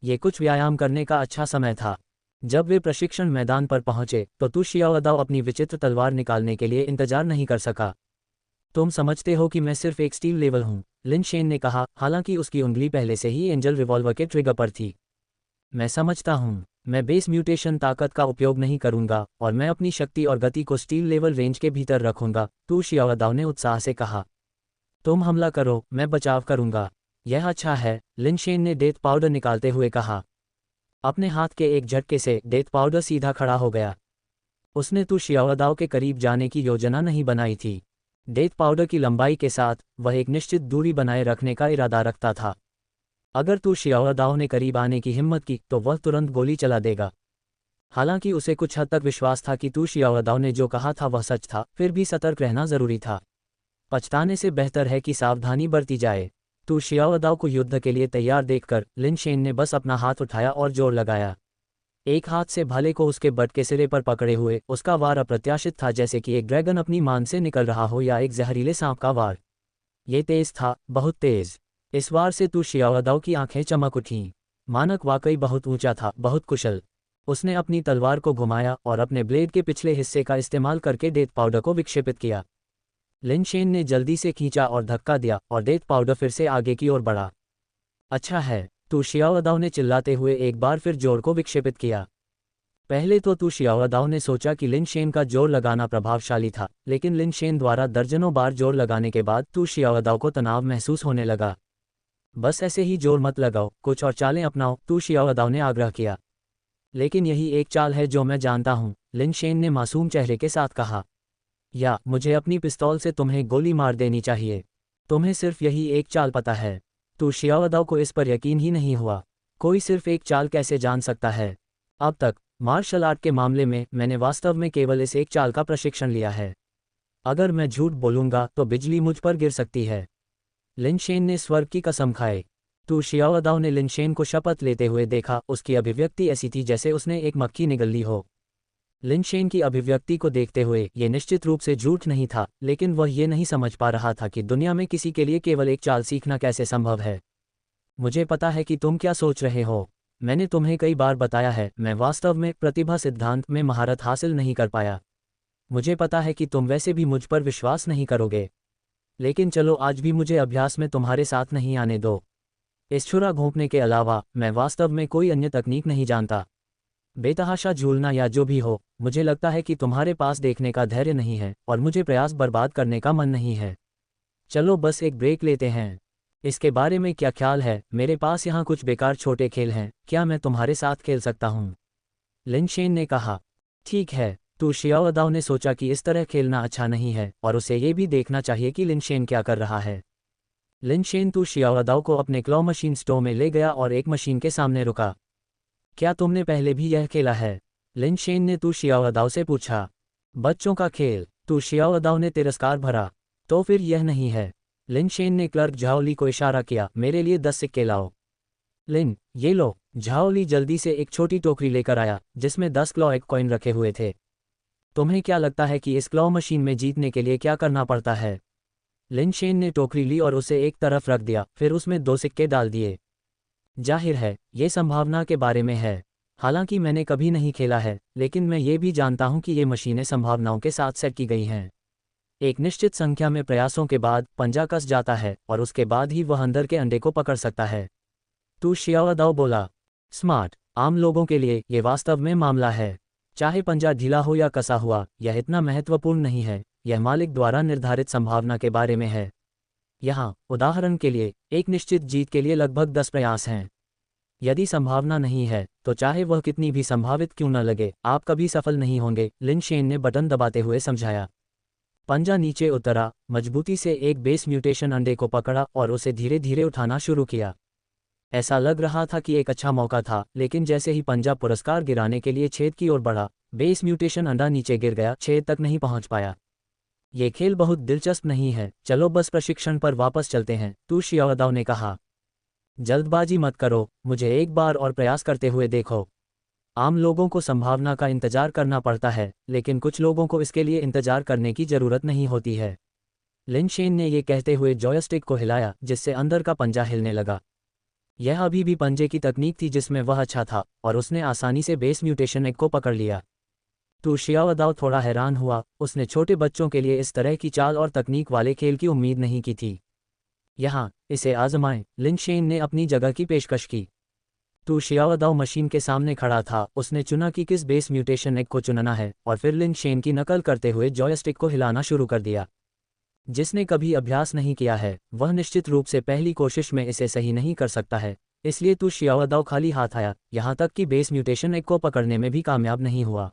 S1: ये कुछ व्यायाम करने का अच्छा समय था। जब वे प्रशिक्षण मैदान पर पहुंचे तो तू शियाओदाओ अपनी विचित्र तलवार निकालने के लिए इंतजार नहीं कर सका। तुम समझते हो कि मैं सिर्फ एक स्टील लेवल हूँ, लिन शेन ने कहा, हालांकि उसकी उंगली पहले से ही एंजल रिवॉल्वर के ट्रिगर पर थी। मैं समझता हूँ। मैं बेस म्यूटेशन ताकत का उपयोग नहीं करूंगा और मैं अपनी शक्ति और गति को स्टील लेवल रेंज के भीतर रखूंगा, तू शियाओदाओ ने उत्साह से कहा। तुम हमला करो, मैं बचाव करूंगा। यह अच्छा है, लिन शेन ने डेथ पाउडर निकालते हुए कहा। अपने हाथ के एक झटके से डेथ पाउडर सीधा खड़ा हो गया। उसने तू शियाओदाओ के करीब जाने की योजना नहीं बनाई थी। डेथ पाउडर की लंबाई के साथ वह एक निश्चित दूरी बनाए रखने का इरादा रखता था। अगर तू शियाओदाओ ने करीब आने की हिम्मत की तो वह तुरंत गोली चला देगा। हालांकि उसे कुछ हद तक विश्वास था कि तू शियाओदाओ ने जो कहा था वह सच था, फिर भी सतर्क रहना जरूरी था। पछताने से बेहतर है कि सावधानी बरती जाए। तू शियाओदाओ को युद्ध के लिए तैयार देखकर लिन शेन ने बस अपना हाथ उठाया और जोर लगाया। एक हाथ से भाले को उसके बट के सिरे पर पकड़े हुए उसका वार अप्रत्याशित था, जैसे कि एक ड्रैगन अपनी मान से निकल रहा हो या एक जहरीले सांप का वार। ये तेज था, बहुत तेज। इस वार से तू शियाओदाओ की आंखें चमक उठीं। मानक वाकई बहुत ऊंचा था, बहुत कुशल। उसने अपनी तलवार को घुमाया और अपने ब्लेड के पिछले हिस्से का इस्तेमाल करके डेथ पाउडर को विक्षेपित किया। लिन शेन ने जल्दी से खींचा और धक्का दिया और डेथ पाउडर फिर से आगे की ओर बढ़ा। अच्छा है, तू शियाओदाओ ने चिल्लाते हुए एक बार फिर जोर को विक्षेपित किया। पहले तो तू शियाओदाओ ने सोचा कि लिन शेन का जोर लगाना प्रभावशाली था, लेकिन लिन शेन द्वारा दर्जनों बार जोर लगाने के बाद तू शियाओदाओ को तनाव महसूस होने लगा। बस ऐसे ही जोर मत लगाओ, कुछ और चालें अपनाओ, तू शियाओदाओ ने आग्रह किया। लेकिन यही एक चाल है जो मैं जानता हूँ, लिन शेन ने मासूम चेहरे के साथ कहा। या मुझे अपनी पिस्तौल से तुम्हें गोली मार देनी चाहिए। तुम्हें सिर्फ यही एक चाल पता है। तू शियाओदाओ को इस पर यकीन ही नहीं हुआ। कोई सिर्फ एक चाल कैसे जान सकता है? अब तक मार्शल आर्ट के मामले में मैंने वास्तव में केवल इस एक चाल का प्रशिक्षण लिया है। अगर मैं झूठ बोलूंगा तो बिजली मुझ पर गिर सकती है। लिन शेन ने स्वर्ग की कसम खाई। तू शियाओदाओ ने लिन शेन को शपथ लेते हुए देखा। उसकी अभिव्यक्ति ऐसी थी जैसे उसने एक मक्खी निगल ली हो। लिन शेन की अभिव्यक्ति को देखते हुए ये निश्चित रूप से झूठ नहीं था, लेकिन वह ये नहीं समझ पा रहा था कि दुनिया में किसी के लिए केवल एक चाल सीखना कैसे संभव है। मुझे पता है कि तुम क्या सोच रहे हो। मैंने तुम्हें कई बार बताया है, मैं वास्तव में प्रतिभा सिद्धांत में महारत हासिल नहीं कर पाया। मुझे पता है कि तुम वैसे भी मुझ पर विश्वास नहीं करोगे। लेकिन चलो आज भी मुझे अभ्यास में तुम्हारे साथ नहीं आने दो। इस छुरा घोंपने के अलावा मैं वास्तव में कोई अन्य तकनीक नहीं जानता। बेतहाशा झूलना या जो भी हो, मुझे लगता है कि तुम्हारे पास देखने का धैर्य नहीं है और मुझे प्रयास बर्बाद करने का मन नहीं है। चलो बस एक ब्रेक लेते हैं। इसके बारे में क्या ख्याल है? मेरे पास यहाँ कुछ बेकार छोटे खेल हैं, क्या मैं तुम्हारे साथ खेल सकता हूँ? लिन शेन ने कहा। ठीक है। तू शियाओदाओ ने सोचा कि इस तरह खेलना अच्छा नहीं है और उसे ये भी देखना चाहिए कि लिन शेन क्या कर रहा है। लिन शेन तू शियाओदाओ को अपने क्लॉ मशीन स्टोर में ले गया और एक मशीन के सामने रुका। क्या तुमने पहले भी यह खेला है? लिन शेन ने तू शियाओदाओ से पूछा। बच्चों का खेल, तू शियाओदाओ ने तिरस्कार भरा। तो फिर यह नहीं है। लिन शेन ने क्लर्क झाओली को इशारा किया, मेरे लिए 10 सिक्के लाओ। लिन, ये लो। झाओली जल्दी से एक छोटी टोकरी लेकर आया जिसमें 10 क्लॉ एक कॉइन रखे हुए थे। तुम्हें क्या लगता है कि इस क्लॉ मशीन में जीतने के लिए क्या करना पड़ता है? लिन शेन ने टोकरी ली और उसे एक तरफ रख दिया, फिर उसमें 2 सिक्के डाल दिए। जाहिर है, ये संभावना के बारे में है। हालांकि मैंने कभी नहीं खेला है, लेकिन मैं ये भी जानता हूं कि ये मशीनें संभावनाओं के साथ सेट की गई हैं। एक निश्चित संख्या में प्रयासों के बाद पंजा कस जाता है और उसके बाद ही वह अंदर के अंडे को पकड़ सकता है। तू शियाओदाओ बोला। स्मार्ट। आम लोगों के लिए ये वास्तव में मामला है। चाहे पंजा ढीला हो या कसा हुआ, यह इतना महत्वपूर्ण नहीं है। यह मालिक द्वारा निर्धारित संभावना के बारे में है। यहाँ उदाहरण के लिए एक निश्चित जीत के लिए लगभग 10 प्रयास हैं। यदि संभावना नहीं है तो चाहे वह कितनी भी संभावित क्यों न लगे, आप कभी सफल नहीं होंगे, लिन शेन ने बटन दबाते हुए समझाया। पंजा नीचे उतरा, मजबूती से एक बेस म्यूटेशन अंडे को पकड़ा और उसे धीरे धीरे उठाना शुरू किया। ऐसा लग रहा था कि एक अच्छा मौका था, लेकिन जैसे ही पंजा पुरस्कार गिराने के लिए छेद की ओर बढ़ा, बेस म्यूटेशन अंडा नीचे गिर गया, छेद तक नहीं पहुंच पाया। ये खेल बहुत दिलचस्प नहीं है, चलो बस प्रशिक्षण पर वापस चलते हैं, तू शियाओदाओ ने कहा। जल्दबाजी मत करो, मुझे एक बार और प्रयास करते हुए देखो। आम लोगों को संभावना का इंतजार करना पड़ता है, लेकिन कुछ लोगों को इसके लिए इंतजार करने की जरूरत नहीं होती है। लिन शेन ने ये कहते हुए जॉयस्टिक को हिलाया, जिससे अंदर का पंजा हिलने लगा। यह अभी भी पंजे की तकनीक थी जिसमें वह अच्छा था, और उसने आसानी से बेस म्यूटेशन एग को पकड़ लिया। तू शियाओदाओ थोड़ा हैरान हुआ, उसने छोटे बच्चों के लिए इस तरह की चाल और तकनीक वाले खेल की उम्मीद नहीं की थी। यहाँ इसे आजमाएं, लिन शेन ने अपनी जगह की पेशकश की। तू शियाओदाओ मशीन के सामने खड़ा था, उसने चुना कि किस बेस म्यूटेशन एग को चुनना है और फिर लिन शेन की नकल करते हुए जॉयस्टिक को हिलाना शुरू कर दिया। जिसने कभी अभ्यास नहीं किया है वह निश्चित रूप से पहली कोशिश में इसे सही नहीं कर सकता है, इसलिए तू शियाओदाओ खाली हाथ आया, यहाँ तक कि बेस म्यूटेशन एग को पकड़ने में भी कामयाब नहीं हुआ।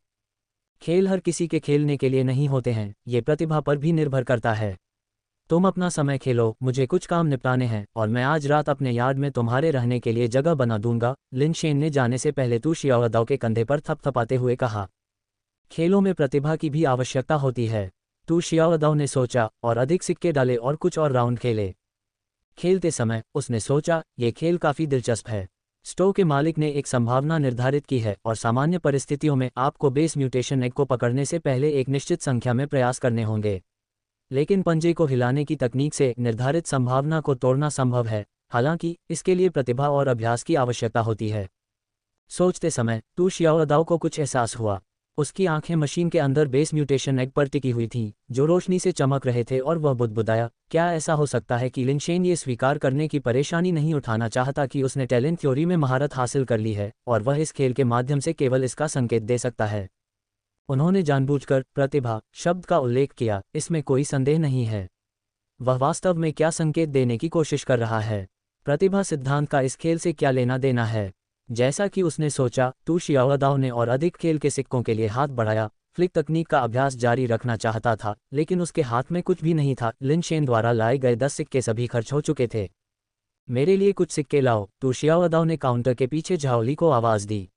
S1: खेल हर किसी के खेलने के लिए नहीं होते हैं, ये प्रतिभा पर भी निर्भर करता है। तुम अपना समय खेलो, मुझे कुछ काम निपटाने हैं और मैं आज रात अपने यार्ड में तुम्हारे रहने के लिए जगह बना दूंगा, लिन शेन ने जाने से पहले तू शियाओदाओ के कंधे पर थपथपाते हुए कहा। खेलों में प्रतिभा की भी आवश्यकता होती है, तू शियाओदाओ ने सोचा और अधिक सिक्के डाले और कुछ और राउंड खेले। खेलते समय उसने सोचा, ये खेल काफ़ी दिलचस्प है। स्टो के मालिक ने एक संभावना निर्धारित की है और सामान्य परिस्थितियों में आपको बेस म्यूटेशन एग को पकड़ने से पहले एक निश्चित संख्या में प्रयास करने होंगे, लेकिन पंजे को हिलाने की तकनीक से निर्धारित संभावना को तोड़ना संभव है, हालांकि इसके लिए प्रतिभा और अभ्यास की आवश्यकता होती है। सोचते समय तू शियाओदाओ को कुछ एहसास हुआ। उसकी आंखें मशीन के अंदर बेस म्यूटेशन एग पर टिकी हुई थीं, जो रोशनी से चमक रहे थे, और वह बुदबुदाया, क्या ऐसा हो सकता है कि लिन शेन ये स्वीकार करने की परेशानी नहीं उठाना चाहता कि उसने टैलेंट थ्योरी में महारत हासिल कर ली है और वह इस खेल के माध्यम से केवल इसका संकेत दे सकता है। उन्होंने जानबूझकर प्रतिभा शब्द का उल्लेख किया, इसमें कोई संदेह नहीं है। वह वास्तव में क्या संकेत देने की कोशिश कर रहा है? प्रतिभा सिद्धांत का इस खेल से क्या लेना देना है? जैसा कि उसने सोचा, तू शियाओदाओ ने और अधिक खेल के सिक्कों के लिए हाथ बढ़ाया। फ्लिक तकनीक का अभ्यास जारी रखना चाहता था, लेकिन उसके हाथ में कुछ भी नहीं था। लिन शेन द्वारा लाए गए 10 सिक्के सभी खर्च हो चुके थे। मेरे लिए कुछ सिक्के लाओ, तू शियाओदाओ ने काउंटर के पीछे झाओली को आवाज़ दी।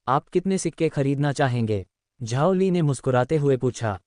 S1: आप कितने सिक्के खरीदना चाहेंगे? झाओली ने मुस्कुराते हुए पूछा।